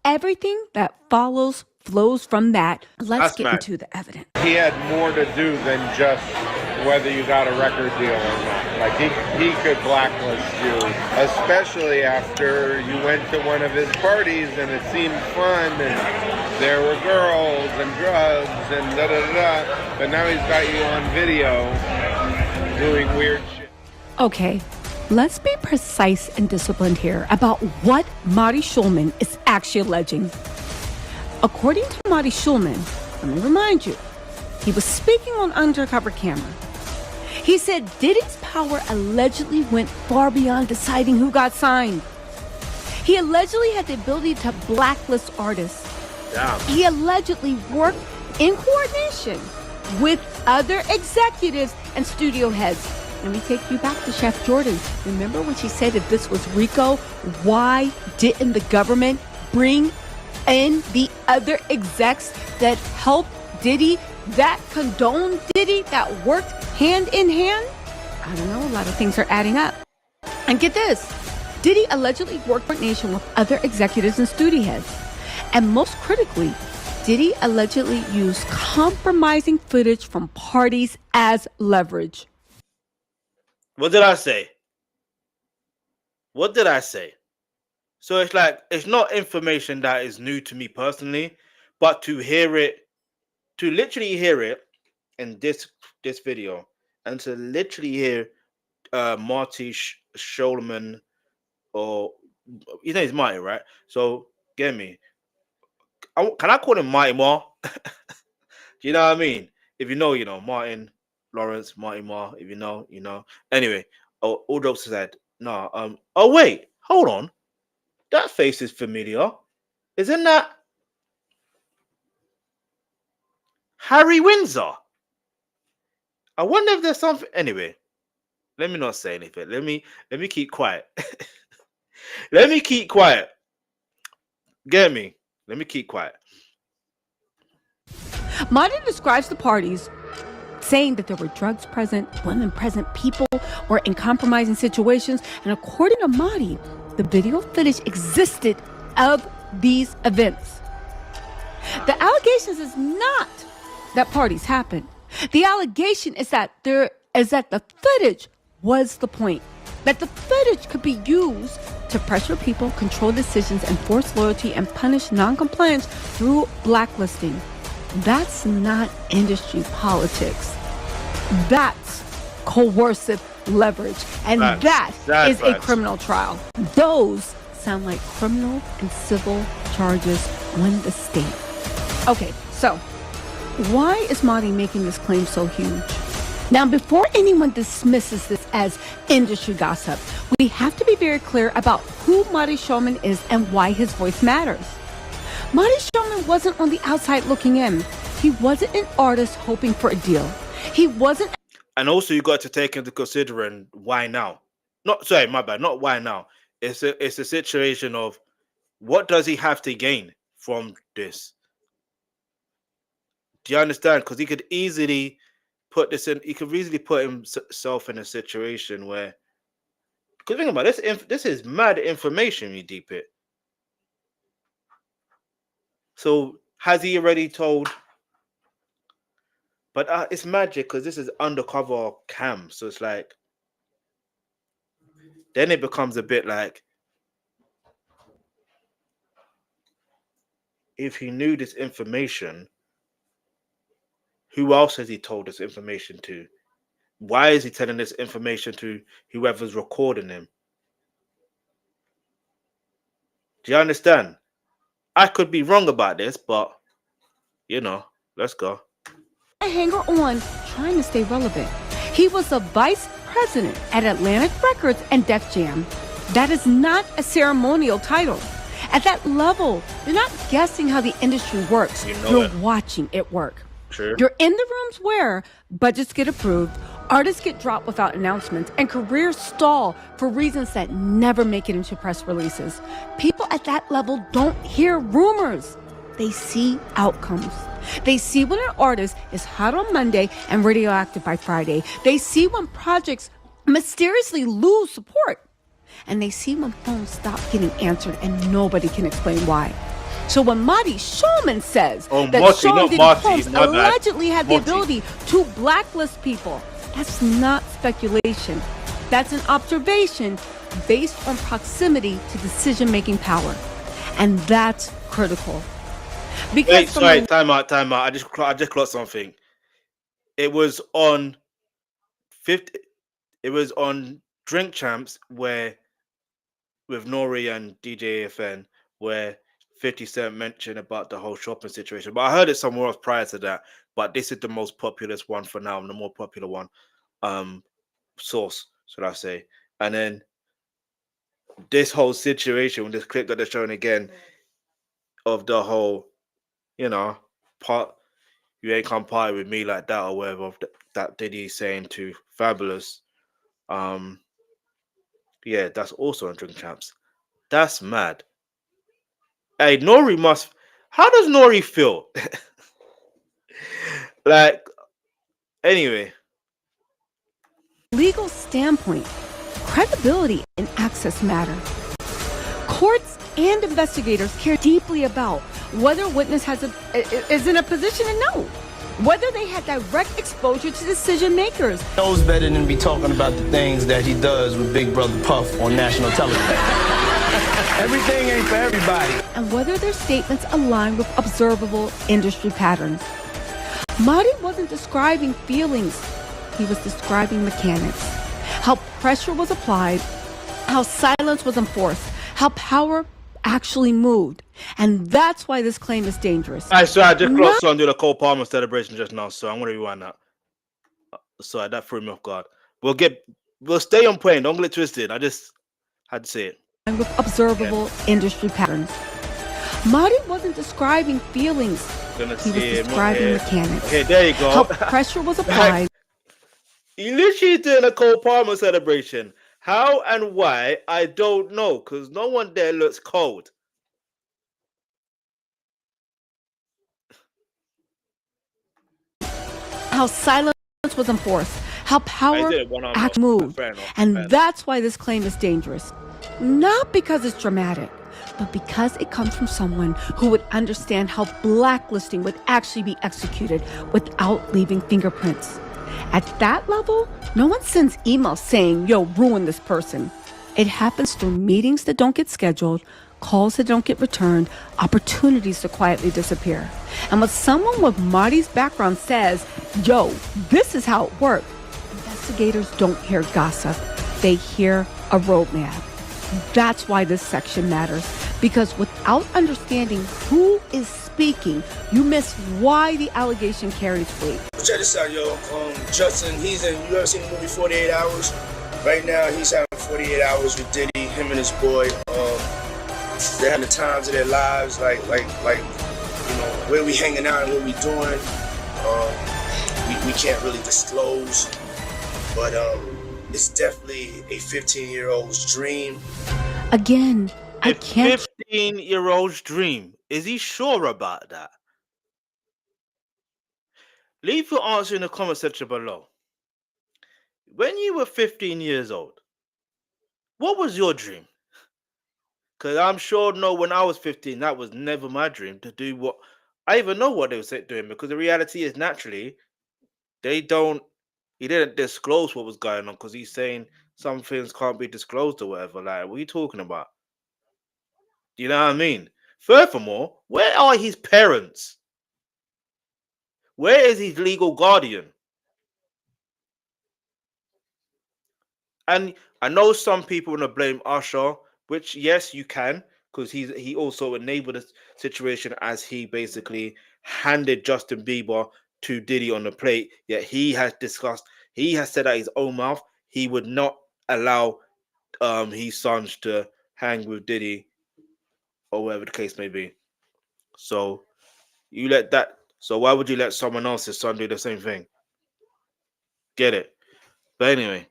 Everything that flows from that. Let's get into the evidence. He had more to do than just whether you got a record deal or not. Like he could blacklist you, especially after you went to one of his parties and it seemed fun and there were girls and drugs and da-da-da-da. But now he's got you on video doing weird shit. Okay, let's be precise and disciplined here about what Marty Schulman is actually alleging. According to Marty Schulman, let me remind you, he was speaking on undercover camera. He said Diddy's power allegedly went far beyond deciding who got signed. He allegedly had the ability to blacklist artists. Damn. He allegedly worked in coordination with other executives and studio heads. Let me take you back to Chef Jordan. Remember when she said if this was RICO, why didn't the government bring in the other execs that helped Diddy, that condoned Diddy, that worked hand in hand? I don't know, a lot of things are adding up. And get this, Diddy allegedly worked in coordination with other executives and studio heads. And most critically, Diddy allegedly used compromising footage from parties as leverage. What did I say? What did I say? So it's like, it's not information that is new to me personally, but to hear it, to literally hear it in this video, and to literally hear Marty Schulman, or his name is Marty, right? So get me. Can I call him Marty Moore? Do you know what I mean? If you know, you know. Martin Lawrence, Marty Moore. If you know, you know. Anyway, all jokes aside, no. Oh wait, hold on. That face is familiar. Isn't that Harry Windsor? I wonder if there's something. Anyway, let me not say anything. Let me keep quiet. Let me keep quiet. Get me? Let me keep quiet. Marty describes the parties, saying that there were drugs present, women present, people were in compromising situations, and according to Marty, the video footage existed of these events. The allegations is not that parties happened. The allegation is that the footage was the point. That the footage could be used to pressure people, control decisions, enforce loyalty, and punish non-compliance through blacklisting. That's not industry politics. That's coercive leverage. And that is a criminal trial. Those sound like criminal and civil charges on the state. Okay, so why is Marty making this claim so huge? Now, before anyone dismisses this as industry gossip, we have to be very clear about who Marty Schulman is and why his voice matters. Marty Schulman wasn't on the outside looking in. He wasn't an artist hoping for a deal. He wasn't. And also, you got to take into consideration why now. Not why now. It's a situation of what does he have to gain from this? Do you understand? Because he could easily put this in. He could easily put himself in a situation where. Because think about this. This is mad information. You deep it. So has he already told? But it's magic because this is undercover cam, so it's like then it becomes a bit like if he knew this information, who else has he told this information to? Why is he telling this information to whoever's recording him? Do you understand? I could be wrong about this, but you know, let's go. Hanger on, trying to stay relevant. He was a vice president at Atlantic Records and Def Jam. That is not a ceremonial title. At that level, you're not guessing how the industry works. You're watching it work. True. You're in the rooms where budgets get approved, artists get dropped without announcements, and careers stall for reasons that never make it into press releases. People at that level don't hear rumors. They see outcomes. They see when an artist is hot on Monday and radioactive by Friday. They see when projects mysteriously lose support. And they see when phones stop getting answered and nobody can explain why. So when Marty Shulman says that Sean Diddy Combs allegedly had the ability to blacklist people, that's not speculation. That's an observation based on proximity to decision-making power. And that's critical. Because wait, sorry, time out. I just clocked something. It was on 50. It was on Drink Champs where with Nori and DJ AFN where 50 Cent mentioned about the whole shopping situation. But I heard it somewhere else prior to that. But this is the most populous one for now, the more popular one. Source, should I say. And then this whole situation with this clip that they're showing again of the whole, you know, you ain't come party with me like that or whatever that Diddy saying to Fabulous. Yeah, that's also on Drink Champs. That's mad. Hey, Nori must. How does Nori feel? Like, anyway. Legal standpoint, credibility and access matter. Courts and investigators care deeply about whether a witness is in a position to know, whether they had direct exposure to decision makers. Knows better than be talking about the things that he does with Big Brother Puff on national television. Everything ain't for everybody. And whether their statements align with observable industry patterns. Marty wasn't describing feelings, he was describing mechanics. How pressure was applied, how silence was enforced, how power actually moved. And that's why this claim is dangerous. I just closed on the Cole Palmer celebration just now, so I'm gonna rewind that. Sorry, that threw me off guard. We'll stay on point, don't get it twisted. I just had to say it. And with observable industry patterns. Marty wasn't describing feelings, he was describing mechanics. Okay, there you go. How pressure was applied. He literally doing a Cole Palmer celebration. How and why, I don't know, because no one there looks cold. How silence was enforced, how power actually moved. And that's why this claim is dangerous. Not because it's dramatic, but because it comes from someone who would understand how blacklisting would actually be executed without leaving fingerprints. At that level, no one sends emails saying, yo, ruin this person. It happens through meetings that don't get scheduled, calls that don't get returned, opportunities to quietly disappear. And when someone with Marty's background says, yo, this is how it worked, investigators don't hear gossip. They hear a roadmap. That's why this section matters. Because without understanding who is speaking, you miss why the allegation carries weight. Check this out, yo. Justin, you ever seen the movie 48 Hours? Right now, he's having 48 hours with Diddy, him and his boy. They're having the times of their lives, like, you know, where we hanging out and what we doing. We can't really disclose, but it's definitely a 15-year-old's dream. Again, I can't. 15-year-old's dream. Is he sure about that? Leave your answer in the comment section below. When you were 15 years old, what was your dream? Because I'm sure, no, when I was 15, that was never my dream to do what I even know what they were doing. Because the reality is, naturally, he didn't disclose what was going on because he's saying some things can't be disclosed or whatever. Like, what are you talking about? You know what I mean? Furthermore, where are his parents? Where is his legal guardian? And I know some people want to blame AlBSure, which yes, you can, because he also enabled the situation as he basically handed Justin Bieber to Diddy on the plate. Yet he has said out his own mouth he would not allow his sons to hang with Diddy or whatever the case may be. So you let that. So why would you let someone else's son do the same thing? Get it? But anyway,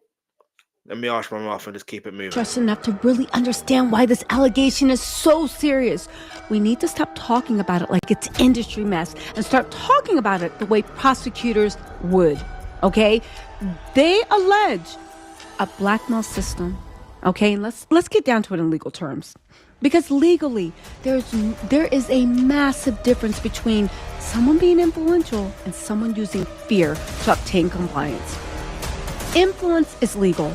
let me wash my mouth and just keep it moving. Trust enough to really understand why this allegation is so serious. We need to stop talking about it like it's industry mess and start talking about it the way prosecutors would. Okay? They allege a blackmail system. Okay, and let's get down to it in legal terms. Because legally, there is a massive difference between someone being influential and someone using fear to obtain compliance. Influence is legal.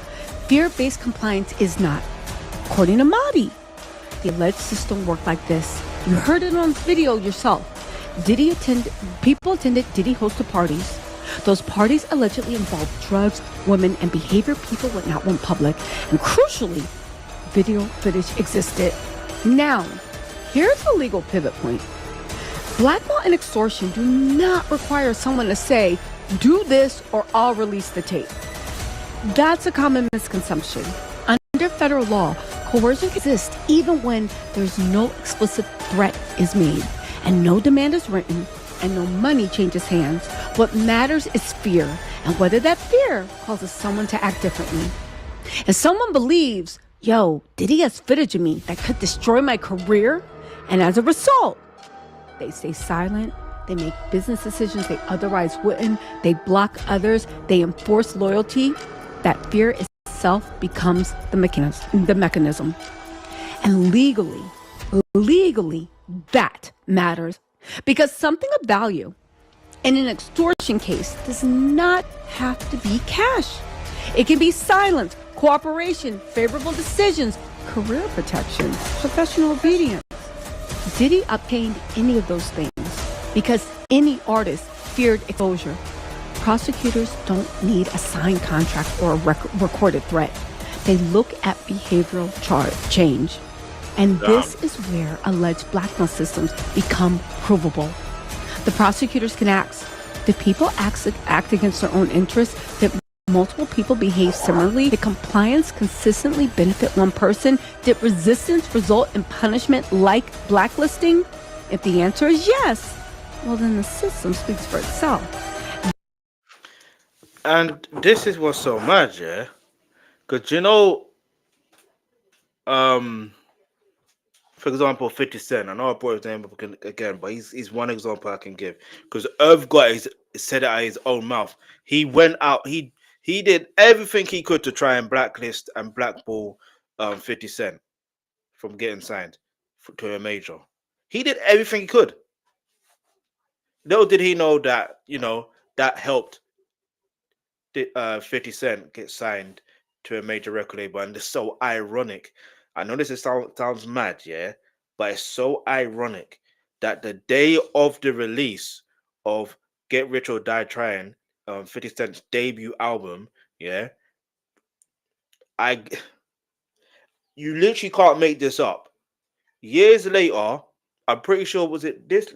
Fear-based compliance is not. According to Mahdi, the alleged system worked like this. You heard it on video yourself. People attended Diddy-hosted parties. Those parties allegedly involved drugs, women, and behavior people would not want public. And crucially, video footage existed. Now, here's the legal pivot point. Blackmail and extortion do not require someone to say, do this or I'll release the tape. That's a common misconception. Under federal law, coercion exists even when there's no explicit threat is made and no demand is written and no money changes hands. What matters is fear and whether that fear causes someone to act differently. If someone believes, yo, Diddy has footage of me that could destroy my career, and as a result, they stay silent, they make business decisions they otherwise wouldn't, they block others, they enforce loyalty, that fear itself becomes the mechanism. And legally, that matters. Because something of value in an extortion case does not have to be cash. It can be silence, cooperation, favorable decisions, career protection, professional obedience. Diddy obtained any of those things because any artist feared exposure. Prosecutors don't need a signed contract or a recorded threat. They look at behavioral change. And this is where alleged blackmail systems become provable. The prosecutors can ask, did people act against their own interests? Did multiple people behave similarly? Did compliance consistently benefit one person? Did resistance result in punishment like blacklisting? If the answer is yes, well then the system speaks for itself. And this is what's so mad, yeah? Because, you know, for example, 50 Cent, I know I brought his name up again, but he's one example I can give. Because Irv said it out of his own mouth. He went out, he did everything he could to try and blacklist and blackball 50 Cent from getting signed to a major. He did everything he could. Little did he know that, you know, that helped 50 Cent get signed to a major record label. And it's so ironic. I know this sounds mad, yeah, but it's so ironic that the day of the release of Get Rich or Die Trying, 50 Cent's debut album, yeah, you literally can't make this up. Years later, I'm pretty sure was it this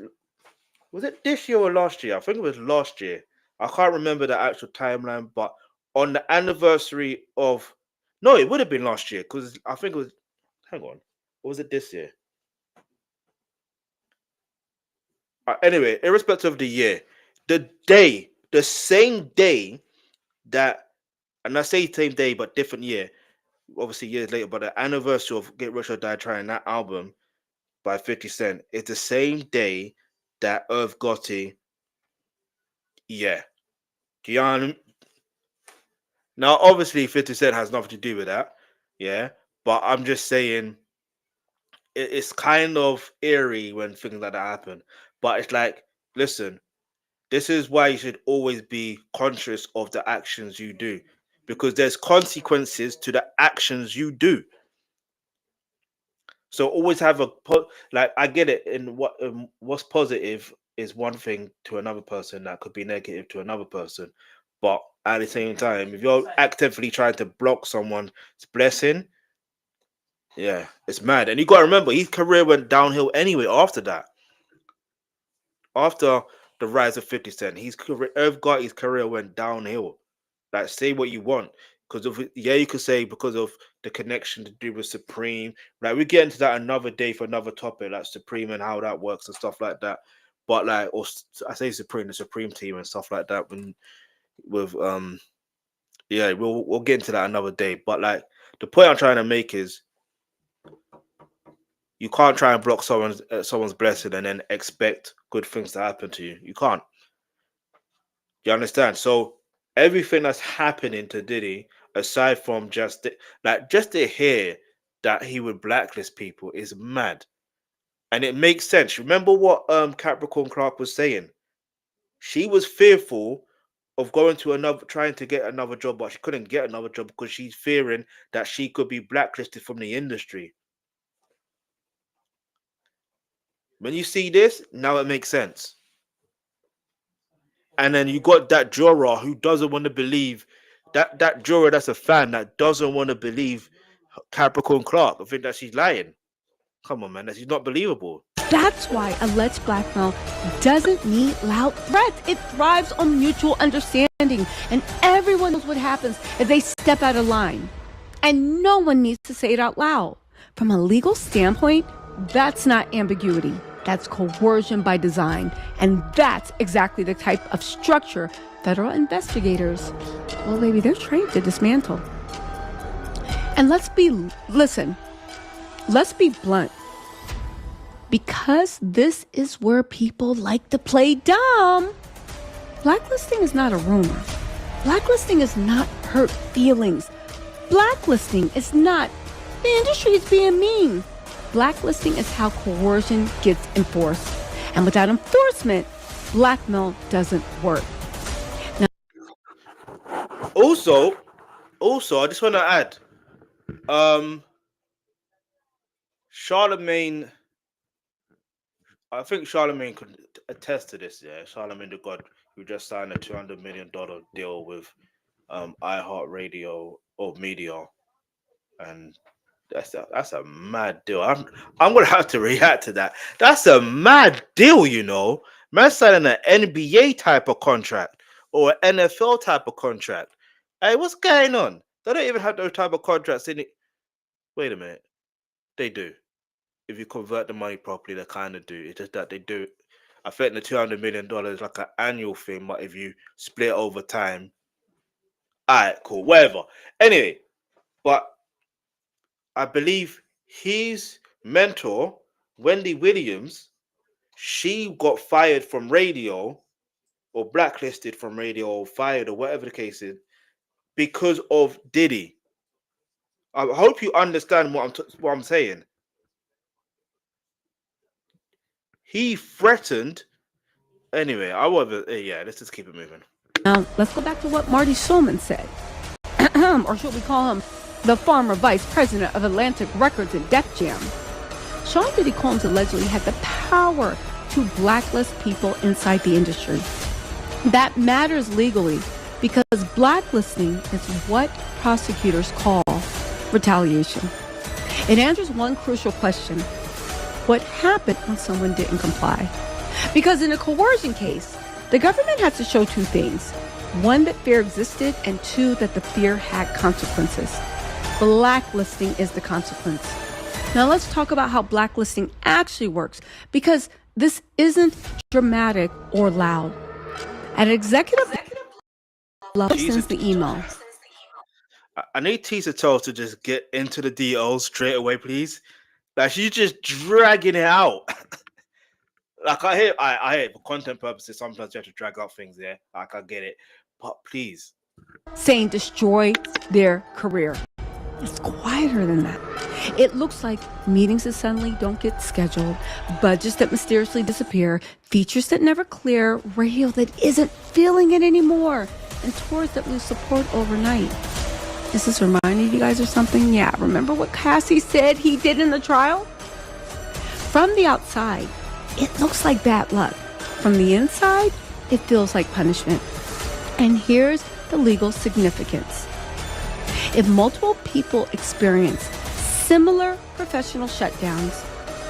year or last year? I think it was last year. I can't remember the actual timeline, but on the anniversary of it would have been last year because I think it was. Hang on, or was it this year? Anyway, irrespective of the year, the same day that, and I say same day but different year, obviously years later, but the anniversary of Get Rich or Die Trying, that album by 50 Cent, is the same day that Irv Gotti, yeah. Do you know what I mean? Now, obviously, 50 Cent has nothing to do with that, yeah, but I'm just saying, it's kind of eerie when things like that happen. But it's like, listen, this is why you should always be conscious of the actions you do, because there's consequences to the actions you do. So always have like, I get it. In what's positive is one thing to another person that could be negative to another person, but at the same time, if you're actively trying to block someone's blessing, yeah, it's mad. And you got to remember, his career went downhill anyway after that. After the rise of 50 Cent, his career went downhill. Like, say what you want, because of, yeah, you could say because of the connection to do with Supreme. Like, we get into that another day for another topic, like Supreme and how that works and stuff like that. But like, or I say Supreme, the Supreme team and stuff like that. Yeah, we'll get into that another day. But like, the point I'm trying to make is, you can't try and block someone's blessing and then expect good things to happen to you. You can't. You understand? So everything that's happening to Diddy, aside from just to hear that he would blacklist people, is mad, and it makes sense. Remember what Capricorn Clark was saying? She was fearful of trying to get another job, but she couldn't get another job because she's fearing that she could be blacklisted from the industry. When you see this, now it makes sense. And then you got that juror who doesn't want to believe that juror that's a fan that doesn't want to believe Capricorn Clark. I think that she's lying. Come on, man, that she's not believable. That's why alleged blackmail doesn't need loud threats. It thrives on mutual understanding, and everyone knows what happens if they step out of line. And no one needs to say it out loud. From a legal standpoint, that's not ambiguity. That's coercion by design. And that's exactly the type of structure federal investigators, well, maybe they're trained to dismantle. And let's be blunt. Because this is where people like to play dumb. Blacklisting is not a rumor. Blacklisting is not hurt feelings. Blacklisting is not the industry is being mean. Blacklisting is how coercion gets enforced. And without enforcement, blackmail doesn't work. Now, also, I just want to add, Charlemagne, I think Charlemagne could attest to this, yeah. Charlemagne the God, who just signed a $200 million deal with iHeartRadio or Media, and that's a mad deal. I'm gonna have to react to that. That's a mad deal, you know. Man signing an NBA type of contract or an NFL type of contract. Hey, what's going on? They don't even have those type of contracts in it. Wait a minute, they do. If you convert the money properly, they kind of do. It's just that they do. I think the $200 million is like an annual thing, but if you split over time, all right, cool, whatever. Anyway, but I believe his mentor, Wendy Williams, she got fired from radio or blacklisted from radio or fired or whatever the case is because of Diddy. I hope you understand what I'm saying. He threatened. Anyway, let's just keep it moving. Now, let's go back to what Marty Schulman said. Or should we call him the former vice president of Atlantic Records and Def Jam. Sean Diddy Combs allegedly had the power to blacklist people inside the industry. That matters legally because blacklisting is what prosecutors call retaliation. It answers one crucial question: what happened when someone didn't comply? Because in a coercion case, the government has to show two things. One, that fear existed, and two, that the fear had consequences. Blacklisting is the consequence. Now let's talk about how blacklisting actually works, because this isn't dramatic or loud. An executive sends the email. I need Tisa Toll to just get into the details straight away, please. Like, she's just dragging it out. Like, I hear for content purposes, sometimes you have to drag out things there. Like, I get it. But please. Saying destroy their career. It's quieter than that. It looks like meetings that suddenly don't get scheduled, budgets that mysteriously disappear, features that never clear, radio that isn't feeling it anymore, and tours that lose support overnight. Is this reminding you guys of something? Yeah, remember what Cassie said he did in the trial? From the outside, it looks like bad luck. From the inside, it feels like punishment. And here's the legal significance. If multiple people experience similar professional shutdowns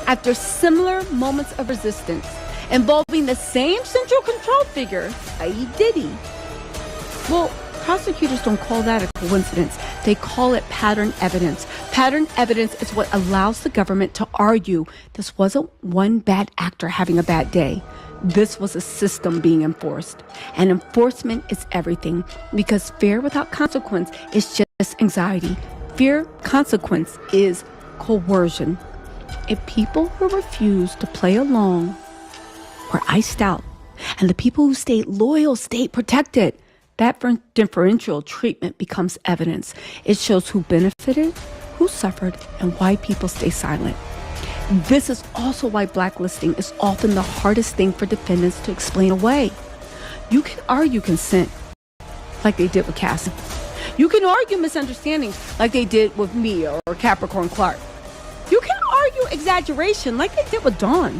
after similar moments of resistance involving the same central control figure, i.e. Diddy, well, prosecutors don't call that a coincidence. They call it pattern evidence. Pattern evidence is what allows the government to argue this wasn't one bad actor having a bad day. This was a system being enforced. And enforcement is everything, because fear without consequence is just anxiety. Fear consequence is coercion. If people who refuse to play along were iced out, and the people who stayed loyal stayed protected, that differential treatment becomes evidence. It shows who benefited, who suffered, and why people stay silent. This is also why blacklisting is often the hardest thing for defendants to explain away. You can argue consent, like they did with Cassie. You can argue misunderstandings, like they did with me or Capricorn Clark. You can argue exaggeration, like they did with Dawn.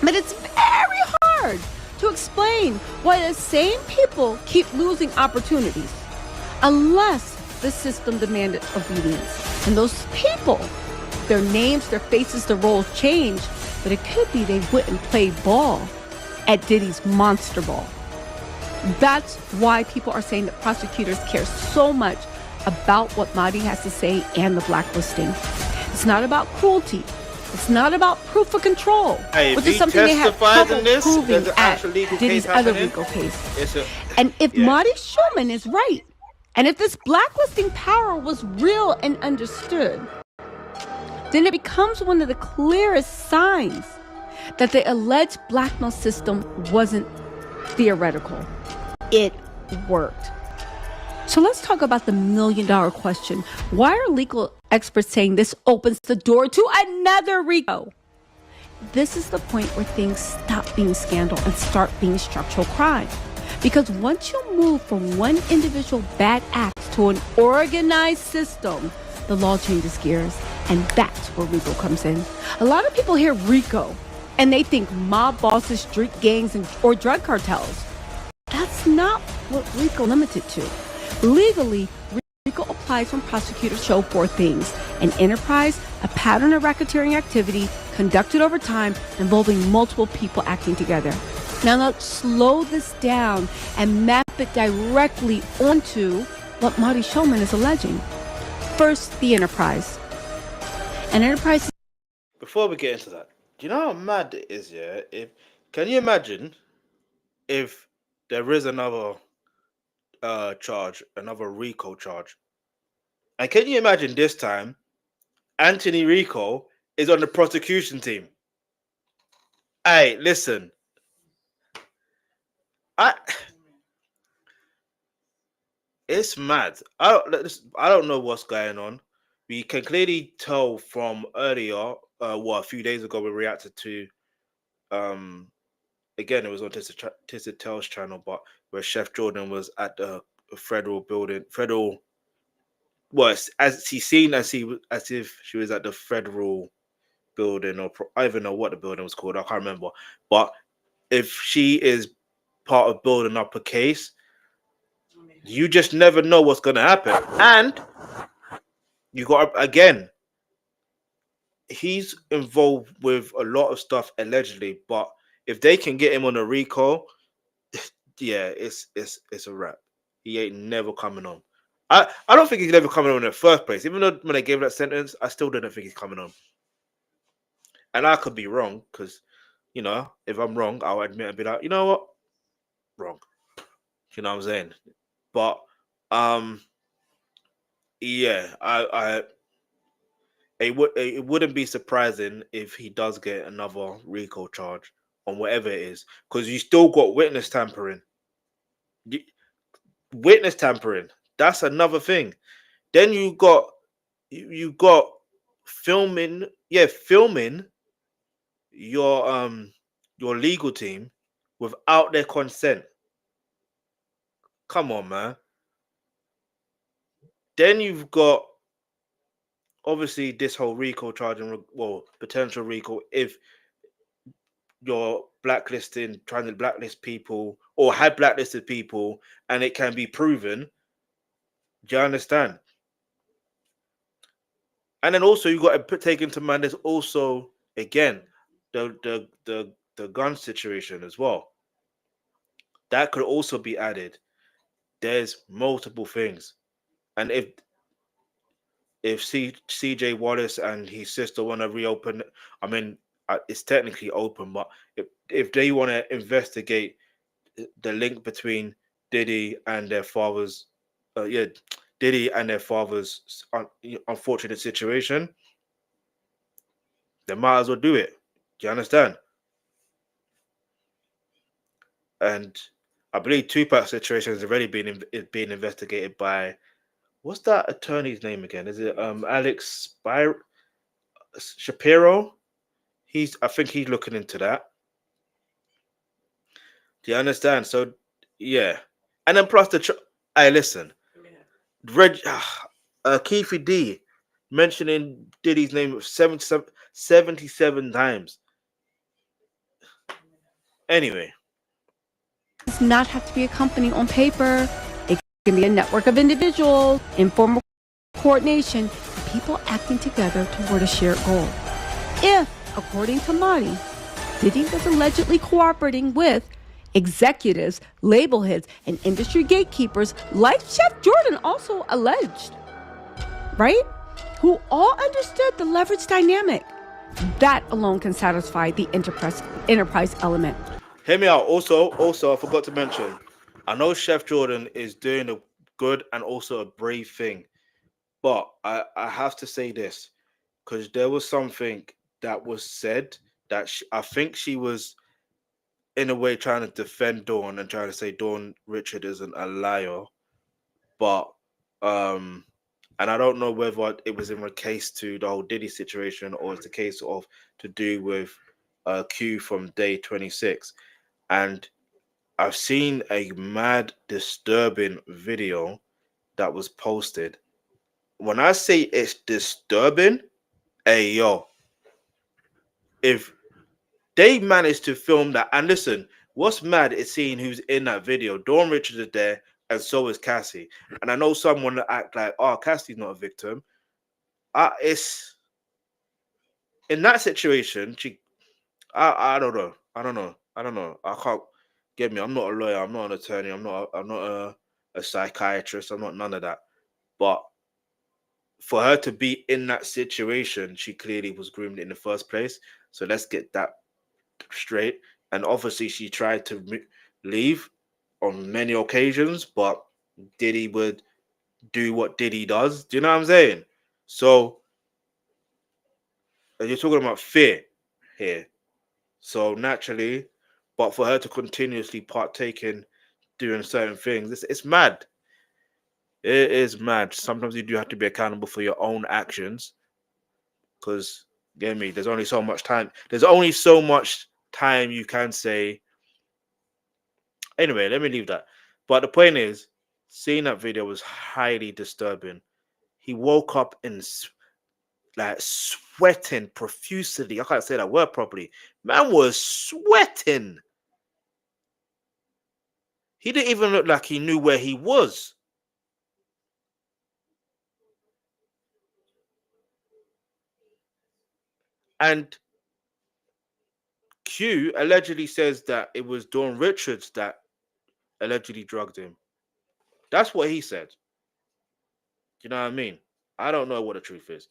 But it's very hard to explain why the same people keep losing opportunities, unless the system demanded obedience. And those people, their names, their faces, their roles change, but it could be they wouldn't play ball at Diddy's monster ball. That's why people are saying that prosecutors care so much about what Mahdi has to say and the blacklisting. It's not about cruelty. It's not about proof of control, which is something they had trouble proving at Diddy's other legal case. And if Mahdi Shulman is right, and if this blacklisting power was real and understood, then it becomes one of the clearest signs that the alleged blackmail system wasn't theoretical. It worked. So let's talk about the million-dollar question. Why are legal experts saying this opens the door to another RICO? This is the point where things stop being scandal and start being structural crime. Because once you move from one individual bad act to an organized system, the law changes gears, and that's where RICO comes in. A lot of people hear RICO, and they think mob bosses, street gangs, or drug cartels. That's not what RICO limited to. Legally, RICO applies when prosecutors show four things: an enterprise, a pattern of racketeering activity conducted over time involving multiple people acting together. Now let's slow this down and map it directly onto what Mahdi Shulman is alleging. First, the enterprise. An enterprise. Before we get into that, do you know how mad it is, yeah? Can you imagine if there is another charge, another RICO charge? And can you imagine this time, Anthony RICO is on the prosecution team? Hey, listen. It's mad. I don't know what's going on. We can clearly tell from earlier, a few days ago we reacted to, again, it was on Tissa Tell's channel, but where Chef Jordan was at the federal building, as if she was at the federal building, or I don't even know what the building was called. I can't remember. But if she is part of building up a case, you just never know what's going to happen. And you got, again, he's involved with a lot of stuff allegedly, but if they can get him on a RICO, yeah, it's a wrap. He ain't never coming on. I don't think he's ever coming on in the first place. Even though when they gave that sentence, I still didn't think he's coming on. And I could be wrong, because, if I'm wrong, I'll admit and be like, you know what? Wrong. You know what I'm saying? But yeah, it wouldn't be surprising if he does get another RICO charge on whatever it is, because you still got witness tampering. Witness tampering, that's another thing. Then you got you got filming your legal team without their consent. Come on, man. Then you've got obviously this whole RICO charging, well, potential RICO if you're blacklisting, trying to blacklist people or had blacklisted people and it can be proven. Do you understand? And then also you got to take into mind there's also again the gun situation as well. That could also be added. There's multiple things, and if CJ Wallace and his sister want to reopen, I mean, it's technically open, but if they want to investigate the link between Diddy and their father's, Diddy and their father's unfortunate situation, they might as well do it. Do you understand? And I believe Tupac's situation has already been investigated by, what's that attorney's name again? Is it Alex Shapiro? I think he's looking into that. Do you understand? So yeah, and then plus hey, listen, Keefe D mentioning Diddy's name 77 times. Anyway, It does not have to be a company on paper. It can be a network of individuals, informal coordination, people acting together toward a shared goal. If, according to Marty, Diddy was allegedly cooperating with executives, label heads, and industry gatekeepers like Chef Jordan also alleged, right? Who all understood the leverage dynamic. That alone can satisfy the enterprise element. Hear me out. Also, I forgot to mention, I know Chef Jordan is doing a good and also a brave thing, but I have to say this, because there was something that was said that I think she was in a way trying to defend Dawn and trying to say Dawn Richard isn't a liar, but and I don't know whether it was in a case to the whole Diddy situation or it's a case of to do with Q from day 26. And I've seen a mad disturbing video that was posted. When I say it's disturbing, hey yo, if they managed to film that, and listen, what's mad is seeing who's in that video. Dawn Richards is there, and so is Cassie. And I know someone that act like, oh, Cassie's not a victim. It's in that situation. I don't know. I can't get me. I'm not a lawyer. I'm not an attorney. I'm not a psychiatrist. I'm not none of that. But for her to be in that situation, she clearly was groomed in the first place. So let's get that straight. And obviously she tried to leave on many occasions, but Diddy would do what Diddy does. Do you know what I'm saying? So you're talking about fear here. So naturally, but for her to continuously partake in doing certain things, it's mad. It is mad. Sometimes you do have to be accountable for your own actions, because get me, there's only so much time. There's only so much time you can say. Anyway, let me leave that. But the point is, seeing that video was highly disturbing. He woke up in like sweating profusely. I can't say that word properly. Man was sweating. He didn't even look like he knew where he was. And Q allegedly says that it was Dawn Richards that allegedly drugged him. That's what he said. You know what I mean? I don't know what the truth is.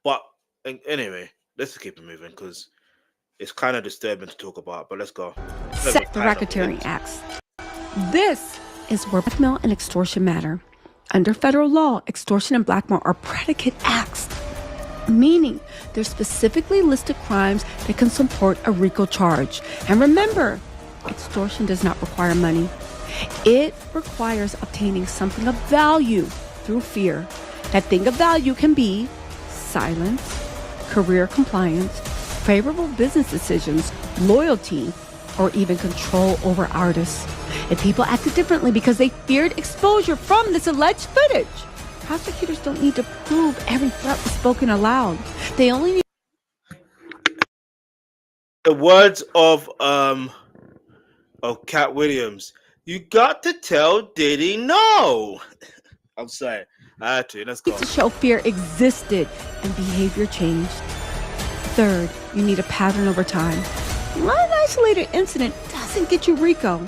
But anyway, let's just keep it moving because it's kind of disturbing to talk about. But let's go. Set the racketeering acts. This is where blackmail and extortion matter. Under federal law, extortion and blackmail are predicate acts, meaning they're specifically listed crimes that can support a RICO charge. And remember, extortion does not require money. It requires obtaining something of value through fear. That thing of value can be silence, career compliance, favorable business decisions, loyalty, or even control over artists. If people acted differently because they feared exposure from this alleged footage, prosecutors don't need to prove every threat was spoken aloud. They only need the words of Cat Williams. You got to tell Diddy no. I'm sorry. I had to. Let's go. to show fear existed and behavior changed. Third, you need a pattern over time. One isolated incident doesn't get you RICO.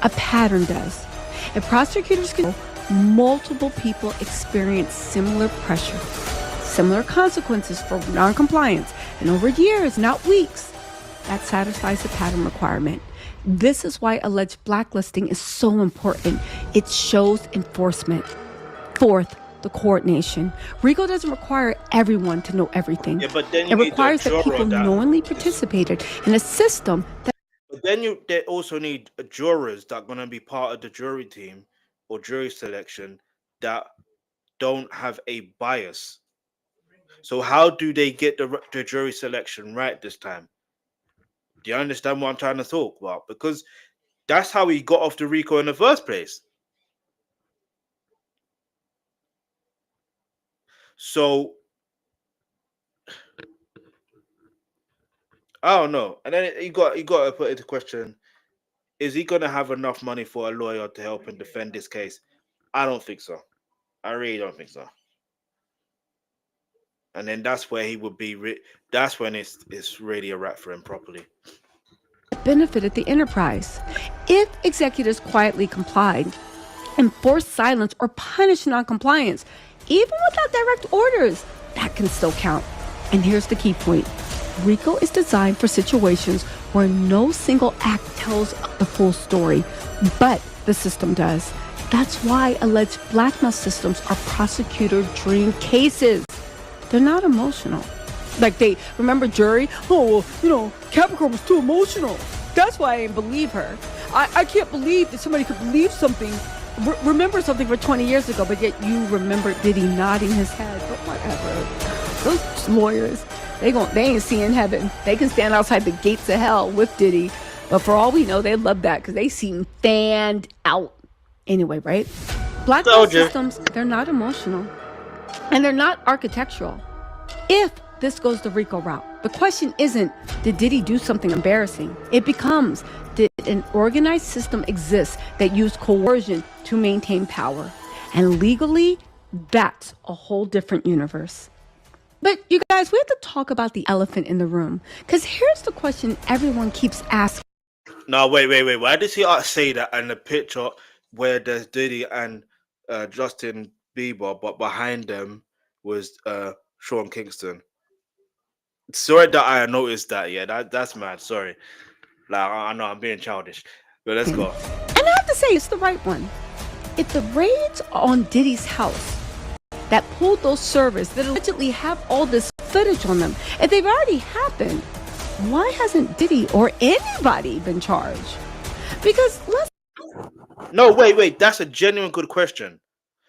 A pattern does. If prosecutors can, multiple people experience similar pressure, similar consequences for noncompliance, and over years, not weeks, that satisfies the pattern requirement. This is why alleged blacklisting is so important. It shows enforcement. Fourth, the coordination. RICO doesn't require everyone to know everything. Yeah, but then it requires that people knowingly participated in a system that. But then they also need jurors that are going to be part of the jury team or jury selection that don't have a bias. So how do they get the jury selection right this time? Do you understand what I'm trying to talk about? Because that's how he got off the RICO in the first place. So I don't know. And then you got to put into question: is he going to have enough money for a lawyer to help him defend this case? I don't think so. I really don't think so. And then that's where he would be. That's when it's really a wrap for him properly. Benefited the enterprise. If executives quietly complied, enforced silence, or punished noncompliance, even without direct orders, that can still count. And here's the key point. RICO is designed for situations where no single act tells the full story, but the system does. That's why alleged blackmail systems are prosecutor dream cases. They're not emotional. Like they remember jury. Oh, well, Capricorn was too emotional. That's why I didn't believe her. I can't believe that somebody could believe something, remember something for 20 years ago, but yet you remember Diddy nodding his head. But whatever. Those lawyers, they ain't seeing heaven. They can stand outside the gates of hell with Diddy, but for all we know, they love that because they seem fanned out. Anyway, right? Blackmail systems, they're not emotional, and they're not architectural. If this goes the RICO route, the question isn't, did Diddy do something embarrassing? It becomes, did an organized system exist that used coercion to maintain power? And legally, that's a whole different universe. But you guys, we have to talk about the elephant in the room, because here's the question everyone keeps asking. No, wait. Why does he say that in the picture where there's Diddy and Justin Bieber, but behind them was Sean Kingston? Sorry that I noticed that. Yeah, that's mad. Sorry. Like I know I'm being childish, but let's go. And I have to say, it's the right one. If the raids on Diddy's house that pulled those servers that allegedly have all this footage on them, if they've already happened, why hasn't Diddy or anybody been charged? Because No, wait. That's a genuine good question.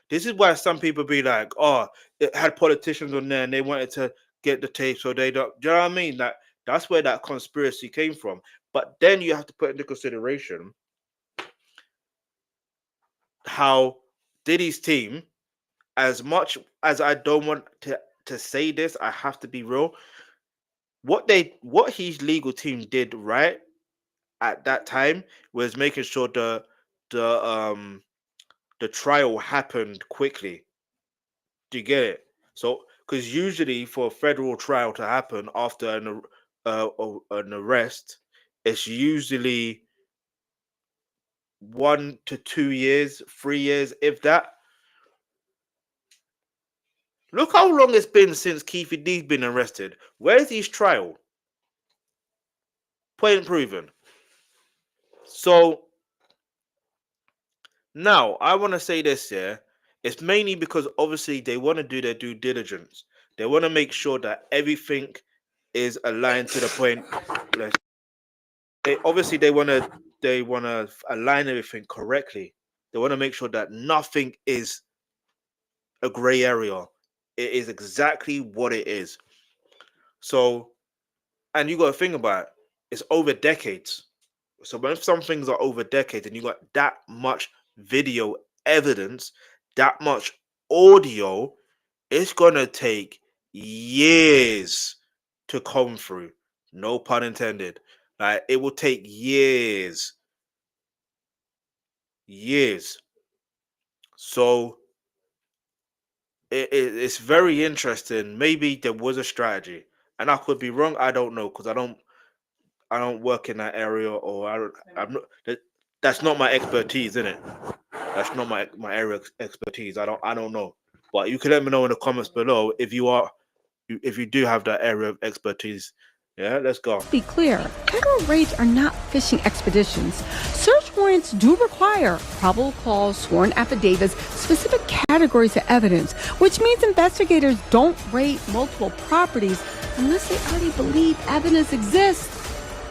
This is why some people be like, oh, it had politicians on there and they wanted to get the tape so they don't. Do you know what I mean? That's where that conspiracy came from. But then you have to put into consideration how Diddy's team, as much as I don't want to say this, I have to be real. What his legal team did right at that time was making sure the trial happened quickly. Do you get it? So, because usually for a federal trial to happen after an arrest, it's usually 1 to 2 years, 3 years, if that. Look how long it's been since Keefe D's been arrested. Where's his trial? Point proven. So now I want to say this here. It's mainly because obviously they want to do their due diligence. They want to make sure that everything is aligned to the point. Obviously they want to align everything correctly. They want to make sure that nothing is a gray area. It is exactly what it is. So, and you got to think about it, it's over decades. So when some things are over decades and you got that much video evidence, that much audio, it's gonna take years to come through. No pun intended. Like, it will take years. So it's very interesting. Maybe there was a strategy, and I could be wrong. I don't know, because I don't work in that area, or I'm not. That's not my expertise, isn't it? That's not my area of expertise. I don't know. But you can let me know in the comments below if you do have that area of expertise. Yeah, let's go. Be clear, federal raids are not fishing expeditions. Search warrants do require probable cause, sworn affidavits, specific categories of evidence, which means investigators don't raid multiple properties unless they already believe evidence exists.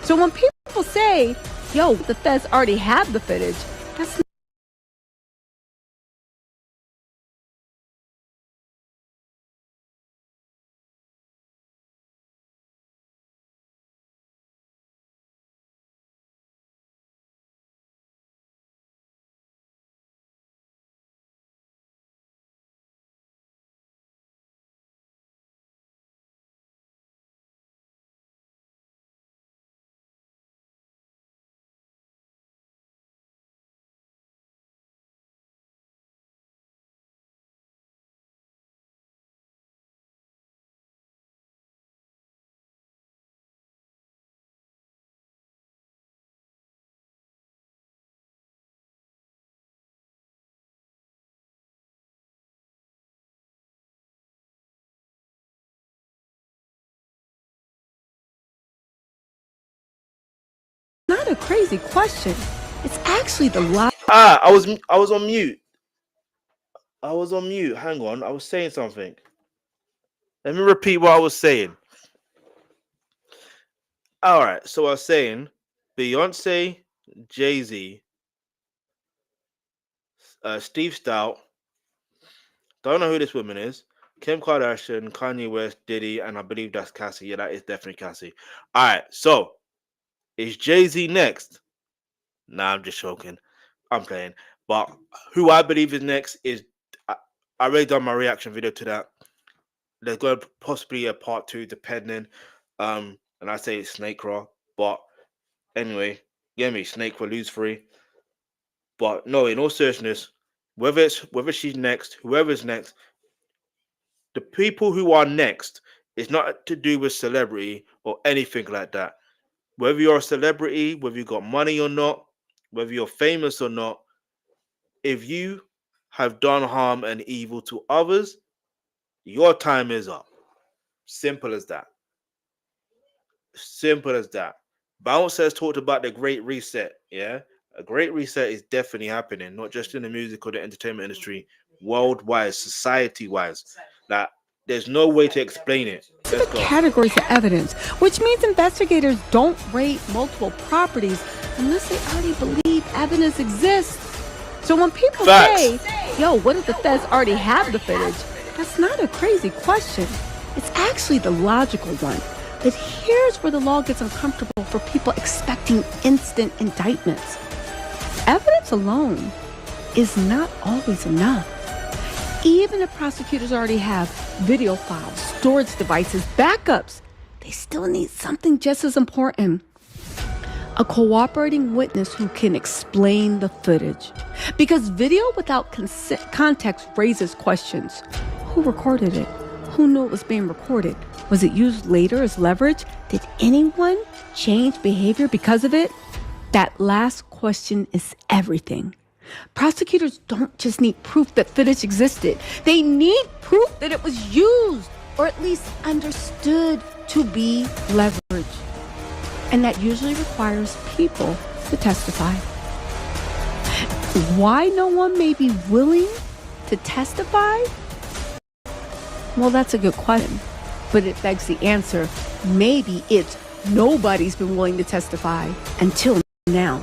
So when people say, yo, the feds already have the footage, that's not a crazy question. It's actually the lie. I was on mute. I was on mute. Hang on. I was saying something. Let me repeat what I was saying. All right. So I was saying Beyonce, Jay-Z, Steve Stout. Don't know who this woman is. Kim Kardashian, Kanye West, Diddy, and I believe that's Cassie. Yeah, that is definitely Cassie. All right. So is Jay-Z next? Nah, I'm just joking. I'm playing. But who I believe is next is, I already done my reaction video to that. There's going to possibly a part 2, depending. And I say it's Snake Raw. But anyway, get me, Snake Raw lose 3. But no, in all seriousness, whether she's next, whoever's next, the people who are next is not to do with celebrity or anything like that. Whether you're a celebrity, whether you got money or not, whether you're famous or not, if you have done harm and evil to others, your time is up. Simple as that. Simple as that. Bounce has talked about the Great Reset. Yeah, a Great Reset is definitely happening, not just in the music or the entertainment industry, worldwide, society-wise. That there's no way to explain it. Let's go. Categories of evidence, which means investigators don't raid multiple properties unless they already believe evidence exists. So when people say, yo, what if the feds already have the footage? That's not a crazy question. It's actually the logical one. But here's where the law gets uncomfortable for people expecting instant indictments. Evidence alone is not always enough. Even if prosecutors already have video files, storage devices, backups, they still need something just as important. A cooperating witness who can explain the footage. Because video without context raises questions. Who recorded it? Who knew it was being recorded? Was it used later as leverage? Did anyone change behavior because of it? That last question is everything. Prosecutors don't just need proof that footage existed. They need proof that it was used, or at least understood to be leverage. And that usually requires people to testify. Why no one may be willing to testify? Well, that's a good question, but it begs the answer. Maybe it's nobody's been willing to testify until now.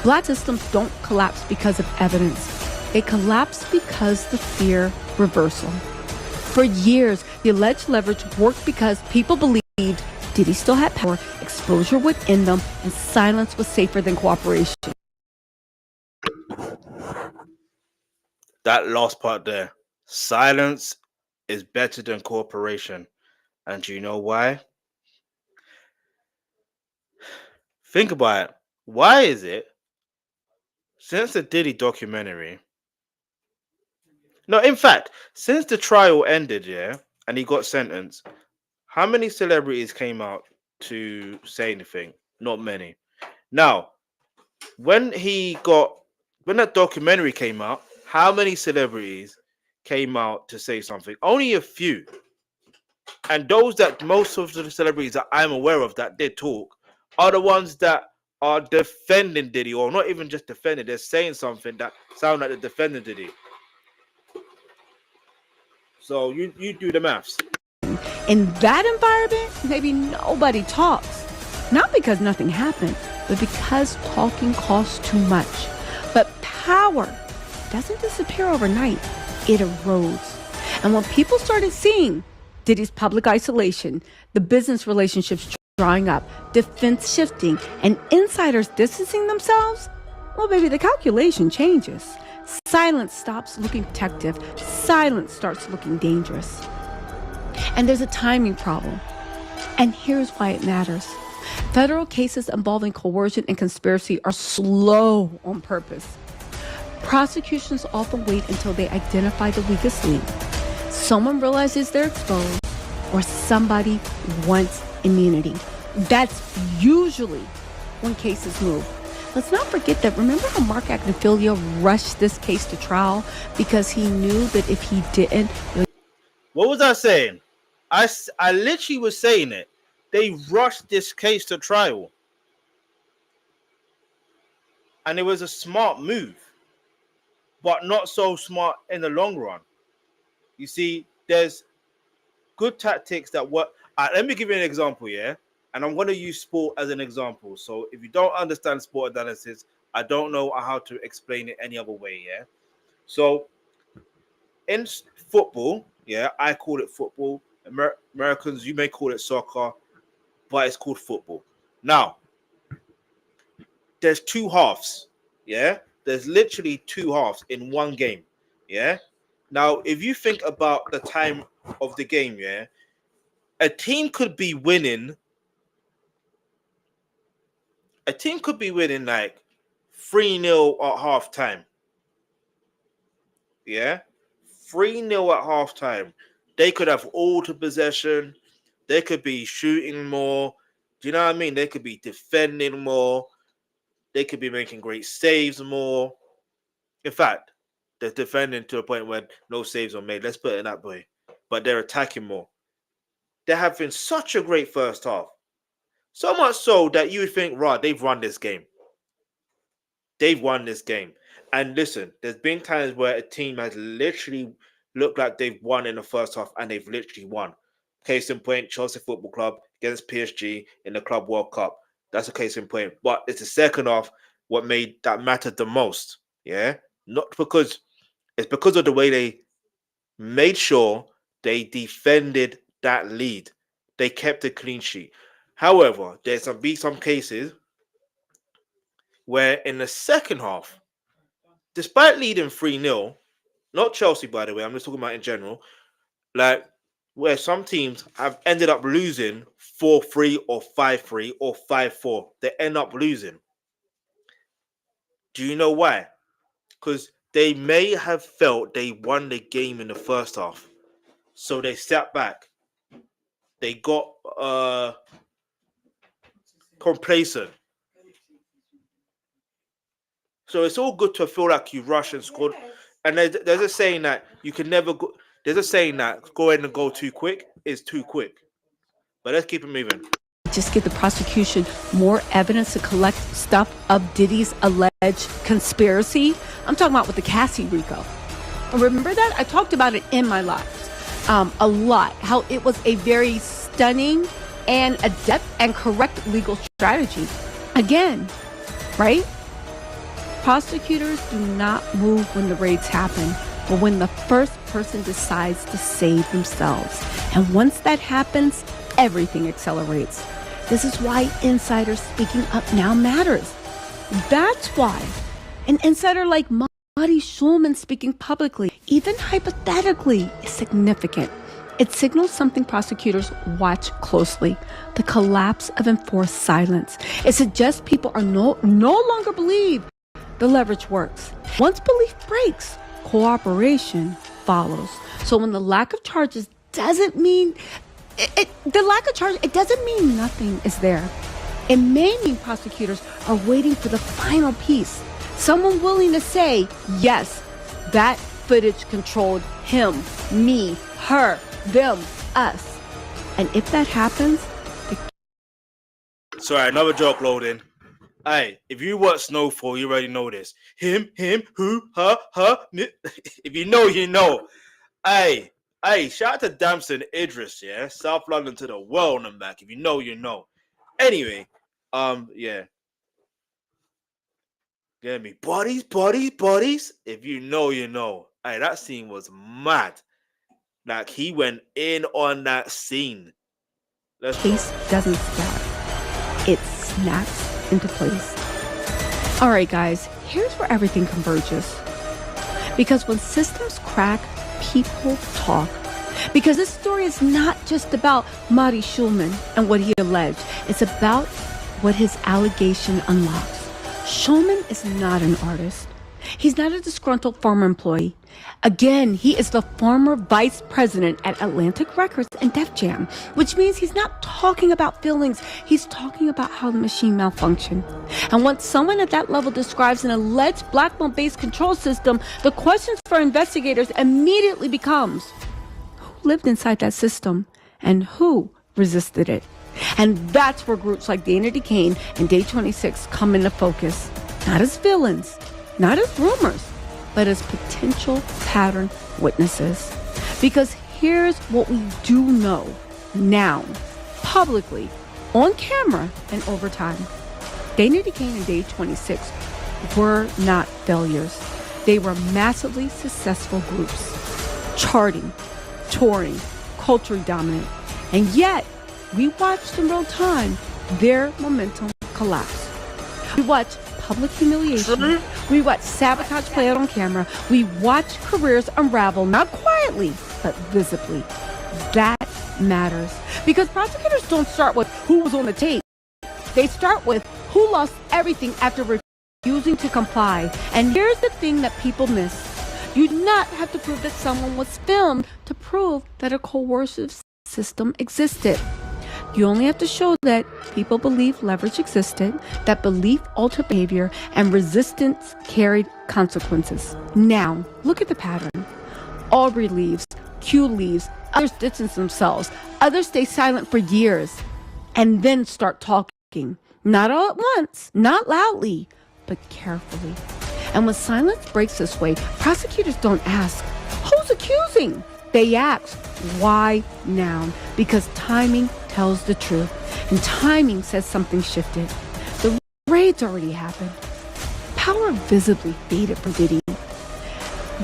Black systems don't collapse because of evidence. They collapse because the fear reversal. For years, the alleged leverage worked because people believed Diddy still had power, exposure would end them, and silence was safer than cooperation. That last part there. Silence is better than cooperation. And do you know why? Think about it. Why is it, since the Diddy documentary, no, in fact, since the trial ended, yeah, and he got sentenced, how many celebrities came out to say anything? Not many. Now, when that documentary came out, how many celebrities came out to say something? Only a few. And those that most of the celebrities that I'm aware of that did talk are the ones that are defending Diddy, or not even just defending, they're saying something that sound like they're defending Diddy. So you do the maths. In that environment, maybe nobody talks. Not because nothing happened, but because talking costs too much. But power doesn't disappear overnight. It erodes. And when people started seeing Diddy's public isolation, the business relationships drying up, defense shifting, and insiders distancing themselves, well, baby, the calculation changes. Silence stops looking protective. Silence starts looking dangerous. And there's a timing problem. And here's why it matters. Federal cases involving coercion and conspiracy are slow on purpose. Prosecutions often wait until they identify the weakest link. Someone realizes they're exposed, or somebody wants immunity. That's usually when cases move. Let's not forget that. Remember how Mark Agnifilo rushed this case to trial because he knew that if he didn't... What was I saying? I literally was saying it. They rushed this case to trial. And it was a smart move, but not so smart in the long run. You see, there's good tactics that work. Let me give you an example, yeah? And I'm going to use sport as an example. So if you don't understand sport analysis, I don't know how to explain it any other way, yeah? So in football, yeah, I call it football. Americans, you may call it soccer, but it's called football. Now, there's two halves, yeah? There's literally two halves in one game, yeah? Now, if you think about the time of the game, yeah, a team could be winning like 3-0 at halftime. Yeah? 3-0 at halftime. They could have all the possession. They could be shooting more. Do you know what I mean? They could be defending more. They could be making great saves more. In fact, they're defending to a point where no saves are made. Let's put it that way. But they're attacking more. They're having such a great first half. So much so that you would think, right, they've won this game. They've won this game. And listen, there's been times where a team has literally looked like they've won in the first half and they've literally won. Case in point, Chelsea Football Club against PSG in the Club World Cup. That's a case in point. But it's the second half what made that matter the most. Yeah? Not because it's because of the way they made sure they defended that lead. They kept a clean sheet. However, there's some cases where in the second half, despite leading 3-0, not Chelsea, by the way, I'm just talking about in general, like where some teams have ended up losing 4-3 or 5-3 or 5-4. They end up losing. Do you know why? Because they may have felt they won the game in the first half. So they sat back. They got complacent. So it's all good to feel like you rushed and scored. And there's a saying that you can never go. There's a saying that go ahead and go too quick is too quick. But let's keep it moving. Just give the prosecution more evidence to collect stuff of Diddy's alleged conspiracy. I'm talking about with the Cassie RICO. Remember that? I talked about it in my lives a lot. How it was a very stunning and adept and correct legal strategy. Again, right? Prosecutors do not move when the raids happen. but when the first person decides to save themselves. And once that happens, everything accelerates. This is why insiders speaking up now matters. That's why an insider like Marty Schulman speaking publicly, even hypothetically, is significant. It signals something prosecutors watch closely, the collapse of enforced silence. It suggests people are no longer believe the leverage works. Once belief breaks, cooperation follows. So when the lack of charges doesn't mean it doesn't mean nothing is there. It may mean prosecutors are waiting for the final piece. Someone willing to say, yes, that footage controlled him, me, her, them, us. And if that happens, Sorry, another joke loading. Hey, if you watch Snowfall, you already know this. Him, who, her, if you know, you know. Hey, shout out to Damson Idris, yeah? South London to the world and back. If you know, you know. Anyway, yeah. Get me. Bodies. If you know, you know. Hey, that scene was mad. Like, he went in on that scene. case doesn't stop. It snaps into place. All right, guys, here's where everything converges. Because when systems crack, people talk. Because this story is not just about Marty Schulman and what he alleged. It's about what his allegation unlocks. Schulman is not an artist. He's not a disgruntled former employee. Again, he is the former vice president at Atlantic Records and Def Jam, which means he's not talking about feelings. He's talking about how the machine malfunctioned. And once someone at that level describes an alleged blackmail-based control system, the questions for investigators immediately becomes, who lived inside that system and who resisted it? And that's where groups like Dana DeCane and Day 26 come into focus. Not as villains, not as rumors, but as potential pattern witnesses. Because here's what we do know now, publicly, on camera, and over time. Dana DeCane and Day 26 were not failures. They were massively successful groups, charting, touring, culturally dominant. And yet, we watched in real time their momentum collapse. We watched public humiliation. We watched sabotage play out on camera. We watched careers unravel, not quietly, but visibly. That matters. Because prosecutors don't start with who was on the tape. They start with who lost everything after refusing to comply. And here's the thing that people miss. You do not have to prove that someone was filmed to prove that a coercive system existed. You only have to show that people believe leverage existed, that belief altered behavior, and resistance carried consequences. Now, look at the pattern. Aubrey leaves, Q leaves, others distance themselves, others stay silent for years, and then start talking. Not all at once, not loudly, but carefully. And when silence breaks this way, prosecutors don't ask, who's accusing? They ask, why now? Because timing tells the truth. And timing says something shifted. The raids already happened. Power visibly faded for Diddy.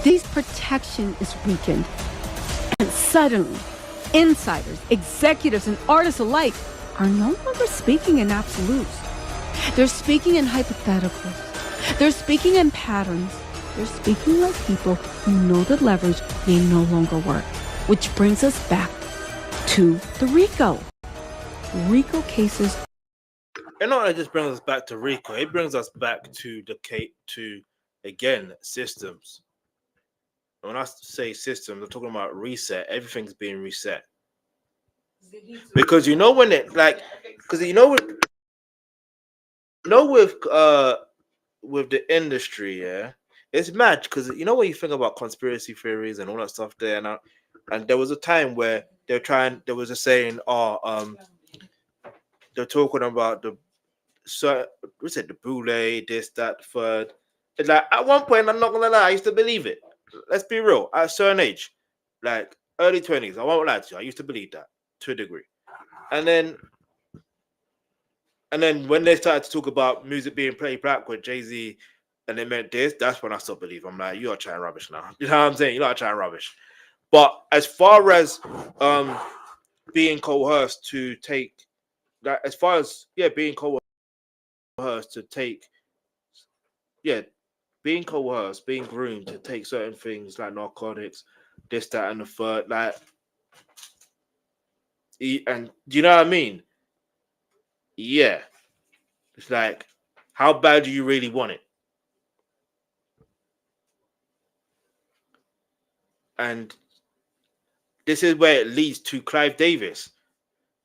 Diddy's protection is weakened. And suddenly, insiders, executives, and artists alike are no longer speaking in absolutes. They're speaking in hypotheticals. They're speaking in patterns. They're speaking like people who know that leverage may no longer work. Which brings us back to the RICO cases. And not only just brings us back to RICO, it brings us back to again, systems. When I say systems, I'm talking about reset. Everything's being reset. Because you know when it because with the industry, yeah, it's mad because you know when you think about conspiracy theories and all that stuff there, and there was a time where there was a saying, they're talking about the boule, this, that, third. It's like at one point, I'm not gonna lie, I used to believe it. Let's be real. At a certain age, like early 20s, I won't lie to you, I used to believe that to a degree. And then when they started to talk about music being played backward, Jay-Z and it meant this, that's when I stopped believing. I'm like, you are trying rubbish now. You know what I'm saying? You're not trying rubbish. But as far as being coerced to take that, as far as being coerced to take, being coerced, being groomed to take certain things like narcotics, this, that, and the third, like, and do you know what I mean? Yeah, it's like, how bad do you really want it? And this is where it leads to Clive Davis,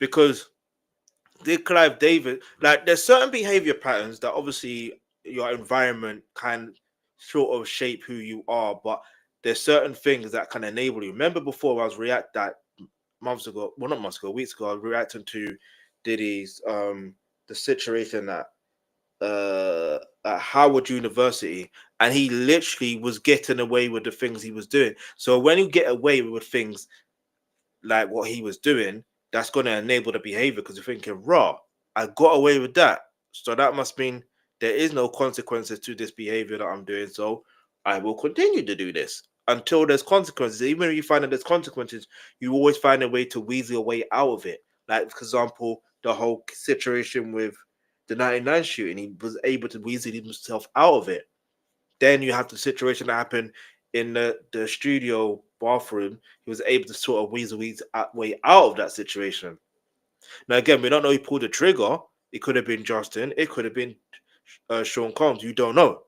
because Clive Davis, like, there's certain behavior patterns that obviously your environment can sort of shape who you are, but there's certain things that can enable you. Remember before I was months ago, well, not months ago, weeks ago, I was reacting to Diddy's the situation at Howard University, and he literally was getting away with the things he was doing. So when you get away with things like what he was doing, that's going to enable the behavior, because you're thinking, raw, I got away with that. So that must mean there is no consequences to this behavior that I'm doing. So I will continue to do this until there's consequences. Even if you find that there's consequences, you always find a way to weasel your way out of it. Like, for example, the whole situation with the 99 shooting, he was able to weasel himself out of it. Then you have the situation that happened in the studio bathroom. He was able to sort of weasel his way out of that situation. Now, again, we don't know who pulled the trigger. It could have been Justin. It could have been Sean Combs. You don't know.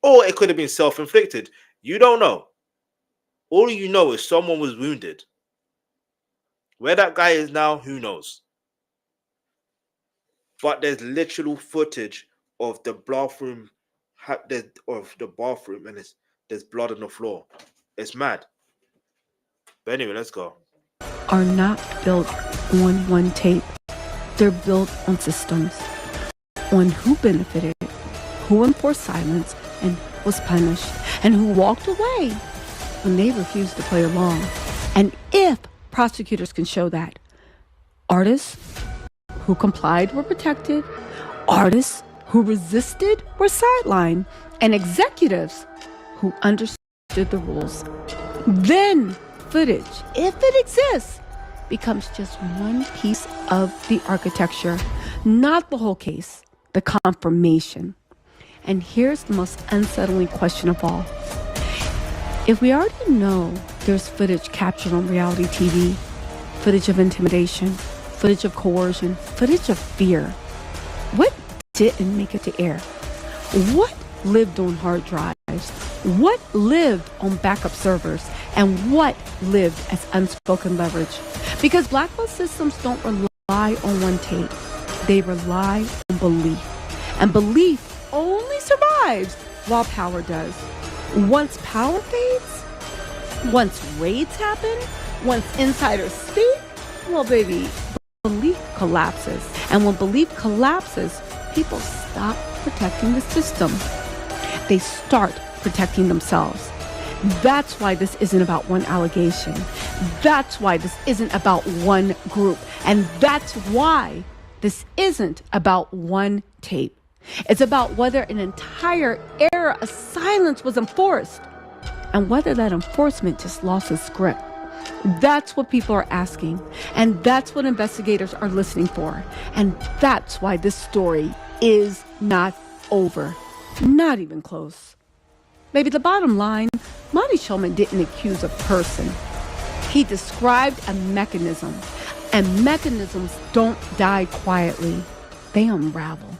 Or it could have been self-inflicted. You don't know. All you know is someone was wounded. Where that guy is now, who knows? But there's literal footage of the bathroom, and there's blood on the floor. It's mad. But anyway, let's go. Are not built on one tape. They're built on systems, on who benefited, who enforced silence and was punished, and who walked away when they refused to play along. And if prosecutors can show that, artists who complied were protected, artists who resisted were sidelined, and executives who understood the rules, then footage, if it exists, becomes just one piece of the architecture, not the whole case, the confirmation. And here's the most unsettling question of all. If we already know there's footage captured on reality TV, footage of intimidation, footage of coercion, footage of fear, what didn't make it to air? What lived on hard drives? What lived on backup servers? And what lived as unspoken leverage? Because blacklist systems don't rely on one tape. They rely on belief. And belief only survives while power does. Once power fades, once raids happen, once insiders speak, well, baby, belief collapses. And when belief collapses, people stop protecting the system. They start protecting themselves. That's why this isn't about one allegation. That's why this isn't about one group. And that's why this isn't about one tape. It's about whether an entire era of silence was enforced and whether that enforcement just lost its grip. That's what people are asking. And that's what investigators are listening for. And that's why this story is not over. Not even close. Maybe the bottom line, Marty Shulman didn't accuse a person. He described a mechanism. And mechanisms don't die quietly. They unravel.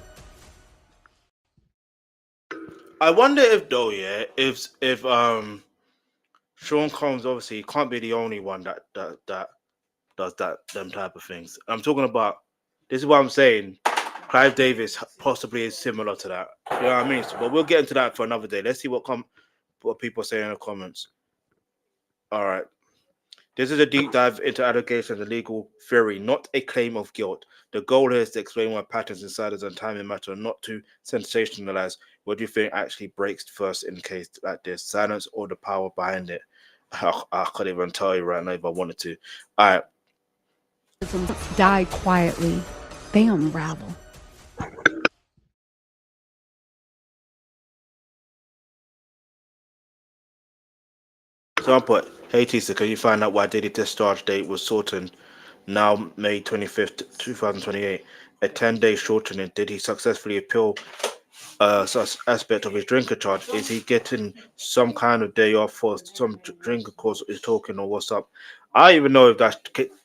I wonder if Sean Combs, obviously can't be the only one that does them type of things. I'm talking about, this is what I'm saying, Clive Davis possibly is similar to that. You know what I mean? But we'll get into that for another day. Let's see what people say in the comments. All right. This is a deep dive into allegations and legal theory, not a claim of guilt. The goal here is to explain why patterns in silence and timing matter, not to sensationalize. What do you think actually breaks first in a case like this? Silence or the power behind it? I can't even tell you right now if I wanted to. All right. Die quietly. They unravel. So I put, hey Tisa, can you find out why Diddy discharge date was shortened? Now May 25th, 2028. A 10-day shortening. Did he successfully appeal such aspect of his drinker charge? Is he getting some kind of day off for some drinker course is talking or what's up? I don't even know if that's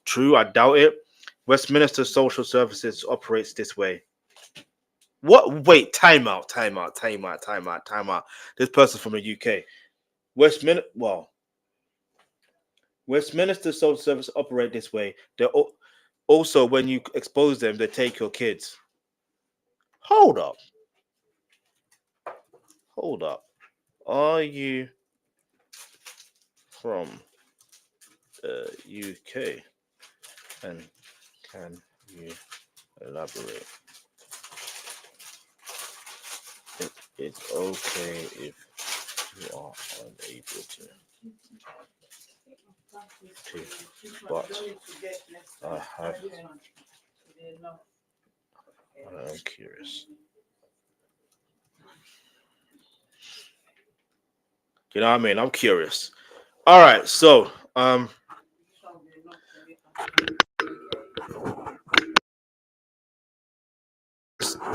true. I doubt it. Westminster Social Services operates this way. What? Wait, time out. This person's from the UK. Westminster Social Service operate this way. They're also, when you expose them, they take your kids. Hold up. Are you from UK? And can you elaborate? It's okay if you are unable to, but I'm curious. You know what I mean? I'm curious. All right, so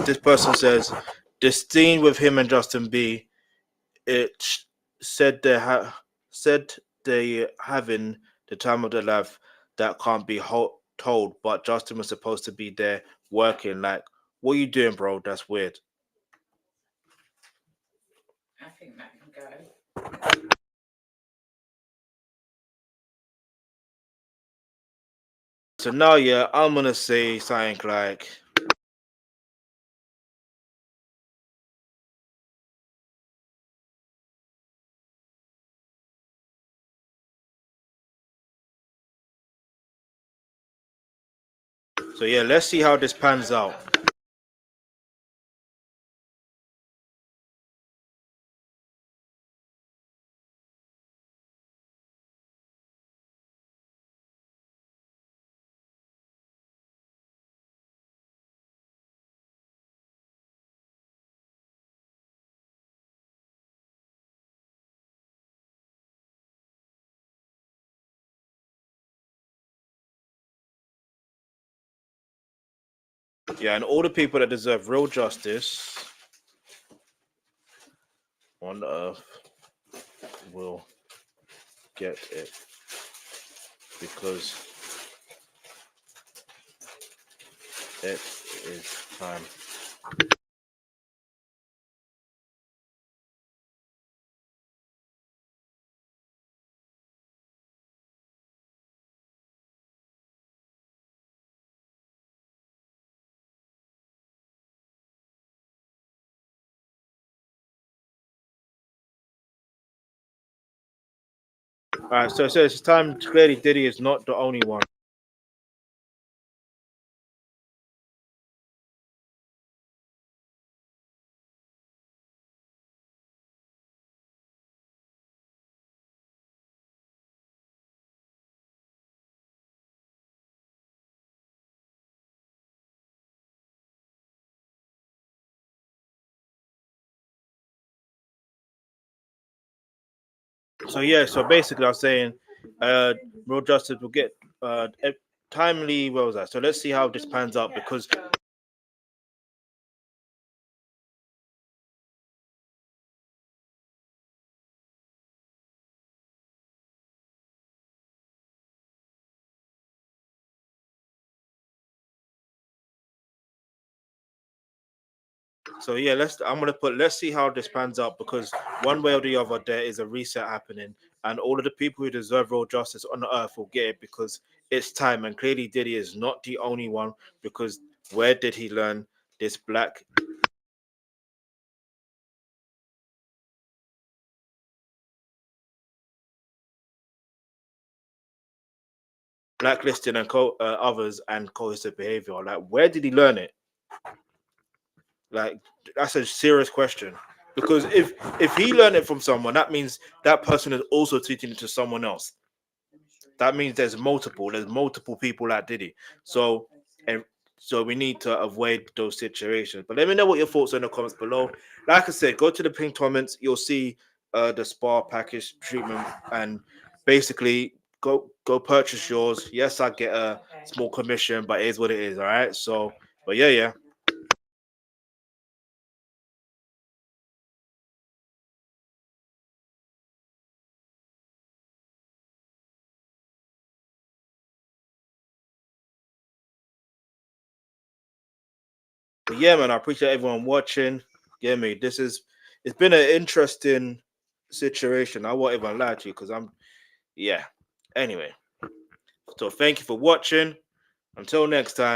this person says the scene with him and Justin B. It said they having the time of their life that can't be told, but Justin was supposed to be there working. Like, what are you doing, bro? That's weird. I think that can go. So now, yeah, I'm gonna say something like, so yeah, let's see how this pans out. Yeah, and all the people that deserve real justice on earth will get it because it is time. All right, so it says it's time. Clearly, Diddy is not the only one. So yeah, so basically, I was saying, real justice will get timely. What was that? So let's see how this pans out because. So yeah, I'm gonna put let's see how this pans out because one way or the other there is a reset happening, and all of the people who deserve real justice on the earth will get it because it's time. And clearly, Diddy is not the only one because where did he learn this blacklisting and others and cohesive behavior? Like, where did he learn it? Like, that's a serious question. Because if he learned it from someone, that means that person is also teaching it to someone else. That means there's multiple people like Diddy. So we need to avoid those situations. But let me know what your thoughts are in the comments below. Like I said, go to the pinned comments. You'll see the spa package treatment, and basically go purchase yours. Yes, I get a small commission, but it is what it is. All right. So, but yeah. But yeah, man, I appreciate everyone watching. Yeah, me. It's been an interesting situation. I won't even lie to you because yeah. Anyway, so thank you for watching. Until next time.